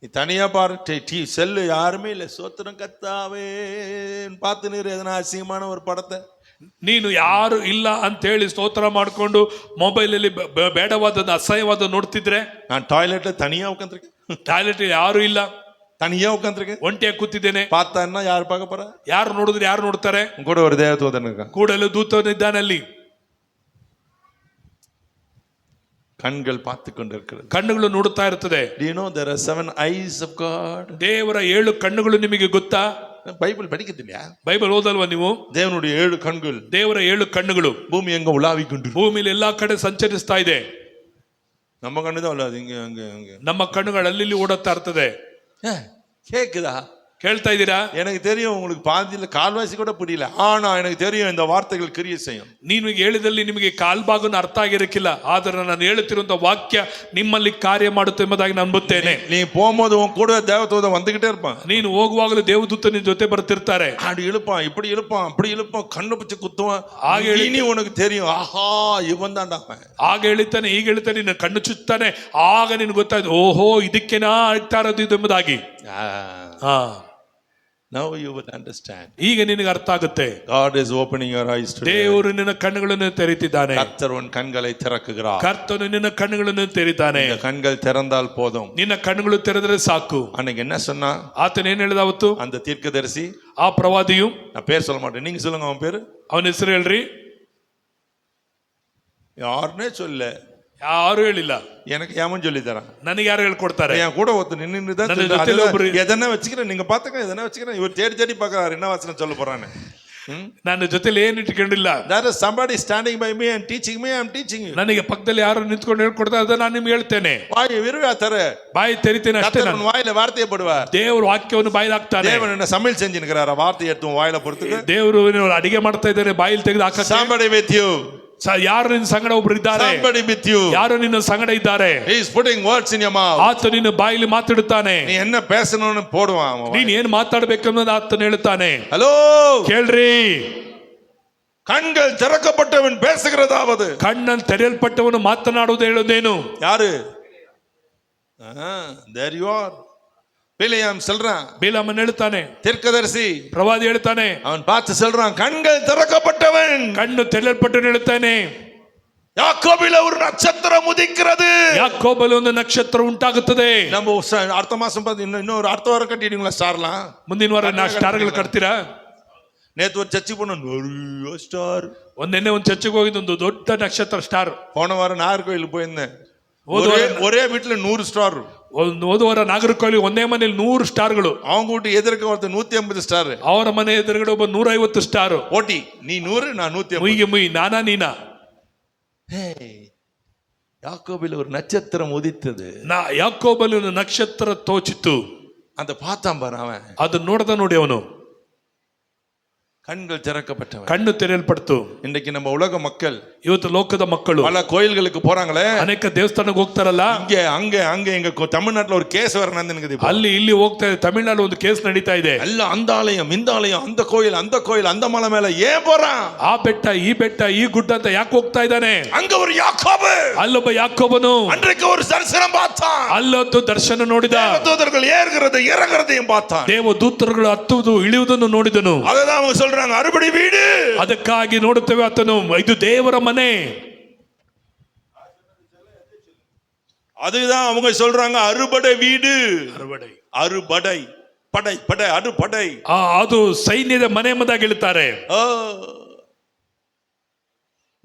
Speaker 1: நீ தனியா பாரு, செல்லு யாருமே இல்லை, சோத்திரம் கத்தாவே பார்த்து நீர் எதனா அசிங்கமான ஒரு படத்தை,
Speaker 2: ನೀನು ಯಾರು ಇಲ್ಲ ಅಂತ ಹೇಳಿ ಸ್ತೋತ್ರ ಮಾಡಿಕೊಂಡು ಮೊಬೈಲಲ್ಲಿ ಬೇಡವಾದ ಅಸಹ್ಯವಾದ ನೋಡ್ತಿದ್ರೆ,
Speaker 1: நான் டாய்லெட்ல தனியா உட்காந்துருக்கேன்,
Speaker 2: ಟಾಯ್ಲೆಟ್ ಯಾರು ಇಲ್ಲ,
Speaker 1: தனியா உட்காந்துருக்கேன்,
Speaker 2: ಒಂಟಿಯಾಗಿ ಕೂತಿದ್ದೇನೆ,
Speaker 1: பார்த்தான்னா யாரு பார்க்க போறா?
Speaker 2: ಯಾರು ನೋಡಿದ್ರೆ ಯಾರು ನೋಡ್ತಾರೆ?
Speaker 1: கூட ஒரு தேவதூதன் இருக்கான்,
Speaker 2: ಕೂಡಲೇ ದೂತನಿದ್ದಾನಲ್ಲಿ.
Speaker 1: கண்கள் பார்த்து கொண்டிருக்கிறது,
Speaker 2: ಕಣ್ಣುಗಳು ನೋಡುತ್ತಾ ಇರ್ತದೆ.
Speaker 1: Do you know there are 7 eyes of God?
Speaker 2: ದೇವರ 7 ಕಣ್ಣುಗಳು ನಿಮಗೆ ಗೊತ್ತಾ?
Speaker 1: பைபிள் படிக்கிறதில்லையா?
Speaker 2: ಬೈಬಲ್ ಓದಲ್ವಾ ನೀವು?
Speaker 1: தேவனுடைய 7 கண்கள்,
Speaker 2: ದೇವರ 7 ಕಣ್ಣುಗಳು
Speaker 1: பூமி எங்க உலாவிக் கொண்டிருக்கு.
Speaker 2: ಭೂಮಿಲಿ ಎಲ್ಲಾ ಕಡೆ ಸಂಚರಿಸ್ತಾ ಇದೆ.
Speaker 1: நம்ம கண்ணுதான் உலாது, இங்க அங்க அங்க.
Speaker 2: ನಮ್ಮ ಕಣ್ಣುಗಳು ಅಲ್ಲಿ ಓಡುತ್ತಾ ಇರ್ತದೆ.
Speaker 1: கேக்குதா?
Speaker 2: ಕೇಳ್ತಾ ಇದ್ದೀರಾ?
Speaker 1: எனக்கு தெரியும் உங்களுக்கு பாதியில கால்வாசி கூட புரியல, ஆனா எனக்கு தெரியும் இந்த வார்த்தைகள் கிரியை செய்யும்.
Speaker 2: ನೀನು ಹೇಳಿದಲ್ಲಿ ನಿಮಗೆ ಕಾಲ್ಭಾಗನ ಅರ್ಥ ಆಗಿರಕ್ಕಿಲ್ಲ, ಆದರೆ ನಾನು ಹೇಳುತ್ತಿರುವಂತ ವಾಕ್ಯ ನಿಮ್ಮಲ್ಲಿ ಕಾರ್ಯ ಮಾಡುತ್ತೆ ಎಂಬುದಾಗಿ ನಂಬುತ್ತೇನೆ.
Speaker 1: நீ போகும்போது உன் கூட தேவதூதன் வந்துகிட்டே இருப்பான்.
Speaker 2: ನೀನು ಹೋಗುವಾಗಲೂ ದೇವದೂತ ನಿನ್ನ ಜೊತೆ ಬರ್ತಿರ್ತಾರೆ.
Speaker 1: அப்படி இழுப்பான், இப்படி இழுப்பான், அப்படி இழுப்பான், கண்ணு பிடிச்சு குத்துவான்.
Speaker 2: ஆக
Speaker 1: நீ உனக்கு தெரியும், ஆஹா இவன் தான்டா.
Speaker 2: ಆಗ ಹೇಳ್ತಾನೆ, ಈಗ ಹೇಳ್ತಾನೆ, ನಿನ್ನ ಕಣ್ಣು ಚುತ್ತಾನೆ. ಆಗ ನಿನ್ಗೆ ಗೊತ್ತಾಯ್ತು, ಓಹೋ ಇದಕ್ಕೇನಾ ಆಗ್ತಾ ಇರೋದು ಇದು ಎಂಬುದಾಗಿ.
Speaker 1: Now you will understand.
Speaker 2: ಈಗ ನಿನಗೆ ಅರ್ಥ ಆಗುತ್ತೆ.
Speaker 1: God is opening your eyes today.
Speaker 2: ದೇವರು ನಿನ್ನ ಕಣ್ಣುಗಳನ್ನು ತೆರೆದಿದ್ದಾನೆ.
Speaker 1: கர்த்தர் உன் கண்களை திறக்குகிறார்.
Speaker 2: ಕರ್ತನು ನಿನ್ನ ಕಣ್ಣುಗಳನ್ನು ತೆರೀತಾನೆ.
Speaker 1: இந்த கண்கள் திறந்தால் போதும்.
Speaker 2: ನಿನ್ನ ಕಣ್ಣುಗಳು ತೆರೆದರೆ ಸಾಕು.
Speaker 1: அன்னைக்கு என்ன சொன்னா
Speaker 2: ಆತನ ಏನ್ ಹೇಳಿದ ಅವತ್ತು?
Speaker 1: அந்த தீர்க்கதரிசி,
Speaker 2: ಆ ಪ್ರವಾದಿಯು,
Speaker 1: நான் பேர் சொல்ல மாட்டேன், நீங்க சொல்லுங்க அவன் பேரு.
Speaker 2: ಅವನ ಹೆಸರು ಹೇಳ್ರಿ.
Speaker 1: யாருன்னே சொல்ல,
Speaker 2: ಯಾರು ಹೇಳಿಲ್ಲ.
Speaker 1: எனக்கு ஏமன் சொல்லி தரான்.
Speaker 2: ನನಗೆ ಯಾರು ಹೇಳ್ಕೊಡ್ತಾರೆ?
Speaker 1: என் கூட ஒருத்தர் நின்று தான்
Speaker 2: ನನ್ನ ಜೊತೆಲಿ ಒಬ್ರು
Speaker 1: எதனா வச்சுக்கிறேன், நீங்க பாத்துக்க எதனா வச்சுக்கிறேன். இவர் தேடி தேடி பாக்குறாரு என்ன வசனம் சொல்ல போறான்னு.
Speaker 2: ನನ್ನ ಜೊತೆಲಿ ಏನು ಇಟ್ಕೊಂಡಿಲ್ಲ.
Speaker 1: There is somebody standing by me and teaching me, I am teaching you.
Speaker 2: ನನಗೆ ಪಕ್ಕದಲ್ಲಿ ಯಾರು ನಿಂತ್ಕೊಂಡು ಹೇಳ್ಕೊಡ್ತಾ ಇದ್ದಾರೆ, ನಾನು ನಿಮ್ಗೆ ಹೇಳ್ತೇನೆ.
Speaker 1: வாய் விரிவாத்தர
Speaker 2: ಬಾಯಿ ತೆರಿತೇನೆ ಅಷ್ಟೇ.
Speaker 1: கர்த்தர் வாயில வார்த்தையை போடுவார்.
Speaker 2: ದೇವರು ವಾಕ್ಯವನ್ನು ಬಾಯಿಲಿ ಹಾಕ್ತಾನೆ.
Speaker 1: தேவன் என்ன சமையல் செஞ்சிருக்கிறாரா, வார்த்தையை எடுத்து வாயில போடுறதுக்கு.
Speaker 2: ದೇವರು ಅಡಿಗೆ ಮಾಡ್ತಾ ಇದ್ದಾರೆ, ಬಾಯಿಲಿ ತೆಗೆದು ಹಾಕಕ್ಕೆ.
Speaker 1: Somebody with you.
Speaker 2: ಯಾರು ನಿನ್ನ ಸಂಗಡ ಒಬ್ರು ಇದ್ದಾರೆ.
Speaker 1: Somebody with you.
Speaker 2: ಯಾರು ನಿನ್ನ ಸಂಗಡ ಇದ್ದಾರೆ.
Speaker 1: He is putting words in your mouth.
Speaker 2: ಆತ ನಿನ್ನ ಬಾಯಿಲಿ ಮಾತಾಡುತ್ತಾನೆ.
Speaker 1: ನೀ என்ன பேசணும்னு போடுவான்.
Speaker 2: ನೀನ್ ಏನ್ ಮಾತಾಡಬೇಕು ಅನ್ನೋದು ಆತನ ಹೇಳ್ತಾನೆ.
Speaker 1: ಹಲೋ
Speaker 2: ಕೇಳ್ರಿ,
Speaker 1: கண்கள் திறக்கப்பட்டவன் பேசுகிறதாவது.
Speaker 2: ಕಣ್ಣನ್ನು ತೆರೆಯಲ್ಪಟ್ಟವನು ಮಾತನಾಡುವುದು ಹೇಳೋದೇನು?
Speaker 1: யாரு? there you are. பிலேயாம் சொல்றான்,
Speaker 2: பிலேயாம் ಹೇಳ್ತಾನೆ,
Speaker 1: தீர்க்கதரிசி
Speaker 2: ಪ್ರವಾದಿ ಹೇಳ್ತಾನೆ,
Speaker 1: அவன் பார்த்து சொல்றான், கண்கள் திறக்கப்பட்டவன்,
Speaker 2: ಕಣ್ಣು ತೆರೆಯಲ್ಪಟ್ಟವನು ಹೇಳ್ತಾನೆ,
Speaker 1: யாக்கோபில ஒரு நட்சத்திரம் உதிக்கிறது.
Speaker 2: ಯಾಕೋಬಲ್ಲಿ ಒಂದು ನಕ್ಷತ್ರ ಉಂಟಾಗುತ್ತದೆ.
Speaker 1: நம்ம அடுத்த மாசம் இன்னொரு அடுத்த வாரம் கட்டிடுங்களா ஸ்டார்லாம்?
Speaker 2: ಮುಂದಿನ ವಾರ ನಾ ಸ್ಟಾರ್ಗಳು ಕಟ್ತೀರಾ?
Speaker 1: நேத்து ஒரு சர்ச்சுக்கு போனோம், நிறைய ஸ்டார்.
Speaker 2: ಒಂದೆನ್ನೆ ಒಂದು ಚರ್ಚಿಗೆ ಹೋಗಿದ್ದು, ಒಂದು ದೊಡ್ಡ ನಕ್ಷತ್ರ ಸ್ಟಾರ್.
Speaker 1: போன வாரம் நாகர்கோயிலுக்கு போயிருந்தேன், ஒரே வீட்டுல 100 ஸ்டார்.
Speaker 2: ಹೋದ ವಾರ ನಾಗರಕೋಯಿಲ್ ಒಂದೇ ಮನೇಲಿ 100 ಸ್ಟಾರ್ಗಳು.
Speaker 1: அவங்க வீட்டு எதிர்க்க ஒருத்தர் 150 ಸ್ಟಾರ್.
Speaker 2: ಅವರ ಮನೆ ಎದುರುಗಡೆ ಒಬ್ಬ 150 ಸ್ಟಾರ್.
Speaker 1: போட்டி, நீ 100 நான் 150.
Speaker 2: ಮುಯ್ಗೆ ಮುಯ್, ನಾನಾ ನೀನಾ.
Speaker 1: யாக்கோபில் ஒரு நட்சத்திரம் உதித்தது.
Speaker 2: ಯಾಕೋಬಲ್ಲಿ ಒಂದು ನಕ್ಷತ್ರ ತೋಚಿತು.
Speaker 1: அந்த பார்த்தான் பாரு அவன்,
Speaker 2: ಅದು ನೋಡಿ ಅವನು
Speaker 1: கண்கள் திறக்கப்பட்டவன்,
Speaker 2: ಕಣ್ಣು ತೆರೆಯಲ್ಪಡ್ತು.
Speaker 1: இன்னைக்கு நம்ம உலக மக்கள்,
Speaker 2: ಇವತ್ತು ಲೋಕದ ಮಕ್ಕಳು
Speaker 1: பல கோயில்களுக்கு போறாங்களே,
Speaker 2: ಅನೇಕ ದೇವಸ್ಥಾನಕ್ಕೆ ಹೋಗ್ತಾರಲ್ಲ,
Speaker 1: இங்க அங்க அங்க எங்க தமிழ்நாட்டுல ஒரு கேஸ் வர நடந்துக்குது.
Speaker 2: ಅಲ್ಲಿ ಇಲ್ಲಿ ಹೋಗ್ತಾ ಇದೆ. ತಮಿಳುನಾಡು ಒಂದು ಕೇಸ್ ನಡೀತಾ ಇದೆ.
Speaker 1: ಎಲ್ಲ அந்த ஆலயம் இந்த ஆலயம், அந்த கோயில் அந்த கோயில், அந்த மலை மேல ஏன் போறான்?
Speaker 2: ಆ ಬೆಟ್ಟ ಈ ಗುಡ್ಡ ಅಂತ ಯಾಕೆ ಹೋಗ್ತಾ ಇದ್ದಾನೆ?
Speaker 1: அங்க ஒரு யாக்கோபு,
Speaker 2: ಅಲ್ಲೊಬ್ಬ ಯಾಕೋಬನು
Speaker 1: அன்றைக்கு ஒரு தரிசனம் பார்த்தான்.
Speaker 2: ಅಲ್ಲೊಂದು ದರ್ಶನ ನೋಡಿದ.
Speaker 1: ದೇವದೂತர்கள் ಏರ್கிறது ಇರகிறதையும் பார்த்தான்.
Speaker 2: ದೇವದೂತರುಗಳು ಹತ್ತುವುದು ಇಳಿಯುವುದನ್ನು ನೋಡಿದನು.
Speaker 1: ಅದதான் அவங்க சொல்றாங்க, ಅರಬಡಿ வீடு.
Speaker 2: ಅದಕ್ಕಾಗಿ ನೋಡುತ್ತೇವೆ ಆತನು, ಇದು ದೇವರ ಮನೆ.
Speaker 1: அதுதான் அவங்க சொல்றாங்க, அறுபடை வீடு.
Speaker 2: ಅರುಬಡೈ,
Speaker 1: அறுபடை படை படை அறுபடை,
Speaker 2: ಅದು ಸೈನ್ಯದ ಮನೆ ಎಂಬುದಾಗಿ ಹೇಳ್ತಾರೆ.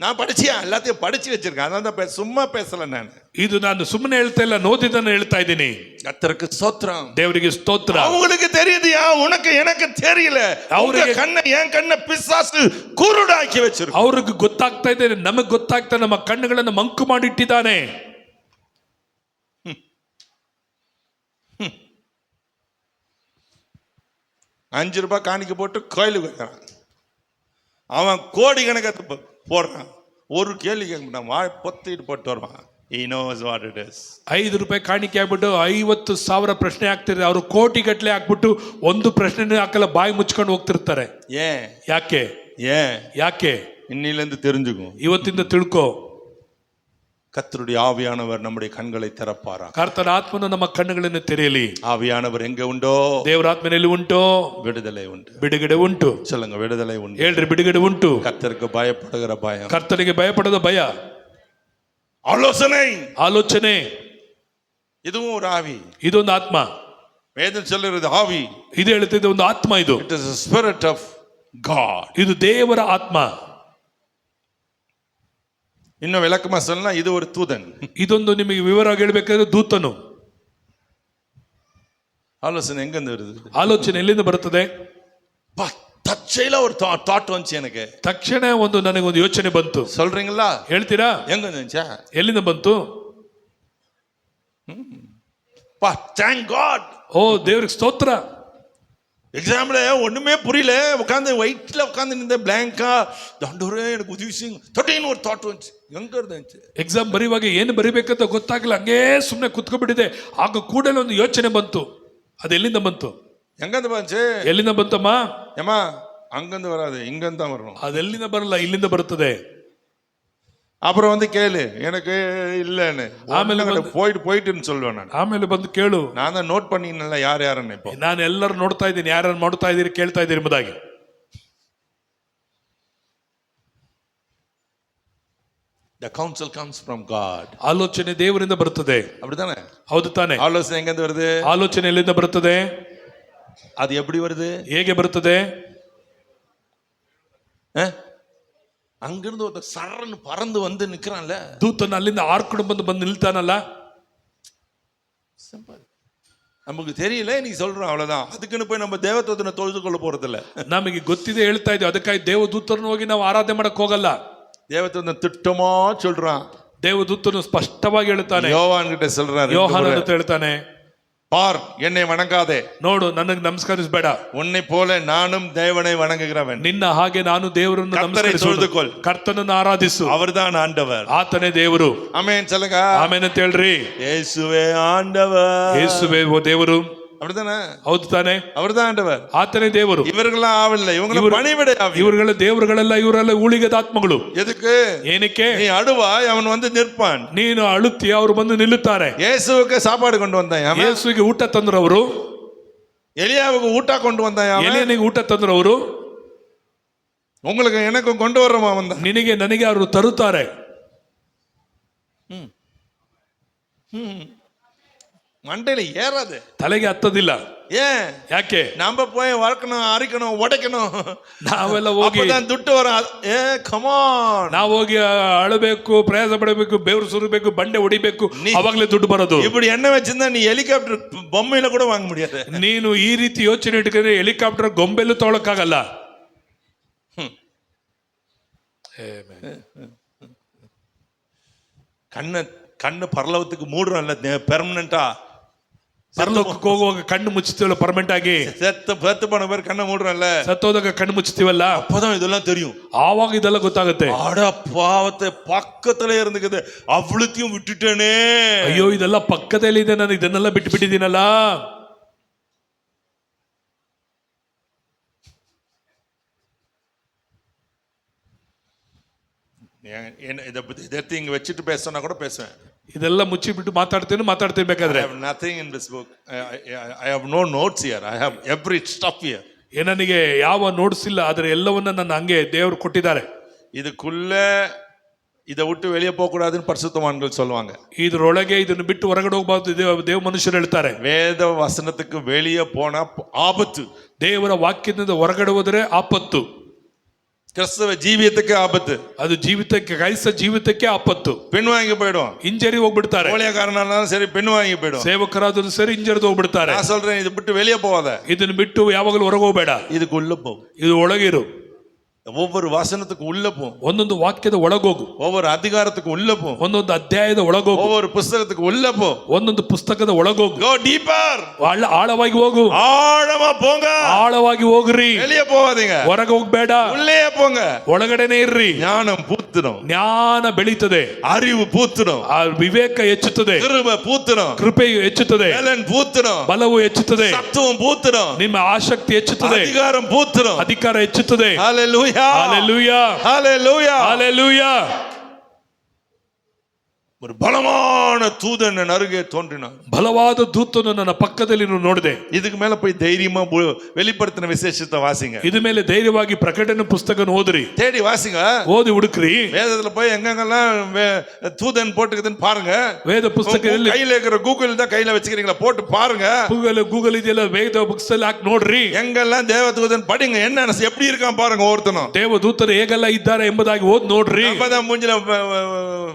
Speaker 1: நான் படிச்சியா, எல்லாத்தையும் படிச்சு வச்சிருக்கேன், அதான் சும்மா பேசல நான்.
Speaker 2: ಇದು ನಾನು ಸುಮ್ಮನೆ ಹೇಳ್ತಾ ಇಲ್ಲ, ನೋದಿದ್ದನ್ನು ಹೇಳ್ತಾ ಇದ್ದೀನಿ.
Speaker 1: கர்த்தருக்கு ஸ்தோத்திரம்,
Speaker 2: ದೇವರಿಗೆ ಸ್ತೋತ್ರ.
Speaker 1: அவங்களுக்கு தெரியுதுயா, உனக்கு எனக்கு தெரியல.
Speaker 2: அவருக்கு
Speaker 1: கண்ணை, என் கண்ணை பிசாசு குருடாக்கி வச்சிருக்கு.
Speaker 2: ಅವ್ರಿಗೆ ಗೊತ್ತಾಗ್ತಾ ಇದೆ, ನಮಗೆ ಗೊತ್ತಾಗ್ತಾ, ನಮ್ಮ ಕಣ್ಣುಗಳನ್ನು ಮಂಕು ಮಾಡಿಟ್ಟಿದ್ದಾನೆ.
Speaker 1: ₹5 காணிக்க போட்டு கோயிலுக்கு வைக்கிறான். அவன் கோடி கணக்கு போடுறான், ஒரு கேள்வி கேட்க மாட்டான், வாய் பொத்திட்டு போட்டு வருவான். He knows what it is.
Speaker 2: ₹5 ಕಾಣಿಕೆ ಆಗ್ಬಿಟ್ಟು 50,000 ಪ್ರಶ್ನೆ ಆಗ್ತಿರ್ತಾರೆ. ಅವರು ಕೋಟಿ ಗಟ್ಟಲೆ ಹಾಕ್ಬಿಟ್ಟು ಒಂದು ಪ್ರಶ್ನೆ ಹಾಕಲ್ಲ, ಬಾಯಿ ಮುಚ್ಕೊಂಡು ಹೋಗ್ತಿರ್ತಾರೆ.
Speaker 1: ஏன்
Speaker 2: ಯಾಕೆ? ಯಾಕೆ?
Speaker 1: இன்னிலிருந்து தெரிஞ்சுக்கும்,
Speaker 2: ಇವತ್ತಿಂದ ತಿಳ್ಕೋ.
Speaker 1: கர்த்தருடைய ஆவியானவர் நம்முடைய கண்களை திறப்பாரா.
Speaker 2: ಕರ್ತನ ಆತ್ಮನು ನಮ್ಮ ಕಣ್ಣುಗಳನ್ನು ತೆರೆಯಲಿ.
Speaker 1: ஆவியானவர் எங்க உண்டோ,
Speaker 2: ದೇವರ ಆತ್ಮನಲ್ಲಿ ಉಂಟು
Speaker 1: விடுதலை உண்டு.
Speaker 2: ಬಿಡುಗಡೆ ಉಂಟು.
Speaker 1: சொல்லுங்க, விடுதலை உண்டு.
Speaker 2: ಹೇಳ್ರಿ, ಬಿಡುಗಡೆ ಉಂಟು.
Speaker 1: கர்த்தருக்கு பயப்படுகிற பயம்,
Speaker 2: ಕರ್ತನಿಗೆ ಭಯಪಡದ ಭಯ, ಆಲೋಚನೆ,
Speaker 1: இதுவும் ஒரு ஆவி.
Speaker 2: ಇದೊಂದು ಆತ್ಮ.
Speaker 1: வேதம் சொல்லுகிறது ஆவி.
Speaker 2: ಇದು ಹೇಳ್ತಿದ್ದ ಒಂದು ಆತ್ಮ. ಇದು
Speaker 1: It is the spirit of God.
Speaker 2: ಇದು ದೇವರ ಆತ್ಮ.
Speaker 1: இன்னும் விளக்கமா சொல்லலாம், இது ஒரு தூதன்.
Speaker 2: ಇದೊಂದು ನಿಮಗೆ ವಿವರವಾಗಿ ಹೇಳ್ಬೇಕಾದ್ರೆ ದೂತನು.
Speaker 1: ஆலோசனை எங்க இருந்து வருது?
Speaker 2: ಆಲೋಚನೆ ಎಲ್ಲಿಂದ ಬರುತ್ತದೆ?
Speaker 1: தச்சையில ஒரு தாட் வந்துச்சு எனக்கு.
Speaker 2: ತಕ್ಷಣ ಒಂದು ನನಗೊಂದು ಯೋಚನೆ ಬಂತು.
Speaker 1: சொல்றீங்களா?
Speaker 2: ಹೇಳ್ತೀರಾ?
Speaker 1: எங்க வந்துச்சா?
Speaker 2: ಎಲ್ಲಿಂದ ಬಂತು?
Speaker 1: Thank God.
Speaker 2: ಓ ದೇವರಿಗೆ ಸ್ತೋತ್ರ.
Speaker 1: எக்ஸாம்ல ஒண்ணுமே புரியல, உட்காந்து ஒயிட்ல உட்காந்து நின்ற பிளாங்கா, டாண்டோரே எனக்கு உதவி செய்யுங்க தொட்டின்னு ஒரு தாட் வந்துச்சு. எங்க இருந்துச்சு?
Speaker 2: ಎಕ್ಸಾಮ್ ಬರೆಯುವಾಗ ಏನು ಬರಿಬೇಕಂತ ಗೊತ್ತಾಗಲ್ಲ, ಹಂಗೇ ಸುಮ್ಮನೆ ಕುತ್ಕೊಂಡ್ಬಿಟ್ಟಿದೆ. ಆಗ ಕೂಡಲೇ ಒಂದು ಯೋಚನೆ ಬಂತು. ಅದು ಎಲ್ಲಿಂದ ಬಂತು?
Speaker 1: எங்கிருந்து வந்துச்சு?
Speaker 2: ಎಲ್ಲಿಂದ ಬಂತಮ್ಮ?
Speaker 1: ஏமா அங்கிருந்து வராது, இங்கிருந்து தான் வரணும்.
Speaker 2: ಅದು ಎಲ್ಲಿಂದ ಬರಲ್ಲ, ಇಲ್ಲಿಂದ ಬರುತ್ತದೆ.
Speaker 1: அப்புறம் வந்து ಕೇಳು, எனக்கு இல்லன்னு.
Speaker 2: ಆಮೇಲೆ
Speaker 1: போயிட்டுன்னு சொல்லுவேன் நான்.
Speaker 2: ಆಮೇಲೆ ಬಂದು ಕೇಳು.
Speaker 1: நான் தான் ನೋಟ್ பண்ணிನಲ್ಲ ಯಾರು ಯಾರನ್ನ. இப்போ
Speaker 2: ನಾನು ಎಲ್ಲರೂ ನೋಡ್ತಾ ಇದ್ದೀನಿ, ಯಾರು ಮಾಡ್ತಾ ಇದ್ದೀರಿ, ಕೇಳ್ತಾ ಇದ್ದೀರಿ ಎಂಬುದಾಗಿ.
Speaker 1: The counsel comes from God.
Speaker 2: ಆಲೋಚನೆ ದೇವರಿಂದ ಬರುತ್ತದೆ.
Speaker 1: அப்படிதானே?
Speaker 2: ಹೌದು ತಾನೆ?
Speaker 1: ஆலோசனை எங்கிருந்து வருது?
Speaker 2: ಆಲೋಚನೆ ಎಲ್ಲಿಂದ ಬರುತ್ತದೆ?
Speaker 1: அது எப்படி வருது?
Speaker 2: ಹೇಗೆ ಬರುತ್ತದೆ?
Speaker 1: அங்கிருந்து ஒருத்தர் சரன்னு பறந்து வந்து நிக்கிறான்ல,
Speaker 2: ದೂತನ ಅಲ್ಲಿಂದ ಆರ್ಕೊಂಡು ಬಂದು ನಿಲ್ತಾನಲ್ಲ.
Speaker 1: சிம்பிள். நமக்கு தெரியல, நீ சொல்றோம் அவ்வளவுதான். அதுக்குன்னு போய் நம்ம தேவதூதனை தொழுது கொள்ள போறது இல்ல.
Speaker 2: ನಮಗೆ ಗೊತ್ತಿದೆ ಹೇಳ್ತಾ ಇದ್ದೀವಿ, ಅದಕ್ಕಾಗಿ ದೇವದೂತರನ್ನು ಹೋಗಿ ನಾವು ಆರಾಧನೆ ಮಾಡಕ್ ಹೋಗಲ್ಲ.
Speaker 1: தேவதூதன் திட்டமா சொல்றான்,
Speaker 2: ದೇವದೂತನು ಸ್ಪಷ್ಟವಾಗಿ ಹೇಳ್ತಾನೆ.
Speaker 1: யோவான் கிட்ட சொல்றாரு,
Speaker 2: ಯೋಹಾನನ ಹತ್ರ ಹೇಳ್ತಾನೆ,
Speaker 1: பார் என்னை வணங்காதே,
Speaker 2: ನೋಡು ನನಗೆ ನಮಸ್ಕರಿಸಬೇಡ,
Speaker 1: உன்னை போல நானும் தேவனை வணங்குகிறவன்,
Speaker 2: ನಿನ್ನ ಹಾಗೆ ನಾನು ದೇವರನ್ನು
Speaker 1: கர்த்தரை
Speaker 2: ನಮಸ್ಕರಿಸುವುದು,
Speaker 1: தொழுதுகொள்,
Speaker 2: ಕರ್ತನನ್ನು ಆರಾಧಿಸು,
Speaker 1: அவர்தான் ஆண்டவர்.
Speaker 2: ಆತನೇ ದೇವರು.
Speaker 1: ஆமென் சொல்லுங்க.
Speaker 2: ಆಮೇನ್ ಅಂತ ಹೇಳ್ರಿ.
Speaker 1: இயேசுவே ஆண்டவர்.
Speaker 2: ಯೇಸುವೇ ಓ ದೇವರು.
Speaker 1: அப்படிதானே?
Speaker 2: ಹೌದು ತಾನೆ,
Speaker 1: அவர்தான் ஆண்டவர்.
Speaker 2: ಆತನೇ ದೇವರು.
Speaker 1: இவர்களாம் ஆவில்லை, இவங்க பணிவிடை ஆவி.
Speaker 2: ಇವರುಗಳ ದೇವರುಗಳೆಲ್ಲ ಇವರೆಲ್ಲ ಊಳಿಗದ ಆತ್ಮಗಳು.
Speaker 1: எதுக்கு?
Speaker 2: ಏನಕ್ಕೆ?
Speaker 1: நீ அழுவாய், அவன் வந்து நிற்பான்.
Speaker 2: ನೀನು ಅಳುತ್ತೀಯ, ಅವರು ಬಂದು ನಿಲ್ಲುತ್ತಾರೆ.
Speaker 1: இயேசுவுக்கு சாப்பாடு கொண்டு வந்தான்,
Speaker 2: ಯೇಸುವಿಗೆ ಊಟ ತಂದ್ರವರು.
Speaker 1: எலியாவுக்கு ஊட்டா கொண்டு வந்தான்,
Speaker 2: ಎಲಿಯನಿಗೆ ಊಟ ತಂದ್ರವರು.
Speaker 1: உங்களுக்கு எனக்கும் கொண்டு வர்றமா வந்தான்.
Speaker 2: ನಿನಗೆ ನನಗೆ ಅವರು ತರುತ್ತಾರೆ.
Speaker 1: மண்டையில ஏறாது,
Speaker 2: ತಲೆಗೆ ಹತ್ತದಿಲ್ಲ.
Speaker 1: ஏன்?
Speaker 2: ಯಾಕೆ?
Speaker 1: நம்ம போய் வளர்க்கணும், அரிக்கணும், உடைக்கணும்,
Speaker 2: ನಾವೆಲ್ಲ ಹೋಗಿ
Speaker 1: ದುಡ್ಡು வர. ஏ ಕಮಾನ್,
Speaker 2: ನಾವು ಹೋಗಿ ಅಳಬೇಕು, ಪ್ರಯಾಸ ಪಡಬೇಕು, ಬೆವರು ಸುರಬೇಕು, ಬಂಡೆ ಹೊಡಿಬೇಕು, ಅವಾಗಲೇ ದುಡ್ಡು ಬರೋದು.
Speaker 1: இப்படி என்ன வச்சிருந்தா நீ ಹೆಲಿಕಾಪ್ಟರ್ பொம்மையில கூட வாங்க முடியாது.
Speaker 2: ನೀನು ಈ ರೀತಿ ಯೋಚನೆ ಇಟ್ಕೊಂಡ್ರೆ ಹೆಲಿಕಾಪ್ಟರ್ ಗೊಂಬೆಲ್ಲೂ ತೊಗೊಳಕ್ಕಾಗಲ್ಲ.
Speaker 1: கண்ணு பரலோகத்துக்கு மூடுறோம்ல பெர்மனண்டா.
Speaker 2: ಪರಲೋಕಕ್ಕೆ ಹೋಗುವಾಗ ಕಣ್ಣು ಮುಚ್ಚುತ್ತೀವಲ್ಲ ಪರ್ಮನೆಂಟ್ ಆಗಿ.
Speaker 1: செத்து போன பேர் கண்ணை மூடுறோம்ல,
Speaker 2: ಸತ್ತೋದಾಗ ಕಣ್ಣು ಮುಚ್ಚುತ್ತೀವಲ್ಲ,
Speaker 1: அப்பதான் இதெல்லாம் தெரியும்.
Speaker 2: ಆವಾಗ ಇದೆಲ್ಲ ಗೊತ್ತಾಗುತ್ತೆ.
Speaker 1: அட பாவத்தை பக்கத்துல இருந்துக்குது, அவ்வளத்தையும் விட்டுட்டேனே,
Speaker 2: ಅಯ್ಯೋ ಇದೆಲ್ಲ ಪಕ್ಕದಲ್ಲಿ ಇದೆ, ನಾನು ಇದನ್ನೆಲ್ಲ ಬಿಟ್ಟು ಬಿಟ್ಟಿದ್ದೀನಲ್ಲ.
Speaker 1: இதை இங்க வச்சுட்டு பேசினா கூட பேசுவேன்.
Speaker 2: ಇದೆಲ್ಲ ಮುಚ್ಚಿಬಿಟ್ಟು ಮಾತಾಡ್ತೀನಿ ಬೇಕಾದ್ರೆ.
Speaker 1: I have nothing in this book. I have no notes here. I have every stuff here.
Speaker 2: ನನಗೆ ಯಾವ ನೋಟ್ಸ್ ಇಲ್ಲ, ಆದ್ರೆ ಎಲ್ಲವನ್ನ ನನ್ನ ಹಂಗೆ ದೇವರು ಕೊಟ್ಟಿದ್ದಾರೆ.
Speaker 1: இதுக்குள்ள இதை விட்டு வெளியே போக கூடாதுன்னு பரிசுத்தவான்கள் சொல்லுவாங்க.
Speaker 2: ಇದರೊಳಗೆ ಇದನ್ನು ಬಿಟ್ಟು ಹೊರಗಡೆ ಹೋಗಬಾರದು ದೇವ ಮನುಷ್ಯರು ಹೇಳ್ತಾರೆ.
Speaker 1: வேத வசனத்துக்கு வெளியே போனா ஆபத்து.
Speaker 2: ದೇವರ ವಾಕ್ಯದಿಂದ ಹೊರಗಡೆ ಹೋದರೆ ಆಪತ್ತು.
Speaker 1: கிறிஸ்தவ ஜீவியத்துக்கு ஆபத்து.
Speaker 2: ಅದು ಜೀವಿತಕ್ಕೆ, ಕ್ರೈಸ್ತ ಜೀವಿತಕ್ಕೆ ಆಪತ್ತು.
Speaker 1: பின்வாங்கி போயிடும்,
Speaker 2: ಇಂಜರಿ ಹೋಗ್ಬಿಡ್ತಾರೆ.
Speaker 1: ஊழியக்காரனாலும் சரி பின்வாங்கி போயிடும்,
Speaker 2: ಸೇವಕರಾದರೂ ಸರಿ ಇಂಜರಿದು ಹೋಗ್ಬಿಡ್ತಾರೆ.
Speaker 1: நான் சொல்றேன், இது ಬಿಟ್ಟು வெளியே போகாத,
Speaker 2: ಇದನ್ನು ಬಿಟ್ಟು ಯಾವಾಗಲೂ ಹೊರಗೆ ಹೋಗಬೇಡ,
Speaker 1: இதுக்குள்ள போ,
Speaker 2: ಇದು ಒಳಗಿರು.
Speaker 1: ஒவ்வொரு வசனத்துக்கு உள்ள போ,
Speaker 2: ಒಂದೊಂದು ವಾಕ್ಯದ ಒಳಗೋಗು.
Speaker 1: ஒவ்வொரு அதிகாரத்துக்கு உள்ள போ,
Speaker 2: ಒಂದೊಂದು ಅಧ್ಯಾಯದ ಒಳಗೋಗು.
Speaker 1: ஒவ்வொரு புத்தகத்துக்கு உள்ள போ,
Speaker 2: ಒಂದೊಂದು ಪುಸ್ತಕದ ಒಳಗೋಗು.
Speaker 1: go deeper,
Speaker 2: ಆಳವಾಗಿ ಹೋಗು,
Speaker 1: ஆழமா போங்க,
Speaker 2: ಆಳವಾಗಿ ಹೋಗ್ರಿ.
Speaker 1: வெளியே போகாதீங்க,
Speaker 2: ಹೊರಗೆ ಹೋಗ್ಬೇಡ,
Speaker 1: உள்ளே போங்க.
Speaker 2: ಒಳಗಡೆನೆ ಇರ್ರಿ.
Speaker 1: ஞானம் பூத்துடும்,
Speaker 2: ಜ್ಞಾನ ಬೆಳೀತದೆ,
Speaker 1: அறிவு பூத்துடும்,
Speaker 2: ಆ ವಿವೇಕ ಹೆಚ್ಚುತ್ತದೆ,
Speaker 1: கிருபை பூத்துடும்,
Speaker 2: ಕೃಪೆ ಹೆಚ್ಚುತ್ತದೆ,
Speaker 1: பலன் பூத்துடும்,
Speaker 2: ಬಲವು ಹೆಚ್ಚುತ್ತದೆ,
Speaker 1: சத்துவம் பூத்துடும்,
Speaker 2: ನಿಮ್ಮ ಆಸಕ್ತಿ ಹೆಚ್ಚುತ್ತದೆ,
Speaker 1: அதிகாரம் பூத்துடும்,
Speaker 2: ಅಧಿಕಾರ ಹೆಚ್ಚುತ್ತದೆ.
Speaker 1: ஹalleluya,
Speaker 2: ஹalleluya,
Speaker 1: ஹalleluya,
Speaker 2: ஹalleluya.
Speaker 1: ஒரு பலமான தூதன் என் அருகே தோன்றினான்.
Speaker 2: ಬಲವಾದ ದೂತನು ನನ್ನ ಪಕ್ಕದಲ್ಲಿ ನೋಡಿದೆ.
Speaker 1: இதுக்கு மேல போய் தைரியமா வெளிப்படுத்தின விசேஷத்தை வாசிங்க.
Speaker 2: இது ಮೇಲೆ ಧೈರ್ಯವಾಗಿ ಪ್ರಕಟಣೆ ಪುಸ್ತಕನ ಓದ್ರಿ,
Speaker 1: தேடி வாசிங்க,
Speaker 2: ಓದಿ ಹುಡುಕ್ರಿ.
Speaker 1: வேதத்துல போய் எங்கெங்கெல்லாம் தூதன் போட்டுக்குதுன்னு பாருங்க.
Speaker 2: ವೇದ ಪುಸ್ತಕದಲ್ಲಿ
Speaker 1: கையில இருக்கிற கூகுள் தான் கையில வச்சுக்கிறீங்களா, போட்டு பாருங்க.
Speaker 2: ಗೂಗಲ್ ಇದೆಯಲ್ಲ, ವೇದ ಬುಕ್ಸ್ ಅಲ್ಲಿ ಹಾಕಿ ನೋಡ್ರಿ.
Speaker 1: எங்கெல்லாம் தேவதூதன் படிங்க, என்ன எப்படி இருக்கான் பாருங்க. ஒவ்வொருத்தனும்
Speaker 2: ದೇವದೂತರು ಹೇಗೆಲ್ಲ ಇದ್ದಾರೆ ಎಂಬುದಾಗಿ ಓದ್ ನೋಡ್ರಿ.
Speaker 1: அப்பதான் மூஞ்சில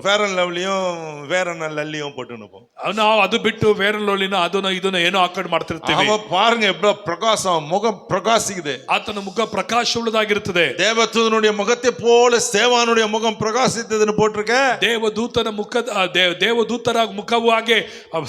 Speaker 1: ஃபேர் அண்ட் லவ்லியும் வேற லல்லியும் போட்டு நிப்போம்.
Speaker 2: ನಾವು ಅದು ಬಿಟ್ಟು ಫೇರ್ ಅಂಡ್ ಲವ್ಲಿನ ಅದನ್ನ ಇದನ್ನ ಏನೋ ಹಾಕೊಂಡು ಮಾಡ್ತಿರ್ತೀವಿ.
Speaker 1: அவ பாருங்க எவ்வளவு பிரகாசம், முகம் பிரகாசிக்குது,
Speaker 2: ಆತನ ಮುಖ ಪ್ರಕಾಶವುಳ್ಳದಾಗಿರುತ್ತದೆ.
Speaker 1: தேவதூதனுடைய முகத்தை போல ஸ்தேவானுடைய முகம் பிரகாசித்ததுன்னு போட்டிருக்க.
Speaker 2: ದೇವದೂತನ ದೇವದೂತರ ಮುಖವು ಹಾಗೆ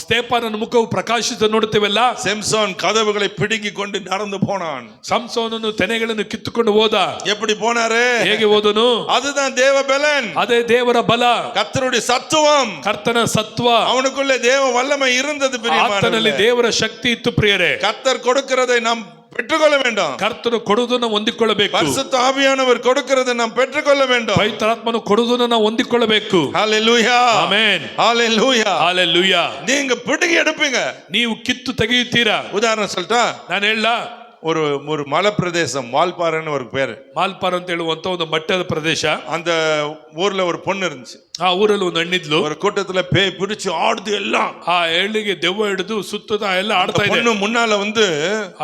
Speaker 2: ಸ್ತೆಫಾನನ ಮುಖವು ಪ್ರಕಾಶಿತ ನೋಡುತ್ತೇವಲ್ಲ.
Speaker 1: சிம்சோன் கதவுகளை பிடுங்கி கொண்டு நடந்து போனான்.
Speaker 2: ಸಂಸೋನನು ತೆನೆಗಳನ್ನು ಕಿತ್ತುಕೊಂಡು ಹೋದ.
Speaker 1: எப்படி போனாரு?
Speaker 2: ಹೇಗೆ ಹೋದನು?
Speaker 1: அதுதான் தேவ பலன்,
Speaker 2: ಅದೇ ದೇವರ ಬಲ,
Speaker 1: கர்த்தருடைய சத்துவம்,
Speaker 2: ಕರ್ತನ ಸತ್ವ.
Speaker 1: அவனுக்குள்ள தேவ வல்லமை இருந்தது.
Speaker 2: ಆತನಲ್ಲಿ ದೇವರ ಶಕ್ತಿ ಇತ್ತು. ಪ್ರಿಯರೇ,
Speaker 1: கர்த்தர் கொடுக்கிறதை நாம் பெற்றுக்கொள்ள வேண்டும்.
Speaker 2: ಕರ್ತನು ಕೊಡುವುದನ್ನು ಹೊಂದಿಕೊಳ್ಳಬೇಕು.
Speaker 1: பரிசுத்த ஆவியானவர் கொடுக்கிறதை நாம் பெற்றுக்கொள்ள வேண்டும்.
Speaker 2: ಪವಿತ್ರಾತ್ಮನು ಕೊಡುವುದನ್ನು ನಾವು ಹೊಂದಿಕೊಳ್ಳಬೇಕು.
Speaker 1: ஹalleluya,
Speaker 2: ಆಮೆನ್,
Speaker 1: ஹalleluya,
Speaker 2: ಹalleluya.
Speaker 1: நீங்க பிடுங்கி எடுப்பீங்க,
Speaker 2: ನೀವು ಕಿತ್ತು ತೆಗೆಯುತ್ತೀರಾ.
Speaker 1: உதாரணம் சொல்லட்டா,
Speaker 2: ನಾನು ಹೇಳ,
Speaker 1: ஒரு மலை பிரதேசம், வால்பாறைன்னு ஒரு பேரு,
Speaker 2: ಮಾಲ್ಪಾರ್ ಅಂತ ಹೇಳುವಂತ ಒಂದು ಮಟ್ಟದ ಪ್ರದೇಶ.
Speaker 1: அந்த ஊர்ல ஒரு பொண்ணு இருந்துச்சு.
Speaker 2: ಆ ಊರಲ್ಲಿ ಒಂದು ಹಣ್ಣಿದ್ಲು.
Speaker 1: ஒரு கூட்டத்துல பேய் பிடிச்சு ஆடுது எல்லாம்.
Speaker 2: ಆ ಹಳ್ಳಿಗೆ ದೆವ್ವ ಹಿಡಿದು ಸುತ್ತದ ಎಲ್ಲ ಆಡ್ತಾ ಇದೆ.
Speaker 1: பொண்ணு முன்னால வந்து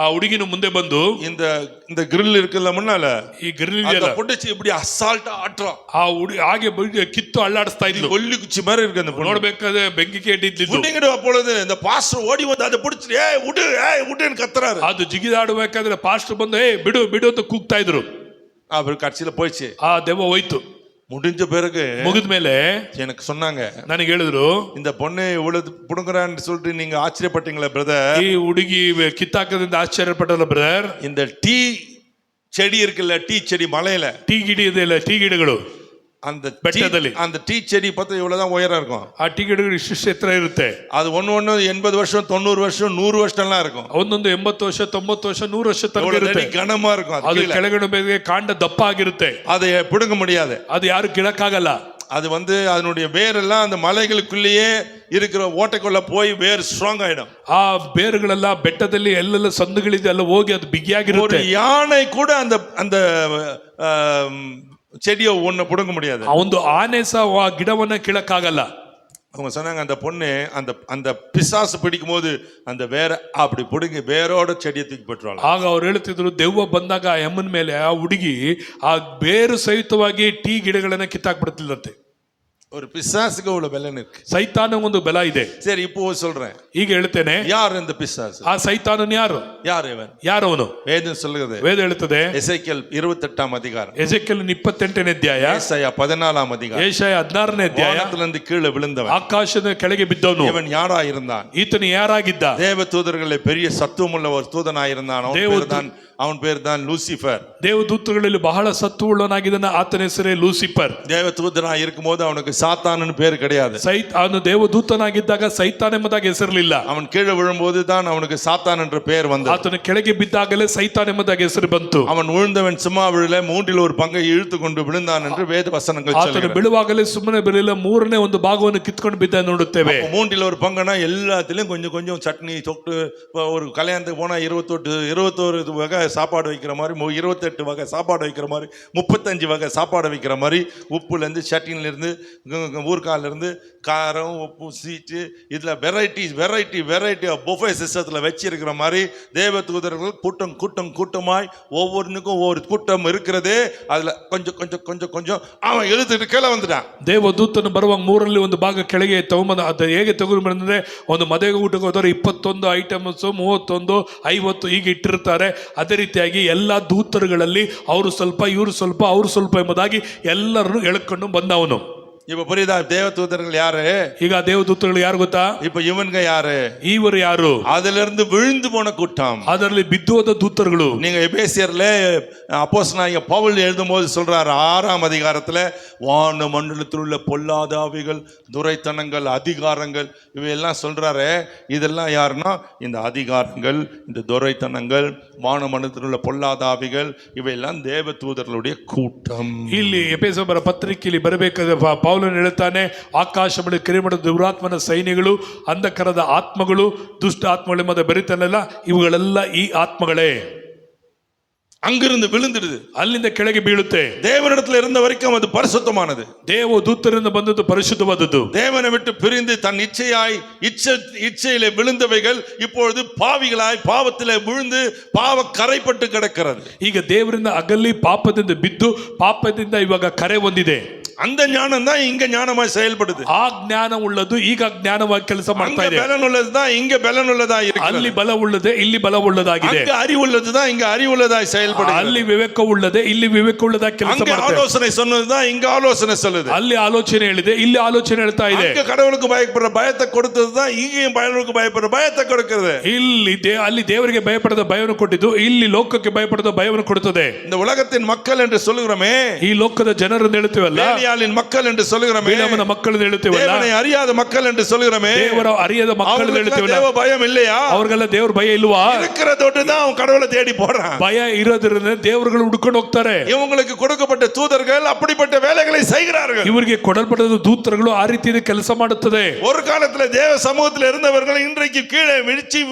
Speaker 2: ಆ ಹುಡುಗಿನ ಮುಂದೆ ಬಂದು
Speaker 1: இந்த grill இருக்குல்ல முன்னால,
Speaker 2: ಈ ಗ್ರಿಲ್
Speaker 1: அத பிடிச்சு இப்படி அசால்ட்டா ஆட்றா.
Speaker 2: ಆ ಹಾಗೆ ಕಿತ್ತು ಅಲ್ಲಾಡಿಸ್ತಾ ಇದ್ಲು.
Speaker 1: கொல்லி குச்சி மாதிரி இருக்கு அந்த பொண்ணு.
Speaker 2: ನೋಡ್ಬೇಕಾದ್ರೆ ಬೆಂಕಿ ಕೇಟಿದ್ಲು.
Speaker 1: புடிங்கிடு. அப்பொழுது இந்த பாஸ்டர் ஓடி வந்து அதை பிடிச்சு ஏய் விடுன்னு கத்துறாரு.
Speaker 2: ಅದು ಜಿಗಿದಾಡಬೇಕಾದ್ರೆ ಪಾಸ್ಟರ್ ಬಂದು ಬಿಡು ಬಿಡು ಅಂತ ಕೂಗ್ತಾ ಇದ್ರು.
Speaker 1: அவர் கட்சியில போயிடுச்சு.
Speaker 2: ಆ ದೆವ್ವ ಹೋಯ್ತು.
Speaker 1: முடிஞ்ச பிறகு
Speaker 2: ಮುಗಿದ್ಮೇಲೆ
Speaker 1: எனக்கு சொன்னாங்க,
Speaker 2: ನನಗೆ ಹೇಳಿದ್ರು,
Speaker 1: இந்த பொண்ணு இவ்வளவு புடுங்குறான்னு சொல்லிட்டு நீங்க ஆச்சரியப்பட்டீங்களா பிரதர்?
Speaker 2: ಈ ಹುಡುಗಿ ಕಿತ್ತಾಕದಿಂದ ಆಶ್ಚರ್ಯಪಟ್ಟಲ್ಲ ಬ್ರದರ್.
Speaker 1: இந்த டீ செடி இருக்குல்ல, டீ செடி மலையில
Speaker 2: ಟೀ ಗಿಡ ಇದೆಯಲ್ಲ, ಟೀ ಗಿಡಗಳು
Speaker 1: அந்த
Speaker 2: ಬೆಟ್ಟದಲ್ಲಿ,
Speaker 1: அந்த டீ செடி பார்த்தா இவ்வளவுதான் உயரம் இருக்கும்.
Speaker 2: ಆ ಟೀ ಗಿಡಗಳು ಇಷ್ಟು ಎತ್ತರ ಇರುತ್ತೆ.
Speaker 1: அது ஒன்னு 80 வருஷம் 90 வருஷம் 100 வருஷம்லாம் இருக்கும்.
Speaker 2: ಒಂದೊಂದು 80 ವರ್ಷ 90 ವರ್ಷ 100 ವರ್ಷ ತನಕ ಇರುತ್ತೆ.
Speaker 1: கனமா இருக்கும்.
Speaker 2: ಅದು ಕೆಳಗಡೆ ಮೇಲೆ ಕಾಂಡ ದಪ್ಪ ಆಗಿರುತ್ತೆ.
Speaker 1: அதை பிடுங்க முடியாது.
Speaker 2: ಅದು ಯಾರು ಗಿಡಕ್ಕಾಗಲ್ಲ.
Speaker 1: அது வந்து அதனுடைய வேரெல்லாம் அந்த மலைகளுக்குள்ளேயே இருக்கிற ஓட்டைக்குள்ள போய் வேர் ஸ்ட்ராங் ஆயிடும்.
Speaker 2: ಆ ಬೇರುಗಳೆಲ್ಲ ಬೆಟ್ಟದಲ್ಲಿ ಎಲ್ಲೆಲ್ಲ ಸಂದುಗಳಿದೆ ಎಲ್ಲ ಹೋಗಿ ಅದು ಬಿಗಿಯಾಗಿರುತ್ತೆ.
Speaker 1: ஒரு யானை கூட அந்த அந்த செடியை ஒண்ணு புடுங்க முடியாது.
Speaker 2: ಒಂದು ಆನೆ ಸಹ ಆ ಗಿಡವನ್ನ ಕೀಳಕ್ಕಾಗಲ್ಲ.
Speaker 1: அவங்க சொன்னாங்க, அந்த பொண்ணு அந்த அந்த பிசாசு பிடிக்கும் போது அந்த வேற அப்படி பிடுங்கி வேரோட செடியை தூக்கி போட்டுருவாங்க.
Speaker 2: ಆಗ ಅವ್ರು ಹೇಳ್ತಿದ್ರು, ದೆವ್ವ ಬಂದಾಗ ಆ ಎಮ್ಮನ ಮೇಲೆ ಆ ಹುಡುಗಿ ಆ ಬೇರು ಸಹಿತವಾಗಿ ಟೀ ಗಿಡಗಳನ್ನ ಕಿತ್ತಾಕ್ಬಿಡ್ತಿಲ್ಲಂತೆ.
Speaker 1: ஒரு பிசாசுக்கு அவ்வளவு பலன் இருக்கு.
Speaker 2: ಸೈತಾನ ಒಂದು ಬಲ ಇದೆ.
Speaker 1: சரி, இப்போ சொல்றேன்.
Speaker 2: ಈಗ ಹೇಳ್ತೇನೆ,
Speaker 1: யார் இந்த பிசாசு?
Speaker 2: ಆ ಸೈತಾನನು ಯಾರು?
Speaker 1: யார் இவன்?
Speaker 2: ಯಾರವನು?
Speaker 1: வேதம் சொல்லுகிறது,
Speaker 2: ವೇದ ಹೇಳ್ತದೆ,
Speaker 1: எசேக்கியேல் 28ஆம் அதிகாரம்,
Speaker 2: ಎಜೆಕಿಯೇಲ್ 28ನೇ ಅಧ್ಯಾಯ,
Speaker 1: ஏசாயா 14ஆம் அதிகாரம்,
Speaker 2: ಏಷಯ 16ನೇ ಅಧ್ಯಾಯ,
Speaker 1: வானத்திலிருந்து கீழே விழுந்தவன்,
Speaker 2: ಆಕಾಶದ ಕೆಳಗೆ ಬಿದ್ದವನು,
Speaker 1: இவன் யாரா இருந்தான்?
Speaker 2: ಈತನು ಯಾರಾಗಿದ್ದ?
Speaker 1: தேவ தூதர்களை பெரிய சத்துவமுள்ள ஒரு தூதனாயிருந்தான். அவன் பேர் தான் லூசிஃபர்.
Speaker 2: ದೇವದೂತಗಳಲ್ಲಿ ಬಹಳ ಸತ್ವವುಳ್ಳವನಾಗಿದ್ದಾನೆ. ಆತನ ಹೆಸರೇ ಲೂಸಿಫರ್.
Speaker 1: தேவ தூதனாய் இருக்கும்போது அவனுக்கு சாத்தான்னு பேர் கிடையாது.
Speaker 2: ಅವನು ದೇವದೂತನಾಗಿದ್ದಾಗ ಸೈತಾನ್ ಎಂಬುದಾಗಿ ಹೆಸರಿರಲಿಲ್ಲ.
Speaker 1: அவன் கீழே விழும்போது தான் அவனுக்கு சாத்தான் என்ற பெயர் வந்தது.
Speaker 2: ಆತನ ಕೆಳಗೆ ಬಿದ್ದಾಗಲೇ ಸೈತಾನ್ ಎಂಬುದಾಗಿ ಹೆಸರು ಬಂತು.
Speaker 1: அவன் விழுந்தவன் சும்மா விழல, மூன்றில் ஒரு பங்கை இழுத்து கொண்டு விழுந்தான் என்று வேத வசனங்கள்
Speaker 2: ಆತನು
Speaker 1: சொல்லுகிறது.
Speaker 2: ಬೀಳುವಾಗಲೇ ಸುಮ್ಮನೆ ಬೀಳಲಿಲ್ಲ, ಮೂರನೇ ಒಂದು ಭಾಗವನ್ನು ಕಿತ್ಕೊಂಡು ಬಿದ್ದ ನೋಡುತ್ತೇವೆ.
Speaker 1: மூன்றில் ஒரு பங்குனா எல்லாத்திலும் கொஞ்சம் கொஞ்சம் சட்னி தொட்டு, ஒரு கல்யாணத்துக்கு போனா 21 வகை சாப்பாடு வைக்கிற மாதிரி, 28 வகை சாப்பாடு வைக்கிற மாதிரி, 35 வகை சாப்பாடு வைக்கிற மாதிரி, உப்புல இருந்து சட்னில இருந்து ஊர்கால இருந்து காரம் உப்பு சீட்டு, இதுல வெரைட்டி புஃபே சிஸ்டத்துல வச்சிருக்கிற மாதிரி தேவ தூதர்கள் கூட்டம் கூட்டம் கூட்டமாய் ஒவ்வொருனுக்கும் ஒவ்வொரு கூட்டம் இருக்கிறது. அதுல கொஞ்சம் கொஞ்சம் கொஞ்சம் கொஞ்சம் அவன் எழுதிட்டு கீழே வந்துட்டான்.
Speaker 2: ದೇವದೂತನು ಬರುವಾಗ ಮೂರಲ್ಲಿ ಒಂದು ಭಾಗ ಕೆಳಗೆ ತಗೊಂಬಂದ. ಅದು ಹೇಗೆ ತಗೊಂಡು ಬಂದ್ರೆ, ಒಂದು ಮದುವೆ ಊಟಕ್ಕೆ ಹೋದವರು 21 ಐಟಮ್ಸ್ 31 50 ಹೀಗೆ ಇಟ್ಟಿರ್ತಾರೆ. ಅದೇ ರೀತಿಯಾಗಿ ಎಲ್ಲಾ ದೂತರುಗಳಲ್ಲಿ ಅವರು ಸ್ವಲ್ಪ ಇವರು ಸ್ವಲ್ಪ ಅವರು ಸ್ವಲ್ಪ ಎಂಬುದಾಗಿ ಎಲ್ಲರನ್ನು ಎಳ್ಕೊಂಡು ಬಂದವನು.
Speaker 1: இப்ப புரியுதா? தேவ தூதர்கள் யாரு?
Speaker 2: ಈಗ ದೇವದೂತರುಗಳು ಯಾರು ಗೊತ್ತಾ?
Speaker 1: இப்ப இவனுங்க யாரு?
Speaker 2: ಇವರು ಯಾರು?
Speaker 1: அதுல இருந்து விழுந்து போன கூட்டம்.
Speaker 2: ಅದರಲ್ಲಿ ಬಿದ್ದು ಹೋದ ದೂತರುಗಳು.
Speaker 1: நீங்க எபேசியர்ல அப்போஸ்தலனாகிய பவுல் எழுதும்போது சொல்றாரு, 6ஆம் அதிகாரத்துல, வான மண்டலத்தில் உள்ள பொல்லாத ஆவிகள், துரைத்தனங்கள், அதிகாரங்கள் இவையெல்லாம் சொல்றாரு. இதெல்லாம் யாருன்னா இந்த அதிகாரங்கள், இந்த துரைத்தனங்கள், வான மண்டலத்தில் உள்ள பொல்லாத ஆவிகள் இவையெல்லாம் தேவ தூதர்களுடைய கூட்டம்.
Speaker 2: ಇಲ್ಲಿ ಎಫೆಸರ ಪತ್ರಿಕೆಯಲ್ಲಿ ಬರಬೇಕಾದ ಪೌಲನು ಹೇಳ್ತಾನೆ, ಆಕಾಶ ಬಳಿ ಕಿರಿಮಡ ದುರಾತ್ಮನ ಸೈನ್ಯಗಳು, ಅಂಧಕರದ ಆತ್ಮಗಳು, ದುಷ್ಟ ಆತ್ಮಗಳ ಮಧ್ಯೆ ಬೆರಿತಾನಲ್ಲ, ಇವುಗಳೆಲ್ಲ ಈ ಆತ್ಮಗಳೇ.
Speaker 1: அங்கிருந்து விழுந்துடுது,
Speaker 2: ಅಲ್ಲಿಂದ ಕೆಳಗೆ ಬೀಳುತ್ತೆ.
Speaker 1: தேவனிடத்தில் இருந்த வரைக்கும் அது பரிசுத்தமானது.
Speaker 2: ದೇವದೂತರಿಂದ ಬಂದದ್ದು ಪರಿಶುದ್ಧವಾದದ್ದು.
Speaker 1: தேவனை விட்டு பிரிந்து தன் இச்சையிலே விழுந்தவைகள் இப்பொழுது பாவிகளாய் பாவத்திலே விழுந்து பாவ கரைப்பட்டு கிடக்கிறது.
Speaker 2: ಈಗ ದೇವರಿಂದ ಅಗಲಿ ಪಾಪದಿಂದ ಬಿದ್ದು ಪಾಪದಿಂದ ಇವಾಗ ಕರೆ ಹೊಂದಿದೆ.
Speaker 1: அந்த ஞானம் தான் இங்க ஞானமாய் செயல்படுது.
Speaker 2: ಆ ಜ್ಞಾನ ಉಳ್ಳದು ಈಗ ಜ್ಞಾನವಾಗಿ ಕೆಲಸ ಮಾಡ್ತಾ ಇದೆ.
Speaker 1: பலன் உள்ளதுதான் இங்க பலன் உள்ளதா இருக்கு.
Speaker 2: ಅಲ್ಲಿ ಬಲ ಉಳ್ಳದೆ ಇಲ್ಲಿ ಬಲ ಉಳ್ಳದಾಗಿದೆ.
Speaker 1: அங்க அறிவு உள்ளதுதான் இங்க அறிவு உள்ளதாய் செயல்படுது.
Speaker 2: ಅಲ್ಲಿ ವಿವೇಕ ಉಳ್ಳದೆ ಇಲ್ಲಿ ವಿವೇಕ ಉಳ್ಳದಾಗಿ ಕೆಲಸ
Speaker 1: ಮಾಡ್ತಾ ಇದೆ. ಅங்க ಆಲೋಚನೆ சொன்னதுதான் இங்க ಆಲೋಚನೆ சொல்லுது.
Speaker 2: ಅಲ್ಲಿ ಆಲೋಚನೆ ಹೇಳಿದೆ, ಇಲ್ಲಿ ಆಲೋಚನೆ ಹೇಳ್ತಾ ಇದೆ.
Speaker 1: அங்க கடவுளுக்கு பயப்படுற பயத்தை கொடுத்ததுதான் இங்கேயும் கடவுளுக்கு பயப்படுற பயத்தை கொடுக்கிறது.
Speaker 2: ಅಲ್ಲಿ ದೇವರಿಗೆ ಭಯಪಡದ ಭಯವನ್ನು ಕೊಟ್ಟಿದ್ದು ಇಲ್ಲಿ ಲೋಕಕ್ಕೆ ಭಯಪಡದ ಭಯವನ್ನು ಕೊಡುತ್ತದೆ.
Speaker 1: இந்த உலகத்தின் மக்கள் என்று சொல்லுகிறோமே,
Speaker 2: ಈ ಲೋಕದ ಜನರನ್ನು ಹೇಳ್ತೀವಲ್ಲ,
Speaker 1: ಬೇಲಿಯಾಳಿನ மக்கள் என்று சொல்லுகிறோமே,
Speaker 2: ಬಿಳಾಮನ ಮಕ್ಕಳನ್ನು ಹೇಳ್ತೀವಲ್ಲ,
Speaker 1: தேவனை அறியாத மக்கள் என்று சொல்லுகிறோமே,
Speaker 2: ದೇವರ ಅರಿಯದ ಮಕ್ಕಳನ್ನು ಹೇಳ್ತೀವಲ್ಲ,
Speaker 1: தேவ பயம் இல்லையா?
Speaker 2: ಅವರಿಗೆಲ್ಲ ದೇವರ ಭಯ ಇಲ್ವಾ?
Speaker 1: இருக்கிற தொட்டு தான் அவன் கடவுளை தேடி போறான்.
Speaker 2: ಭಯ ಇರೋದ್ರಿಂದ ದೇವರುಗಳು ಹುಡುಕೊಂಡು ಹೋಗ್ತಾರೆ.
Speaker 1: இவங்களுக்கு கொடுக்கப்பட்ட தூதர்கள் அப்படிப்பட்ட வேலைகளை செய்கிறார்கள்.
Speaker 2: ಇವರಿಗೆ ಕೊಡಲ್ಪಟ್ಟ ದೂತರುಗಳು ಆ ರೀತಿಯ ಕೆಲಸ ಮಾಡುತ್ತದೆ.
Speaker 1: ஒரு காலத்துல தேவ சமூகத்தில் இருந்தவர்கள் இன்றைக்கு கீழே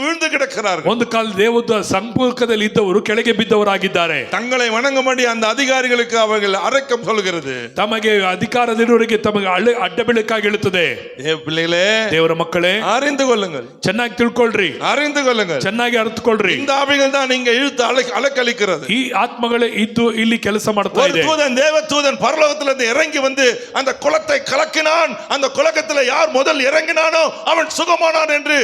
Speaker 1: விழுந்து கிடக்கிறார்கள்.
Speaker 2: ಒಂದು ಕಾಲ ದೇವದ ಸಂಪರ್ಕದಲ್ಲಿ ಇದ್ದವರು ಕೆಳಗೆ ಬಿದ್ದವರಾಗಿದ್ದಾರೆ.
Speaker 1: தங்களை வணங்கும்படி அந்த அதிகாரிகளுக்கு அவர்கள் அரக்கம் சொல்கிறது.
Speaker 2: ತಮಗೆ ಅಧಿಕಾರದವರಿಗೆ ತಮಗೆ ಅಡ್ಡ ಬೀಳಕ್ಕಾಗಿ ಹೇಳುತ್ತದೆ.
Speaker 1: தேவ பிள்ளைகளே,
Speaker 2: ದೇವರ ಮಕ್ಕಳೇ,
Speaker 1: அறிந்து கொள்ளுங்கள்,
Speaker 2: ಚೆನ್ನಾಗಿ ತಿಳ್ಕೊಳ್ರಿ,
Speaker 1: அறிந்து கொள்ளுங்கள்.
Speaker 2: ಚೆನ್ನಾಗಿ ಅರ್ಥಕೊಳ್ರಿ.
Speaker 1: இந்த ஆவிகள் தான் நீங்க இழுத்து அலக்கழிக்கிறது.
Speaker 2: ಈ ಆತ್ಮಗಳೇ ಇದ್ದು ಇಲ್ಲಿ ಕೆಲಸ ಮಾಡ್ತಾ
Speaker 1: ஒரு
Speaker 2: ಇದೆ.
Speaker 1: தூதன், தேவ தூதன் பரலோகத்திலிருந்து இறங்கி வந்து அந்த குளத்தை கலக்கினான். அந்த குளத்துல யார் முதல் இறங்கினானோ அவன் சுகமானான் என்று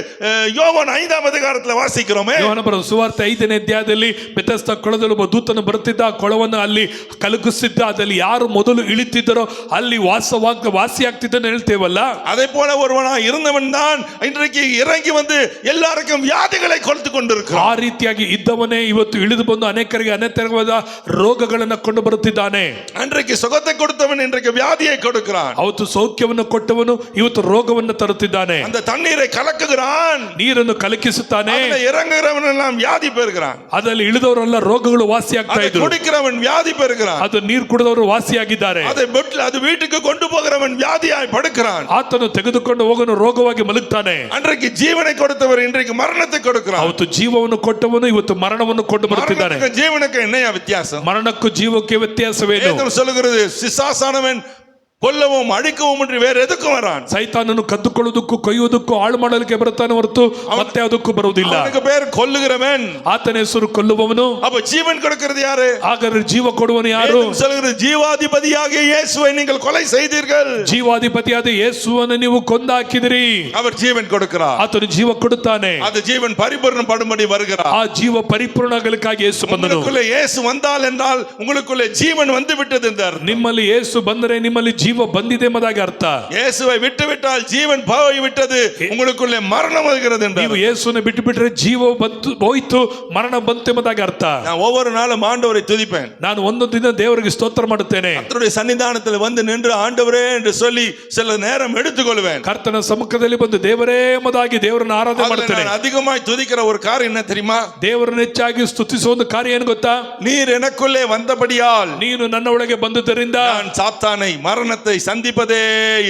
Speaker 1: யோவான் 5ஆம் அதிகாரத்தில் வாசிக்கிறோமே.
Speaker 2: ಯೋಹಾನ ಬರೆದ ಸುವಾರ್ತೆ 5ನೇ ಅಧ್ಯಾಯದಲ್ಲಿ ಬೆಥೆಸ್ದ ಕೊಳದಲ್ಲಿ ಒಬ್ಬ ದೂತನು ಬರುತ್ತಿದ್ದ, ಕೊಳವನ್ನು ಅಲ್ಲಿ ಕಲಕಿಸುತ್ತಿದ್ದ, ಅದಲ್ಲಿ ಯಾರು ಮೊದಲು ಇಳಿತಿದ್ದರೋ ಅಲ್ಲಿ ವಾಸಿಯಾಗ್ತಿದ್ದನ್ನು ಹೇಳ್ತೇವಲ್ಲ.
Speaker 1: அதே போல ஒருவனா இருந்தவன் தான் இன்றைக்கு இறங்கி வந்து எல்லாருக்கும் வியாதிகளை கொடுத்து கொண்டிருக்கிறான்.
Speaker 2: ಆ ರೀತಿಯಾಗಿ ಇದ್ದವನೇ ಇವತ್ತು ಇಳಿದು ಬಂದು ಅನೇಕರಿಗೆ ಅನೇಕವಾದ ರೋಗಗಳನ್ನು ಕೊಂಡು ಬರುತ್ತಿದ್ದಾನೆ.
Speaker 1: அன்றைக்கு சுகத்தை கொடுத்தவன் இன்றைக்கு வியாதியை கொடுக்கிறான்.
Speaker 2: ಅವತ್ತು ಸೌಖ್ಯವನ್ನು ಕೊಟ್ಟವನು ಇವತ್ತು ರೋಗವನ್ನು ತರುತ್ತಿದ್ದಾನೆ.
Speaker 1: அந்த தண்ணீரை கலக்குகிறான்,
Speaker 2: ನೀರನ್ನು ಕಲಕಿಸುತ್ತಾನೆ.
Speaker 1: இறங்குகிறவன் எல்லாம் வியாதி பெறுகிறான்.
Speaker 2: ಅದರಲ್ಲಿ ಇಳಿದವರೆಲ್ಲ ರೋಗಗಳು ವಾಸಿಯಾಗ್ತಾ ಇದ್ರು.
Speaker 1: குடிக்கிறவன் வியாதி பெறுகிறான்.
Speaker 2: ಅದು ನೀರು ಕುಡಿದವರು ವಾಸಿಯಾಗಿದ್ದಾರೆ.
Speaker 1: அது வீட்டுக்கு கொண்டு போகிறவன் வியாதியாய் படுக்கிறான்.
Speaker 2: ಆತನು ತೆಗೆದುಕೊಂಡು ಹೋಗನು ರೋಗವಾಗಿ ಮಲಗ್ತಾನೆ.
Speaker 1: அன்றைக்கு ஜீவனை கொடுத்தவர் இன்றைக்கு மரணத்தை கொடுக்கிறான்.
Speaker 2: ಅವತ್ತು ಜೀವವನ್ನು ಕೊಟ್ಟವನು ಇವತ್ತು ಮರಣವನ್ನು ಕೊಂಡು ಬರುತ್ತಿದ್ದಾನೆ.
Speaker 1: ஜீவனுக்கு என்னையா வித்தியாசம்?
Speaker 2: ಮರಣಕ್ಕೂ ಜೀವಕ್ಕೆ ವ್ಯತ್ಯಾಸವೇನು?
Speaker 1: வேதம் சொல்லுகிறது, பிசாசானவன் ಕೊಲ್ಲவும் ಅಳಿಕ್கவும் என்று வேற ಎದಕ್ಕೂ ವರಾನ್.
Speaker 2: ಸೈತಾನನು ಕದ್ದುಕೊಳ್ಳುವುದಕ್ಕೂ ಕೊಯ್ಯುವುದಕ್ಕೂ ಹಾಳು ಮಾಡಲಿಕ್ಕೆ ಬರುತ್ತಾನೆ ಹೊರತು ಮತ್ತೆ ಅದಕ್ಕೂ ಬರುವುದಿಲ್ಲ.
Speaker 1: ಅವನಿಗೆ பேர் கொல்லுகிறவன்.
Speaker 2: ಆತನ ಹೆಸರು ಕೊಲ್ಲುವವನು.
Speaker 1: அப்ப ஜீவன் கொடுக்கிறது யாரு?
Speaker 2: ಹಾಗಾದ್ರೆ ಜೀವ ಕೊಡುವನು ಯಾರು?
Speaker 1: வேதம் சொல்லுகிறது, ஜீவாதிபதியாகிய இயேசுவை நீங்கள் கொலை செய்தீர்கள்.
Speaker 2: ಜೀವಾಧಿಪತಿಯಾದ ಯೇಸುವನ್ನು ನೀವು ಕೊಂದಾಕಿದಿರಿ.
Speaker 1: அவர் ஜீவன் கொடுக்கிறார்.
Speaker 2: ಆತನು ಜೀವ ಕೊಡುತ್ತಾನೆ.
Speaker 1: ಅದು ಜೀವನ್ ಪರಿಪೂರ್ಣಪಡುம்படி வருகிறார்.
Speaker 2: ಆ ಜೀವ ಪರಿಪೂರ್ಣಾಗಲಿಕ್ಕಾಗಿ ಯೇಸು ಬಂದನು.
Speaker 1: உங்களுக்குள்ளே இயேசு வந்தால் என்றால் உங்களுக்குள்ளே ஜீவன் வந்து விட்டது என்றார்.
Speaker 2: ನಿಮ್ಮಲ್ಲಿ ಯೇಸು ಬಂದರೆ ನಿಮ್ಮಲ್ಲಿ ಜೀವ ಬಂದಿದೆ ಎಂಬುದಾಗಿ ಅರ್ಥ.
Speaker 1: ಯೇಸುவை விட்டுவிட்டால் ஜீவன் போய் விட்டது, உங்களுக்குள்ளே மரணம் வருகிறது என்றார்.
Speaker 2: ನೀವು ಯೇಸುವನ್ನು ಬಿಟ್ಟು ಬಿಟ್ಟರೆ ಜೀವ ಬಂತು ಹೋಯಿತು, ಮರಣ ಬಂತು ಎಂಬುದಾಗಿ ಅರ್ಥ.
Speaker 1: நான் ஒவ்வொரு நாளும் ஆண்டவரை துதிப்பேன்.
Speaker 2: ನಾನು ಒಂದೊಂದು ದಿನ ದೇವರಿಗೆ ಸ್ತೋತ್ರ ಮಾಡುತ್ತೇನೆ.
Speaker 1: கர்த்தருடைய சன்னிதானத்தில் வந்து நின்று ஆண்டவரே என்று சொல்லி சில நேரம் எடுத்துக்கொள்வேன்.
Speaker 2: ಕರ್ತನ ಸಮ್ಮುಖದಲ್ಲಿ ಬಂದು ದೇವರೇ ಎಂಬುದಾಗಿ ದೇವರನ್ನು ಆರಾಧನೆ ಮಾಡುತ್ತೇನೆ.
Speaker 1: நான் அதிகமாய் துதிக்கிற ஒரு காரியம் என்ன தெரியுமா?
Speaker 2: ದೇವರನ್ನು ಹೆಚ್ಚಾಗಿ ಸ್ತುತಿಸುವ ಒಂದು ಕಾರ್ಯ ಏನು ಗೊತ್ತಾ?
Speaker 1: நீர் எனக்குள்ளே வந்தபடியால்,
Speaker 2: ನೀನು ನನ್ನ ಒಳಗೆ ಬಂದುದರಿಂದ
Speaker 1: நான் சாத்தானை மரணத்தை சந்திப்பதே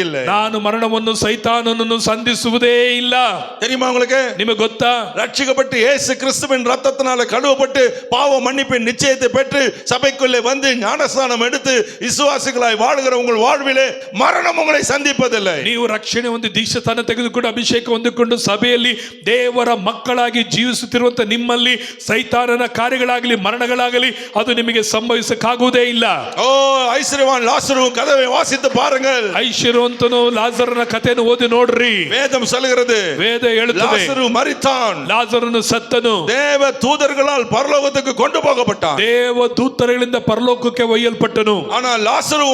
Speaker 1: இல்லை.
Speaker 2: ನಾನು ಮರಣವನ್ನು ಸೈತಾನನನ್ನು ಸಂಧಿಸುವುದೇ ಇಲ್ಲ.
Speaker 1: தெரியுமா உங்களுக்கு?
Speaker 2: ನಿಮಗೆ ಗೊತ್ತಾ?
Speaker 1: ரட்சிக்கப்பட்டு இயேசு கிறிஸ்துவின் ரத்தத்தினால கழுவப்பட்டு பாவ மன்னிப்பின் நிச்சயத்தை பெற்று சபைக்குள்ளே வந்து ஞானஸ்நானம் எடுத்து விசுவாசிகளாய் வாழுகிற உங்கள் வாழ்விலே மரணம் உங்களை சந்திப்பதில்லை.
Speaker 2: ನೀವು ರಕ್ಷಣೆ ಒಂದು ದೀಕ್ಷಾಸ್ನಾನ ತೆಗೆದುಕೊಂಡು ಅಭಿಷೇಕ ಹೊಂದಿಕೊಂಡು ಸಭೆಯಲ್ಲಿ ದೇವರ ಮಕ್ಕಳಾಗಿ ಜೀವಿಸುತ್ತಿರುವಂತ ನಿಮ್ಮಲ್ಲಿ ಸೈತಾನನ ಕಾರ್ಯಗಳಾಗಲಿ ಮರಣಗಳಾಗಲಿ ಅದು ನಿಮಗೆ ಸಂಭವಿಸಕ್ಕಾಗುವುದೇ ಇಲ್ಲ.
Speaker 1: ஓ, ஐஸ்வர்யவான் லாசரு கதவை வாசித்து பாருங்கள்.
Speaker 2: ಐಶ್ವರ್ಯವಂತನು ಲಾಜರನ ಕಥೆಯನ್ನು ಓದಿ ನೋಡ್ರಿ.
Speaker 1: வேதம் சொல்கிறது,
Speaker 2: ವೇದ ಹೇಳುತ್ತದೆ,
Speaker 1: லாசரு மரித்தான்,
Speaker 2: ಲಾಜರನು ಸತ್ತನು,
Speaker 1: தேவ தூதர்களால் பரலோகத்துக்கு கொண்டு போகப்பட்டான்.
Speaker 2: ದೇವ ದೂತರುಗಳಿಂದ ಪರಲೋಕಕ್ಕೆ ಒಯ್ಯಲ್ಪಟ್ಟನು.
Speaker 1: ஆனால் லாசரு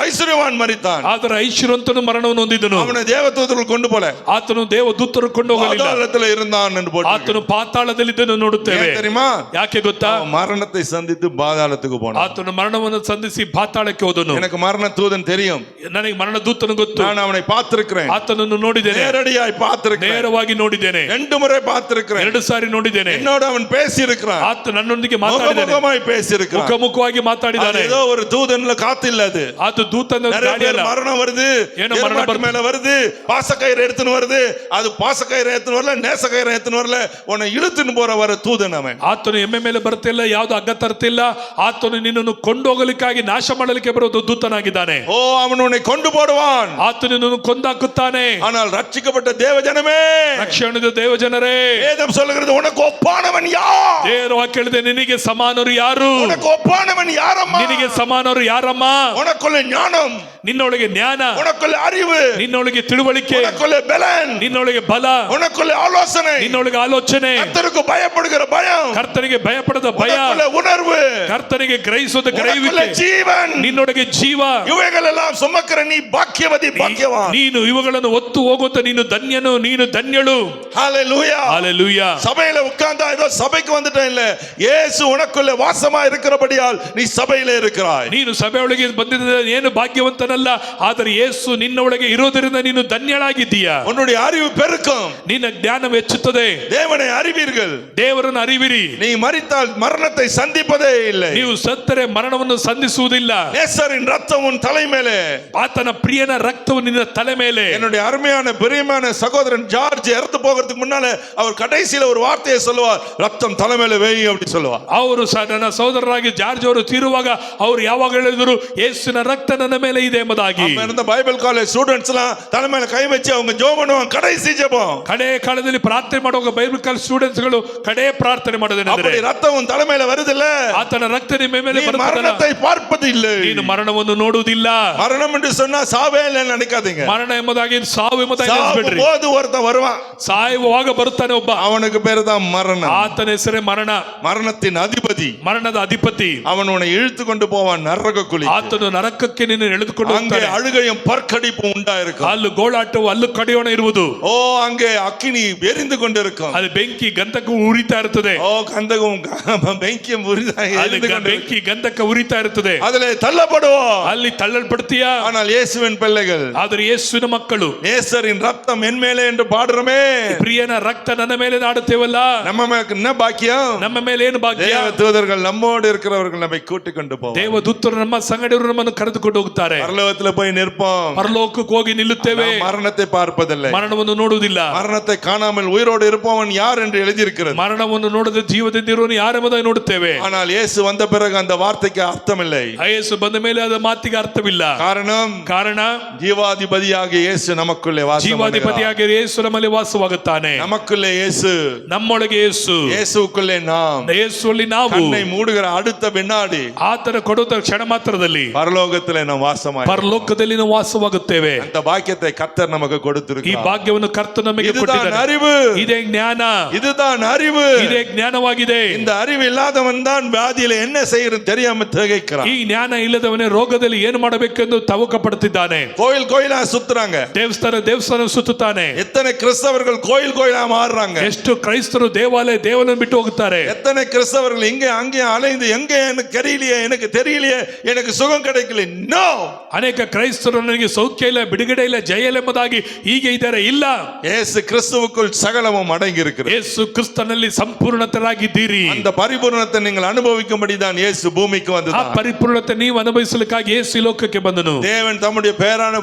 Speaker 1: ஐஸ்வர்யவான் மரித்தான்.
Speaker 2: ಆದರೆ ಐಶ್ವರ್ಯವಂತನು ಮರಣವನ್ನು ಹೊಂದಿದನು.
Speaker 1: அவனை தேவ தூதர்கள் கொண்டு போல,
Speaker 2: ಆತನು ದೇವ ದೂತರು ಕೊಂಡು ಹೋಗಲಿಲ್ಲ.
Speaker 1: பாதாளத்தில் இருந்தான் என்று போட்டு.
Speaker 2: ಆತನು ಪಾತಾಳದಲ್ಲಿದ್ದನ್ನು ನೋಡುತ್ತೇವೆ.
Speaker 1: தெரியுமா?
Speaker 2: ಯಾಕೆ ಗೊತ್ತಾ?
Speaker 1: மரணத்தை சந்தித்து பாதாளத்துக்கு போனான்.
Speaker 2: ಆತನು ಮರಣವನ್ನು ಸಂಧಿಸಿ ಪಾತಾಳಕ್ಕೆ ಹೋದನು.
Speaker 1: எனக்கு மரண தூதன் தெரியும்,
Speaker 2: ನನಗೆ ಮರಣ ದೂತನು ಗೊತ್ತು.
Speaker 1: நான் அவனை பார்த்திருக்கிறேன்,
Speaker 2: ಆತನನ್ನು ನೋಡಿದ್ದೇನೆ,
Speaker 1: நேரடியாய் பார்த்திருக்கிறேன்,
Speaker 2: ನೇರವಾಗಿ ನೋಡಿದ್ದೇನೆ,
Speaker 1: 2 முறை பார்த்திருக்கிறேன்,
Speaker 2: 2 ಸಾರಿ ನೋಡಿದ್ದೇನೆ.
Speaker 1: என்னோட அவன் பேசி இருக்கிறான்,
Speaker 2: ಆತ ನನ್ನೊಂದಿಗೆ ಮಾತಾಡಿದ್ದಾನೆ,
Speaker 1: முகமுகமாய் பேசி இருக்கிறான்,
Speaker 2: ಮುಖಮುಖವಾಗಿ ಮಾತಾಡಿದ್ದಾನೆ.
Speaker 1: ஏதோ ஒரு தூதன்ல காத்து இல்ல, அது
Speaker 2: ಆತ ದೂತನ ಗಾಡಿ ಅಲ್ಲ.
Speaker 1: மரணம் வருது,
Speaker 2: ಏನೋ ಮರಣ
Speaker 1: மேல வருது, பாசக்கயிறு எடுத்துன்னு வருது, அது பாசக்கயிறு எடுத்துன்னு வரல, நேசக்கயிறு எடுத்துன்னு வரல, உன்னை இழுத்துன்னு போற வர தூதன் அவன்.
Speaker 2: ಆತನು ಎಮ್ಮೆ ಮೇಲೆ ಬರ್ತಿಲ್ಲ, ಯಾವ್ದು ಅಗ್ಗ ತರ್ತಿಲ್ಲ. ಆತನು ನಿನ್ನನ್ನು ಕೊಂಡೋಗಲಿಕ್ಕಾಗಿ ನಾಶ ಮಾಡಲಿಕ್ಕೆ ಬರೋದು ದೂತನಾಗಿದ್ದಾನೆ.
Speaker 1: ஓ, அவன் உன்னை கொண்டு போடுவான்,
Speaker 2: ಆತನು ನಿನ್ನನ್ನು ಕೊಂದಾಕುತ್ತಾನೆ.
Speaker 1: ஆனால் ரட்சிக்கப்பட்ட தேவஜனமே,
Speaker 2: ರಕ್ಷಣದ ದೇವಜನರೇ,
Speaker 1: வேதம் சொல்லுகிறது, உனக்கு ஒப்பானவன் யார்?
Speaker 2: ದೇವರ ವಾಕ್ಯ ಹೇಳಿದೆ, ನಿನಗೆ ಸಮಾನರು ಯಾರು?
Speaker 1: உனக்கு ஒப்பானவன் யாரம்மா?
Speaker 2: ನಿನಗೆ ಸಮಾನರು ಯಾರಮ್ಮ?
Speaker 1: உனக்குள்ள ஞானம்,
Speaker 2: ನಿನ್ನೊಳಗೆ ಜ್ಞಾನ,
Speaker 1: உனக்குள்ள அறிவு,
Speaker 2: ನಿನ್ನೊಳಗೆ ತಿಳುವಳಿಕೆ,
Speaker 1: உனக்குள்ள பலன்,
Speaker 2: ನಿನ್ನೊಳಗೆ ಬಲ,
Speaker 1: உனக்குள்ள ஆலோசனை,
Speaker 2: ನಿನ್ನೊಳಗೆ ಆಲೋಚನೆ,
Speaker 1: கர்த்தருக்கு பயப்படுகிற பயம்,
Speaker 2: ಕರ್ತನಿಗೆ ಭಯಪಡದ ಭಯ,
Speaker 1: உனக்குள்ள உணர்வு,
Speaker 2: ಕರ್ತನಿಗೆ ಗ್ರಹಿಸೋದ
Speaker 1: உனக்குள்ள
Speaker 2: ಗ್ರಹಿಸುವಿಕೆ,
Speaker 1: ஜீவன்,
Speaker 2: ನಿನ್ನೊಳಗೆ ಜೀವ,
Speaker 1: இவைகள் எல்லாம் சுமக்கிற நீ பாக்கியவதி, பாக்கியவான்.
Speaker 2: ನೀನು ಇವುಗಳನ್ನು ಒತ್ತು ಹೋಗುತ್ತ ನೀನು ಧನ್ಯನು, ನೀನು ಧನ್ಯಳು.
Speaker 1: ஹalleluya,
Speaker 2: ஹalleluya.
Speaker 1: சபையில உட்கார்ந்தா ஏதோ சபைக்கு வந்துட்டேன் இல்ல, இயேசு உனக்குள்ள வாசமா இருக்கிறபடியால் நீ சபையில இருக்கிறாய்.
Speaker 2: ನೀನು ಸಭೆಯೊಳಗೆ ಬಂದಿದ್ದ ಏನು ಭಾಗ್ಯವಂತನಲ್ಲ, ಆದರೆ ಯೇಸು ನಿನ್ನ ಒಳಗೆ ಇರೋದರಿಂದ ನೀನು ಧನ್ಯಳಾಗಿದ್ದೀಯಾ.
Speaker 1: உன்னுடைய அறிவு பெருக்கும்,
Speaker 2: ನಿನ್ನ ಜ್ಞಾನ ಹೆಚ್ಚುತ್ತದೆ,
Speaker 1: தேவனை அறிவீர்கள்.
Speaker 2: ದೇವರನ್ನು ಅರಿವಿರಿ.
Speaker 1: நீ மரித்தால் மரணத்தை சந்திப்பதே இல்லை.
Speaker 2: ನೀವು ಸತ್ತರೆ ಮರಣವನ್ನು ಸಂಧಿಸುವುದಿಲ್ಲ.
Speaker 1: நேசரின் ரத்தம் ரத்தம் உன் தலை மேலே.
Speaker 2: ಆತನ ಪ್ರಿಯನ ರಕ್ತವು ನಿನ್ನ ತಲೆ ಮೇಲೆ.
Speaker 1: என்னுடைய அருமையான பிரியமான சகோதரன் ஜார்ஜ் இறந்து போகிறதுக்கு முன்னால அவர் கடைசியில ஒரு வார்த்தையை சொல்லுவார், ரத்தம் தலை மேல வேய் அப்படி சொல்லுவார்.
Speaker 2: ಅವರು ನನ್ನ ಸಹೋದರರಾಗಿ ಜಾರ್ಜ್ ಅವರು ತೀರುವಾಗ ಅವರು ಯಾವಾಗ ಹೇಳಿದ್ರು, ಯೇಸುವಿನ ರಕ್ತ ನನ್ನ ಮೇಲೆ ಇದೆ ಎಂಬುದಾಗಿ.
Speaker 1: இந்த பைபிள் காலேஜ் ஸ்டூடெண்ட்ஸ் எல்லாம் தலை மேல கை வச்சு அவங்க ஜெபம் பண்ணுவாங்க, கடைசி ஜெபம்.
Speaker 2: ಕಡೆ ಕಾಲದಲ್ಲಿ ಪ್ರಾರ್ಥನೆ ಮಾಡುವಾಗ ಬೈಬಲ್ ಕಾಲೇಜ್ ಸ್ಟೂಡೆಂಟ್ಸ್ ಗಳು ಕಡೆ ಪ್ರಾರ್ಥನೆ ಮಾಡೋದೇನೆಂದರೆ,
Speaker 1: அப்படி ரத்தம் உன் தலை மேல வருதுல்ல,
Speaker 2: ಆತನ ರಕ್ತ ನಿಮ್ಮ ಮೇಲೆ ಬರುತ್ತದೆ,
Speaker 1: மரணத்தை பார்ப்பது இல்லை,
Speaker 2: ನೀನು ಮರಣವನ್ನು ನೋಡುವುದಿಲ್ಲ.
Speaker 1: மரணம் என்று சொன்னா சாவே இல்லைன்னு நினைக்காதீங்க.
Speaker 2: ಮರಣ ಎಂಬುದಾಗಿ ಸಾವು ಎಂಬುದಾಗಿ ನೆನೆಸಬೇಡ್ರಿ.
Speaker 1: போது ஒருத்தன் வருவான்,
Speaker 2: ಸಾಯುವಾಗ ಬರುತ್ತಾನೆ ಒಬ್ಬ,
Speaker 1: அவனுக்கு பேரு தான் மரணம்.
Speaker 2: ಆತನ ಹೆಸರೇ ಮರಣ,
Speaker 1: மரணத்தின் அதிபதி,
Speaker 2: ಮರಣದ ಅಧಿಪತಿ.
Speaker 1: அவன் உன்னை இழுத்து கொண்டு போவான் ನರಕ குழி.
Speaker 2: ಆತನು ನರಕಕ್ಕೆ ನಿನ್ನ ಎಳೆದುಕೊಂಡು
Speaker 1: அங்கே
Speaker 2: ಹೋಗ್ತಾನೆ.
Speaker 1: அழுகையும் பற்கடிப்பும் உண்டாயிருக்கும்,
Speaker 2: ಅಲ್ಲೂ ಗೋಳಾಟವು ಅಲ್ಲೂ ಕಡಿಯೋಣ ಇರುವುದು.
Speaker 1: ஓ அங்கே அக்கினி எரிந்து கொண்டிருக்கும்,
Speaker 2: ಅದು ಬೆಂಕಿ ಗಂಧಕ ಉರಿತಾ ಇರುತ್ತದೆ.
Speaker 1: ஓ கந்தகம் பெங்கியும்
Speaker 2: ಬೆಂಕಿ ಗಂಧಕ ಉರಿತಾ ಇರುತ್ತದೆ.
Speaker 1: அதிலே தள்ளப்படுவோம்,
Speaker 2: ಅಲ್ಲಿ ತಳ್ಳಲ್ಪಡ್ತೀಯಾ.
Speaker 1: ஆனால் இயேசுவின் பிள்ளைகள்,
Speaker 2: ಆದರೆ ಯೇಸುವಿನ ಮಕ್ಕಳು,
Speaker 1: நேசரின் ரத்தம் என் மேலே என்று பாடுறோமே,
Speaker 2: ಪ್ರಿಯನ ರಕ್ತ ನನ್ನ ಮೇಲೆ ನಾಡುತ್ತೇವಲ್ಲ,
Speaker 1: நம்ம மேல என்ன பாக்கியம்,
Speaker 2: ನಮ್ಮ ಮೇಲೆ ಏನು ಭಾಗ್ಯ.
Speaker 1: தேவ தூதர்கள் நம்மோடு இருக்கிறவர்கள் நம்மை கூட்டிக் கொண்டு போவார்,
Speaker 2: ದೇವದೂತರು ನಮ್ಮ ಸಂಗಡಿಯವರು ನಮ್ಮನ್ನು ಕರೆದುಕೊಂಡು ಹೋಗ್ತಾರೆ.
Speaker 1: பரலோகத்துல போய் நிற்போம்,
Speaker 2: ಪರಲೋಕಕ್ಕೆ ಹೋಗಿ ನಿಲ್ಲುತ್ತೇವೆ,
Speaker 1: மரணத்தை பார்ப்பதில்லை,
Speaker 2: ಮರಣವನ್ನು ನೋಡುವುದಿಲ್ಲ.
Speaker 1: மரணத்தை காணாமல் உயிரோடு இருப்பவன் யார் என்று எழுதியிருக்கிறது,
Speaker 2: ಮರಣವನ್ನು ನೋಡದೆ ಜೀವದಿಂದ ಇರುವನು ಯಾರೆಂಬುದಾಗಿ ನೋಡುತ್ತೇವೆ.
Speaker 1: ஆனால் இயேசு வந்த பிறகு அந்த வார்த்தைக்கு அர்த்தம் இல்லை.
Speaker 2: ಯೇಸು ಬಂದ ಮೇಲೆ ಅದ ಮಾತಿಗೆ ಅರ್ಥವಿಲ್ಲ. ಕಾರಣ
Speaker 1: ஜீவாதிபதியாகிய இயேசு நமக்குள்ளே
Speaker 2: ಜೀವಾಧಿಪತಿಯಾಗಿ ಯೇಸು ನಮ್ಮಲ್ಲಿ ವಾಸವಾಗುತ್ತಾನೆ.
Speaker 1: நமக்குள்ளே இயேசு,
Speaker 2: ನಮ್ಮೊಳಗೆ ಯೇಸು,
Speaker 1: இயேசுக்குள்ளே நாம்,
Speaker 2: ಯೇಸುವಲ್ಲಿ ನಾವು.
Speaker 1: கண்ணை மூடுகிற அடுத்த வினாடி
Speaker 2: ಆತನ ಕೊಡುವ ಕ್ಷಣ ಮಾತ್ರದಲ್ಲಿ
Speaker 1: பரலோகத்திலே நாம் வாசமாய்,
Speaker 2: ಪರಲೋಕದಲ್ಲಿ ನಾವು ವಾಸವಾಗುತ್ತೇವೆ.
Speaker 1: அந்த பாக்கியத்தை கர்த்தர் நமக்கு
Speaker 2: ಈ
Speaker 1: கொடுத்திருக்கிறார்.
Speaker 2: ಭಾಗ್ಯವನ್ನು ಕರ್ತನು ನಮಗೆ
Speaker 1: இதுதான்
Speaker 2: ಕೊಟ್ಟಿದ್ದಾನೆ.
Speaker 1: அறிவு,
Speaker 2: ಇದೇ ಜ್ಞಾನ,
Speaker 1: இதுதான் அறிவு,
Speaker 2: ಇದೇ ಜ್ಞಾನವಾಗಿದೆ.
Speaker 1: இந்த அறிவு இல்லாதவன் தான் வியாதியில என்ன செய்யறது தெரியாம திகைக்கிறான்.
Speaker 2: ಈ ಜ್ಞಾನ ಇಲ್ಲದವನೇ ರೋಗದಲ್ಲಿ ಏನು ಮಾಡಬೇಕೆಂದು ತವಕ ಪಡುತ್ತಿದ್ದಾನೆ.
Speaker 1: கோயில் கோயிலா சுத்துறாங்க,
Speaker 2: ದೇವಸ್ಥಾನ ಸುತ್ತುತ್ತಾನೆ.
Speaker 1: எத்தனை கிறிஸ்தவர்கள் கோயில் கோயிலா மாறுறாங்க,
Speaker 2: ಎಷ್ಟು ಕ್ರೈಸ್ತರು ದೇವಾಲಯವನ್ನು ಬಿಟ್ಟು ಹೋಗುತ್ತಾರೆ.
Speaker 1: எத்தனை கிறிஸ்தவர்கள் இங்கே அங்கே அலைந்து, எங்க எனக்கு தெரியலையே, எனக்கு தெரியலையே, எனக்கு சுகம் கிடைக்கல. நோ,
Speaker 2: ಅನೇಕ ಕ್ರೈಸ್ತರು ನನಗೆ ಸೌಖ್ಯ ಇಲ್ಲ, ಬಿಡುಗಡೆ ಇಲ್ಲ, ಜಯ ಇಲ್ಲ ಎಂಬುದಾಗಿ ಹೀಗೆ ಇದ್ದಾರೆ. ಇಲ್ಲ,
Speaker 1: இயேசு கிறிஸ்துவுக்குள் சகலமும் அடங்கி இருக்கிறது.
Speaker 2: ಯೇಸು ಕ್ರಿಸ್ತನಲ್ಲಿ ಸಂಪೂರ್ಣತರಾಗಿದ್ದೀರಿ.
Speaker 1: அந்த பரிபூரணத்தை நீங்கள் அனுபவிக்கும்படி தான் இயேசு பூமிக்கு
Speaker 2: ಆ
Speaker 1: வந்தார்.
Speaker 2: ಪರಿಪೂರ್ಣತೆ ನೀವು ಅನುಭವಿಸಲಿಕ್ಕಾಗಿ ಯೇಸು ಈ ಲೋಕಕ್ಕೆ ಬಂದನು.
Speaker 1: தேவன் தம்முடைய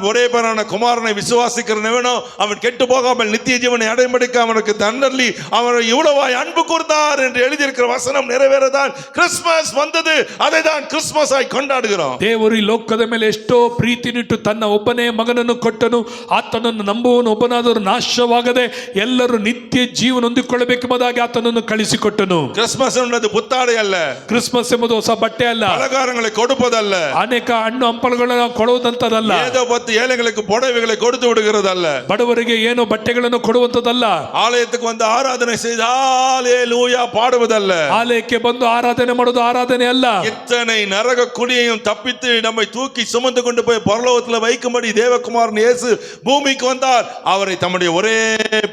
Speaker 1: ஒரே பேரான குமாரனை விசுவாசிக்கிறவனோ அவன் கெட்டு போகாமல் நித்திய ஜீவனை அடைமடிக்க அவனுக்கு தண்டனை அவனை இவ்வளவாய் அன்பு கூர்ந்தார் என்று எழுதியிருக்கிற வசனம் நிறைவேறதான் கிறிஸ்துமஸ் வந்தது. அதை தான் கிறிஸ்துமஸ் ஆய் கொண்டாடுகிறோம்.
Speaker 2: ದೇವರು ಈ ಲೋಕದ ಮೇಲೆ ಎಷ್ಟೋ ಪ್ರೀತಿನಿಟ್ಟು ತನ್ನ ಒಬ್ಬನೇ ಮಗನನ್ನು ಕೊಟ್ಟನು. ಆತನನ್ನು ನಂಬುವನು ಒಬ್ಬನಾದರೂ ನಾಶವಾಗದೆ ಎಲ್ಲರೂ ನಿತ್ಯ ಜೀವನ ಹೊಂದಿಕೊಳ್ಳಬೇಕೆಂಬುದಾಗಿ ಆತನನ್ನು ಕಳಿಸಿಕೊಟ್ಟನು.
Speaker 1: கிறிஸ்துமஸ் என்பது புத்தாடை அல்ல,
Speaker 2: ಕ್ರಿಸ್ಮಸ್ ಎಂಬುದು ಹೊಸ ಬಟ್ಟೆ ಅಲ್ಲ,
Speaker 1: பலகாரங்களை கொடுப்பதல்ல,
Speaker 2: ಅನೇಕ ಹಣ್ಣು ಹಂಪಲುಗಳನ್ನು ಕೊಡುವುದಂತದಲ್ಲ,
Speaker 1: ஏதோ 10 ஏழைகளுக்கு புடவைகளை கொடுத்து விடுகிறதல்ல,
Speaker 2: ಬಡವರಿಗೆ ಏನು ಬಟ್ಟೆಗಳನ್ನು ಕೊಡುವಂತದಲ್ಲ,
Speaker 1: ஆலயத்துக்கு வந்து ஆராதனை செய்து ஹalleluya பாடுவதல்ல,
Speaker 2: ಆಲಯಕ್ಕೆ ಬಂದು ಆರಾಧನೆ ಮಾಡೋದು ಆರಾಧನೆ ಅಲ್ಲ.
Speaker 1: இத்தனை நரக குழியையும் தப்பித்து நம்மை தூக்கி சுமந்து கொண்டு போய் பரலோகத்தில் வைக்கும்படி தேவகுமாரன் இயேசு பூமிக்கு வந்தார். அவரை தம்முடைய ஒரே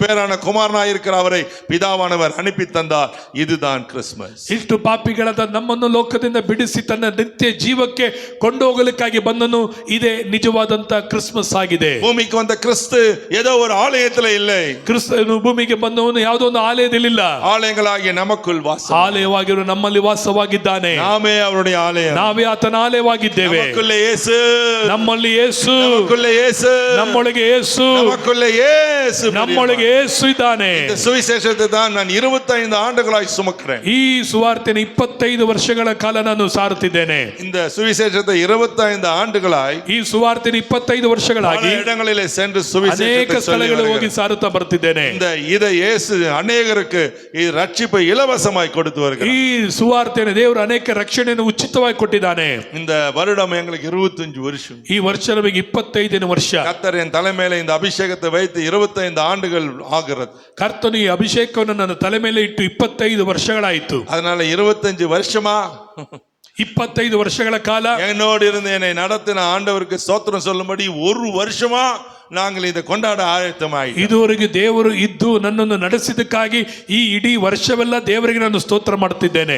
Speaker 1: பேரான குமாரனாய் இருக்கிற அவரை பிதாவானவர் அனுப்பி தந்தார். இதுதான் கிறிஸ்துமஸ்.
Speaker 2: ಇಷ್ಟು ಪಾಪಿಗಳಾದ ನಮ್ಮನ್ನು ಲೋಕದಿಂದ ಬಿಡಿಸಿ ತನ್ನ ನಿತ್ಯ ಜೀವಕ್ಕೆ ಕೊಂಡು ಹೋಗಲಿಕ್ಕಾಗಿ ಬಂದನು. ಇದೇ ನಿಜವಾದಂತ ಕ್ರಿಸ್ಮಸ್ ಆಗಿದೆ.
Speaker 1: பூமிக்கு வந்த கிறிஸ்து ஏதோ ஒரு ஆலயத்தில் இல்லை,
Speaker 2: ಕ್ರಿಸ್ತನು ಭೂಮಿಗೆ ಬಂದವನು ಯಾವುದೋ ಒಂದು ಆಲಯದಲ್ಲಿಲ್ಲ,
Speaker 1: ஆலயங்களாகிய நமக்குள் வாசம்,
Speaker 2: ಆಲಯವಾಗಿರುವ ನಮ್ಮಲ್ಲಿ ವಾಸವಾಗಿದ್ದಾನೆ.
Speaker 1: நாமே அவருடைய ஆலயம்,
Speaker 2: ನಾವೇ ಆತನ ಆಲಯವಾಗಿದ್ದೇವೆ.
Speaker 1: நமக்குள்ளே இயேசு,
Speaker 2: ನಮ್ಮಲ್ಲಿ ಯೇಸು,
Speaker 1: நமக்குள்ளே இயேசு,
Speaker 2: ನಮ್ಮೊಳಗೆ ಯೇಸು,
Speaker 1: நமக்குள்ளே இயேசு,
Speaker 2: ನಮ್ಮೊಳಗೆ ಯೇಸು ಇದ್ದಾನೆ.
Speaker 1: இந்த சுவிசேஷத்தை தான் நான் 25 ஆண்டுகளாய் சுமக்கிறேன்.
Speaker 2: ಈ ಸುವಾರ್ತೆನ 25 ವರ್ಷಗಳ ಕಾಲ ನಾನು ಸಾರುತ್ತಿದ್ದೇನೆ.
Speaker 1: இந்த சுவிசேஷத்தை 25 ஆண்டுகளாய்
Speaker 2: ಈ ಸುವಾರ್ತೆನ 25 ವರ್ಷಗಳಾಗಿ
Speaker 1: பல இடங்களிலே சென்று
Speaker 2: ಅನೇಕ
Speaker 1: சுவிசேஷத்தை
Speaker 2: ಸ್ಥಳಗಳು
Speaker 1: சொல்லி
Speaker 2: ಹೋಗಿ ಸಾರುತ್ತಾ ಬರ್ತಿದ್ದೇನೆ.
Speaker 1: இதை இயேசு அநேகருக்கு ரட்சிப்பை இலவசமாய் கொடுத்து வருகிறார்.
Speaker 2: ಈ ಸುವಾರ್ತೆನ ದೇವರು ಅನೇಕ ರಕ್ಷಣೆಯನ್ನು ಉಚಿತವಾಗಿ ಕೊಟ್ಟಿದ್ದಾನೆ.
Speaker 1: இந்த வருடம் எங்களுக்கு 25 வருஷம்.
Speaker 2: ಈ ವರ್ಷ ನಮಗೆ 25ನೇ ವರ್ಷ.
Speaker 1: கர்த்தர் என் தலைமையில இந்த அபிஷேகத்தை வைத்து 25 ஆண்டுகள் ஆகிறது.
Speaker 2: ಕರ್ತನು ಈ ಅಭಿಷೇಕವನ್ನು ನನ್ನ ತಲೆ ಮೇಲೆ ಇಟ್ಟು 25 ವರ್ಷಗಳಾಯಿತು.
Speaker 1: அதனால 25 வருஷமா
Speaker 2: 25 ವರ್ಷಗಳ ಕಾಲ
Speaker 1: என்னோடு இருந்து என்னை நடத்தின ஆண்டவருக்கு ஸ்தோத்திரம் சொல்லும்படி ஒரு வருஷமா நாங்கள் இதை கொண்டாட ஆயத்தமாய்
Speaker 2: ಇದುವರೆಗೆ ದೇವರು ಇದ್ದು ನನ್ನನ್ನು ನಡೆಸಿದ್ದಕ್ಕಾಗಿ ಈ ಇಡೀ ವರ್ಷವೆಲ್ಲ ದೇವರಿಗೆ ನಾನು ಸ್ತೋತ್ರ ಮಾಡುತ್ತಿದ್ದೇನೆ.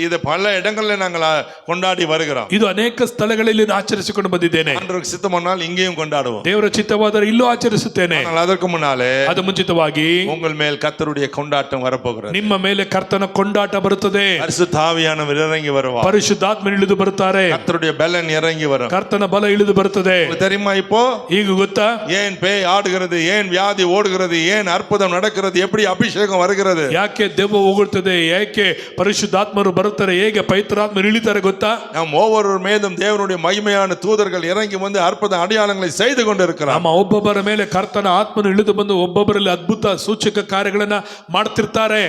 Speaker 1: இது பல இடங்கள்ல நாங்கள் கொண்டாடி வருகிறோம்.
Speaker 2: ಇದು ಅನೇಕ ಸ್ಥಳಗಳಲ್ಲಿ ಆಚರಿಸಿಕೊಂಡು ಬಂದಿದ್ದೇನೆ.
Speaker 1: ஆண்டவருக்கு சித்தமானால் இங்கேயும் கொண்டாடுவோம்.
Speaker 2: ದೇವರ ಚಿತ್ತವಾದರೆ ಇಲ್ಲೂ ಆಚರಿಸುತ್ತೇನೆ.
Speaker 1: ஆனால் அதற்கு முன்னாலே
Speaker 2: ಅದು ಮುಂಚಿತವಾಗಿ
Speaker 1: உங்கள் மேல் கர்த்தருடைய கொண்டாட்டம் வரப்போகிறது.
Speaker 2: ನಿಮ್ಮ ಮೇಲೆ ಕರ್ತನ ಕೊಂಡಾಟ ಬರುತ್ತದೆ.
Speaker 1: பரிசுத்த ஆவியானவர் இறங்கி வருவார்.
Speaker 2: ಪರಿಶುದ್ಧಾತ್ಮ ಇಳಿದು ಬರುತ್ತಾರೆ.
Speaker 1: கர்த்தருடைய பலன் இறங்கி வரும்.
Speaker 2: ಕರ್ತನ ಬಲ ಇಳಿದು ಬರುತ್ತದೆ.
Speaker 1: உங்களுக்கு தெரியுமா இப்போ
Speaker 2: ಈಗ ಗೊತ್ತಾ
Speaker 1: ஏன் பேய் ஆடுகிறது, ஏன் வியாதி ஓடுகிறது, ஏன் அற்புதம் நடக்கிறது, எப்படி அபிஷேகம் வருகிறது?
Speaker 2: ಯಾಕೆ ದೆವ್ವ ಹೋಗುತ್ತದೆ, ಯಾಕೆ ಪರಿಶುದ್ಧಾತ್ಮರು ಬರುತ್ತಾರೆ, ಹೇಗೆ ಪವಿತ್ರಾತ್ಮರು ಇಳಿತಾರೆ ಗೊತ್ತಾ?
Speaker 1: நாம் ஒவ்வொரு மேலும் தேவனுடைய மகிமையான தூதர்கள் இறங்கி வந்து அற்புத அடையாளங்களை செய்து கொண்டிருக்கிறார்.
Speaker 2: ನಮ್ಮ ಒಬ್ಬೊಬ್ಬರ ಮೇಲೆ ಕರ್ತನ ಆತ್ಮನು ಇಳಿದು ಬಂದು ಒಬ್ಬೊಬ್ಬರಲ್ಲಿ ಅದ್ಭುತ ಸೂಚಕ ಕಾರ್ಯಗಳನ್ನ ಮಾಡ್ತಿರ್ತಾರೆ.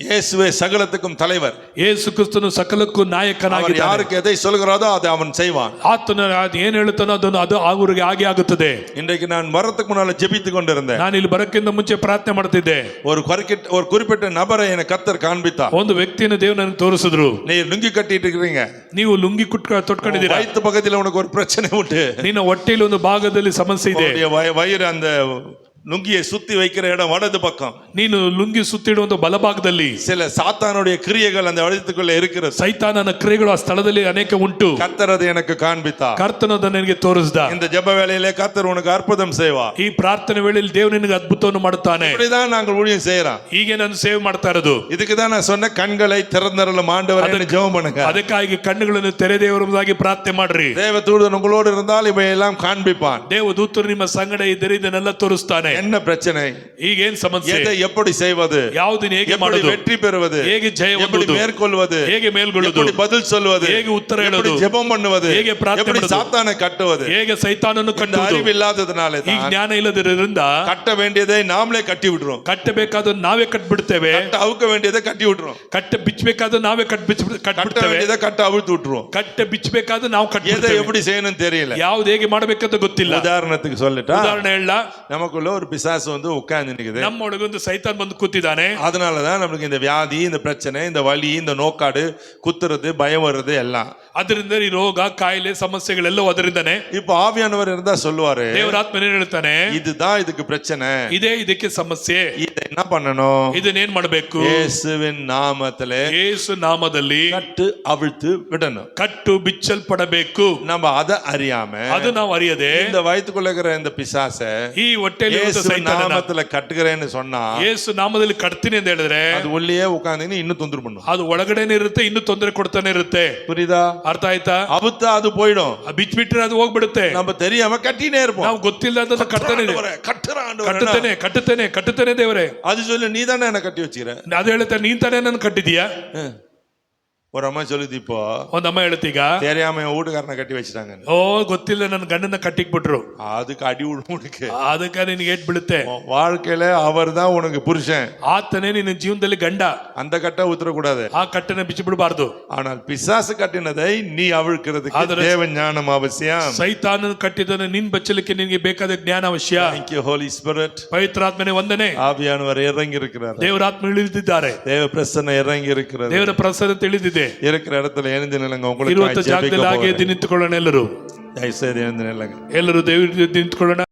Speaker 1: இயேசுவே சகலத்துக்கும் தலைவர்.
Speaker 2: ಯೇಸು ಕ್ರಿಸ್ತನು ಸಕಲಕ್ಕೂ ನಾಯಕನಾಗಿದ್ದಾನೆ.
Speaker 1: யாருக்கு எதை சொல்கிறாரோ அதை அவன் செய்வான்.
Speaker 2: ಆತನು ಏನು ಹೇಳುತ್ತಾನೋ ಅದನ್ನು ಅದು ಆಗುವರಿಗೆ ಹಾಗೆ ಆಗುತ್ತದೆ.
Speaker 1: இன்றைக்கு நான் வரத்துக்கு முன்னால ஜெபித்து கொண்டிருந்தேன்.
Speaker 2: ನಾನು ಇಲ್ಲಿ ಬರಕ್ಕಿಂತ ಮುಂಚೆ ಪ್ರಾರ್ಥನೆ ಮಾಡ್ತಿದ್ದೆ.
Speaker 1: ஒரு குறிப்பிட்ட நபரை எனக்கு கர்த்தர் காண்பித்தார்.
Speaker 2: ಒಂದು ವ್ಯಕ್ತಿಯನ್ನು ದೇವರು ನನಗೆ ತೋರಿಸಿದ್ರು.
Speaker 1: நீ லுங்கி கட்டிட்டு இருக்கீங்க,
Speaker 2: ನೀವು ಲುಂಗಿ ತೊಟ್ಕೊಂಡಿದ್ದೀರಾ,
Speaker 1: வயிற்று பக்கத்துல உனக்கு ஒரு பிரச்சனை உண்டு,
Speaker 2: ನಿನ್ನ ಹೊಟ್ಟೆಯಲ್ಲಿ ಒಂದು ಭಾಗದಲ್ಲಿ ಸಮಸ್ಯೆ ಇದೆ,
Speaker 1: வயிறு அந்த லுங்கியை சுத்தி வைக்கிற இடம் வலது பக்கம்,
Speaker 2: ನೀನು ಲುಂಗಿ ಸುತ್ತಿಡುವಂತ ಬಲಭಾಗದಲ್ಲಿ
Speaker 1: சில சாத்தானுடைய கிரியைகள் அந்த வலதுக்குள்ள இருக்கிறது.
Speaker 2: ಸೈತಾನನ ಕ್ರಿಯೆಗಳು ಆ ಸ್ಥಳದಲ್ಲಿ ಅನೇಕ ಉಂಟು.
Speaker 1: கர்த்தர் அதை எனக்கு காண்பித்தார்.
Speaker 2: ಕರ್ತನು ಅದನ್ನು ನನಗೆ ತೋರಿಸಿದ.
Speaker 1: இந்த ஜெப வேளையிலே கர்த்தர் உனக்கு அற்புதம் செய்வார்.
Speaker 2: ಈ ಪ್ರಾರ್ಥನೆ ವೇಳೆಯಲ್ಲಿ ದೇವರು ನಿನಗೆ ಅದ್ಭುತವನ್ನು ಮಾಡುತ್ತಾನೆ.
Speaker 1: இப்படிதான் நாங்கள் ஊழியம் செய்யறோம்.
Speaker 2: ಹೀಗೆ ನಾನು ಸೇವೆ ಮಾಡ್ತಾ ಇರೋದು.
Speaker 1: இதுக்கு தான் நான் சொன்ன கண்களை திறந்தருளும் ஆண்டவரே ஜெபம் பண்ணுங்க.
Speaker 2: ಅದಕ್ಕಾಗಿ ಕಣ್ಣುಗಳನ್ನು ತೆರೆದೇವರಾಗಿ ಪ್ರಾರ್ಥನೆ ಮಾಡ್ರಿ.
Speaker 1: தேவதூதன் உங்களோடு இருந்தால் இவையெல்லாம் காண்பிப்பான்.
Speaker 2: ದೇವದೂತರು ನಿಮ್ಮ ಸಂಗಡ ಇದ್ದರೆ ಇದನ್ನೆಲ್ಲ ತೋರಿಸ್ತಾನೆ.
Speaker 1: என்ன பிரச்சனை,
Speaker 2: ಈಗೇನ್ ಸಮಸ್ಯೆ,
Speaker 1: எதை எப்படி செய்வது,
Speaker 2: ಯಾವುದನ್ನು ಹೇಗೆ
Speaker 1: எப்படி
Speaker 2: ಮಾಡುವುದು,
Speaker 1: வெற்றி பெறுவது,
Speaker 2: ಹೇಗೆ ಜಯ
Speaker 1: எப்படி
Speaker 2: ಹೊಂದುವುದು,
Speaker 1: மேற்கொள்வது,
Speaker 2: ಹೇಗೆ ಮೇಲ್ಗೊಳ್ಳುವುದು,
Speaker 1: எப்படி பதில் சொல்வது,
Speaker 2: ಹೇಗೆ ಉತ್ತರ
Speaker 1: எப்படி
Speaker 2: ಹೇಳುವುದು,
Speaker 1: ஜெபம் பண்ணுவது,
Speaker 2: ಹೇಗೆ ಪ್ರಾರ್ಥನೆ
Speaker 1: எப்படி
Speaker 2: ಮಾಡುವುದು,
Speaker 1: சாத்தானை கட்டுவது.
Speaker 2: ಹೇಗೆ ಸೈತಾನನ್ನು
Speaker 1: இந்த
Speaker 2: ಕಟ್ಟುವುದು.
Speaker 1: அறிவு இல்லாததுனால
Speaker 2: ಈ
Speaker 1: தான்
Speaker 2: ಜ್ಞಾನ ಇಲ್ಲದಿರೋದ್ರಿಂದ
Speaker 1: கட்ட வேண்டியதை நாமளே கட்டி விடுறோம்.
Speaker 2: ಕಟ್ಟಬೇಕಾದ ನಾವೇ ಕಟ್ಬಿಡ್ತೇವೆ.
Speaker 1: கட்ட அவுக்க வேண்டியதை கட்டி விடுறோம்.
Speaker 2: ಕಟ್ಟ ಬಿಚ್ಚಬೇಕಾದ ನಾವೇ
Speaker 1: கட்ட
Speaker 2: ಕಟ್ಬಿಡ್ತೇವೆ.
Speaker 1: வேண்டியதை கட்ட அவிழ்த்து விட்டுருவோம்.
Speaker 2: ಕಟ್ಟ ಬಿಚ್ಚಬೇಕಾದ ನಾವು
Speaker 1: எதை
Speaker 2: ಕಟ್ಬಿಡ್ತೇವೆ.
Speaker 1: எப்படி செய்யணும்னு தெரியல.
Speaker 2: ಯಾವ್ದು ಹೇಗೆ ಮಾಡಬೇಕಂತ ಗೊತ್ತಿಲ್ಲ.
Speaker 1: உதாரணத்துக்கு சொல்லட்டா,
Speaker 2: ಉದಾಹರಣೆ ಹೇಳ,
Speaker 1: நமக்குள்ள ஒரு பிசாசு வந்து உட்கார்ந்து நிக்குது.
Speaker 2: ನಮ್ಮೊಳಗೊಂದು ಸೈತಾನ್ ಬಂದು ಕೂತಿದ್ದಾನೆ.
Speaker 1: அதனாலதான் நமக்கு இந்த வியாதி, இந்த பிரச்சனை, இந்த வலி, இந்த நோக்காடு, குத்துறது, பயம் வருது எல்லாம்.
Speaker 2: ಅದರಿಂದ ಈ ರೋಗ, ಕಾಯಿಲೆ, ಸಮಸ್ಯೆಗಳೆಲ್ಲ ಅದರಿಂದಾನೆ.
Speaker 1: இப்போ ಆವಿಯಾನவர் இருந்தா சொல்லுவாரு,
Speaker 2: ದೇವರಾತ್ಮ ಏನ್ ಹೇಳ್ತಾನೆ,
Speaker 1: இதுதான் இதுக்கு பிரச்சனை,
Speaker 2: ಇದೇ ಇದಕ್ಕೆ ಸಮಸ್ಯೆ,
Speaker 1: இதை என்ன பண்ணணும்,
Speaker 2: ಇದನ್ನೇನ್ ಮಾಡಬೇಕು,
Speaker 1: இயேசுவின் நாமத்திலே
Speaker 2: ಯೇಸು ನಾಮದಲ್ಲಿ
Speaker 1: கட்டு அவிழ்த்து விடணும்.
Speaker 2: ಕಟ್ಟು ಬಿಚ್ಚಲ್ಪಡಬೇಕು.
Speaker 1: நம்ம அதை அறியாம
Speaker 2: ಅದು ನಾವು ಅರಿಯದೆ
Speaker 1: இந்த வயிற்றுக்குள்ள இருக்கிற இந்த பிசாசை
Speaker 2: ಈ ಹೊಟ್ಟೆಯಲ್ಲಿ
Speaker 1: இயேசுவின் நாமத்துல கட்டுகிறேன்னு சொன்னா,
Speaker 2: ಯೇಸು ನಾಮದಲ್ಲಿ ಕಟ್ತೀನಿ ಅಂತ ಹೇಳಿದ್ರೆ
Speaker 1: அது உள்ளே உட்கார்ந்து இன்னும் தொந்தரவு பண்ணும்.
Speaker 2: ಅದು ಒಳಗಡೆನೆ ಇರುತ್ತೆ, ಇನ್ನು ತೊಂದರೆ ಕೊಡ್ತಾನೆ ಇರುತ್ತೆ.
Speaker 1: புரியுதா?
Speaker 2: ಅರ್ಥ ಆಯ್ತಾ?
Speaker 1: அவுத்தா அது போயிடும்.
Speaker 2: ಬಿಚ್ಬಿಟ್ರೆ ಅದು ಹೋಗ್ಬಿಡುತ್ತೆ.
Speaker 1: நம்ம தெரியாம கட்டினே இருப்போம்.
Speaker 2: ನಾವು ಗೊತ್ತಿಲ್ಲ ಅಂತ ಕಟ್ತಾನೆ ಕಟ್ಟುತ್ತೇನೆ ದೇವರೇ.
Speaker 1: அது சொல்லு, நீ தானே என்ன கட்டி வச்சுக்கிற.
Speaker 2: ಅದು ಹೇಳುತ್ತೆ, ನೀನ್ ತಾನೇ ನನ್ನ ಕಟ್ಟಿದೀಯಾ.
Speaker 1: ஒரு அம்மா சொல்லுது, இப்போ
Speaker 2: ಒಂದಮ್ಮ ಹೇಳ್ತೀಗ,
Speaker 1: தெரியாம என் வீட்டுக்காரனை கட்டி வச்சுட்டாங்க.
Speaker 2: ಓ ಗೊತ್ತಿಲ್ಲ ನನ್ನ ಗಂಡನ ಕಟ್ಟಿಕ್ಬಿಟ್ರು.
Speaker 1: அதுக்கு ಅಡಿ ಉಳ್முடிக்கு,
Speaker 2: ಅದಕ್ಕೆ ನಿನಗೆ ಏಟ್ ಬೀಳುತ್ತೆ.
Speaker 1: வாழ்க்கையில அவர் தான் உனக்கு புருஷன்.
Speaker 2: ಆತನೇ ನಿನ್ನ ಜೀವನದಲ್ಲಿ ಗಂಡ.
Speaker 1: அந்த கட்ட ஊத்துற கூடாது.
Speaker 2: ಆ ಕಟ್ಟನ ಬಿಚ್ಚಿ ಬಿಡಬಾರ್ದು.
Speaker 1: ஆனால் பிசாசு கட்டினதை நீ அவிழ்க்கிறதுக்கு தேவ ஞானம் அவசியம்.
Speaker 2: ಸೈತಾನನ ಕಟ್ಟಿದ್ದನ್ನು ನಿನ್ ಬಚ್ಚಲಿಕ್ಕೆ ನಿನಗೆ ಬೇಕಾದ ಜ್ಞಾನ ಅವಶ್ಯ.
Speaker 1: Thank you Holy Spirit.
Speaker 2: ಪವಿತ್ರಾತ್ಮನೇ ವಂದನೆ.
Speaker 1: ஆவியானவர் இறங்கி இருக்கிறார்.
Speaker 2: ದೇವರಾತ್ಮ ಇಳಿದಿದ್ದಾರೆ.
Speaker 1: தேவ பிரசன்னம் இறங்கி இருக்கிறது.
Speaker 2: ದೇವರ ಪ್ರಸನ್ನ ತಿಳಿದಿದೆ.
Speaker 1: இருக்கிற இடத்துல எழுந்து நில்லுங்க.
Speaker 2: ಇರುವಂತ ಜಾಗದಲ್ಲಿ ಹಾಗೆ ನಿಂತುಕೊಳ್ಳೋಣ. ಎಲ್ಲರೂ
Speaker 1: தயவுசெய்து எழுந்து நில்லுங்க.
Speaker 2: ಎಲ್ಲರೂ ದೇವರ ನಿಂತುಕೊಳ್ಳೋಣ.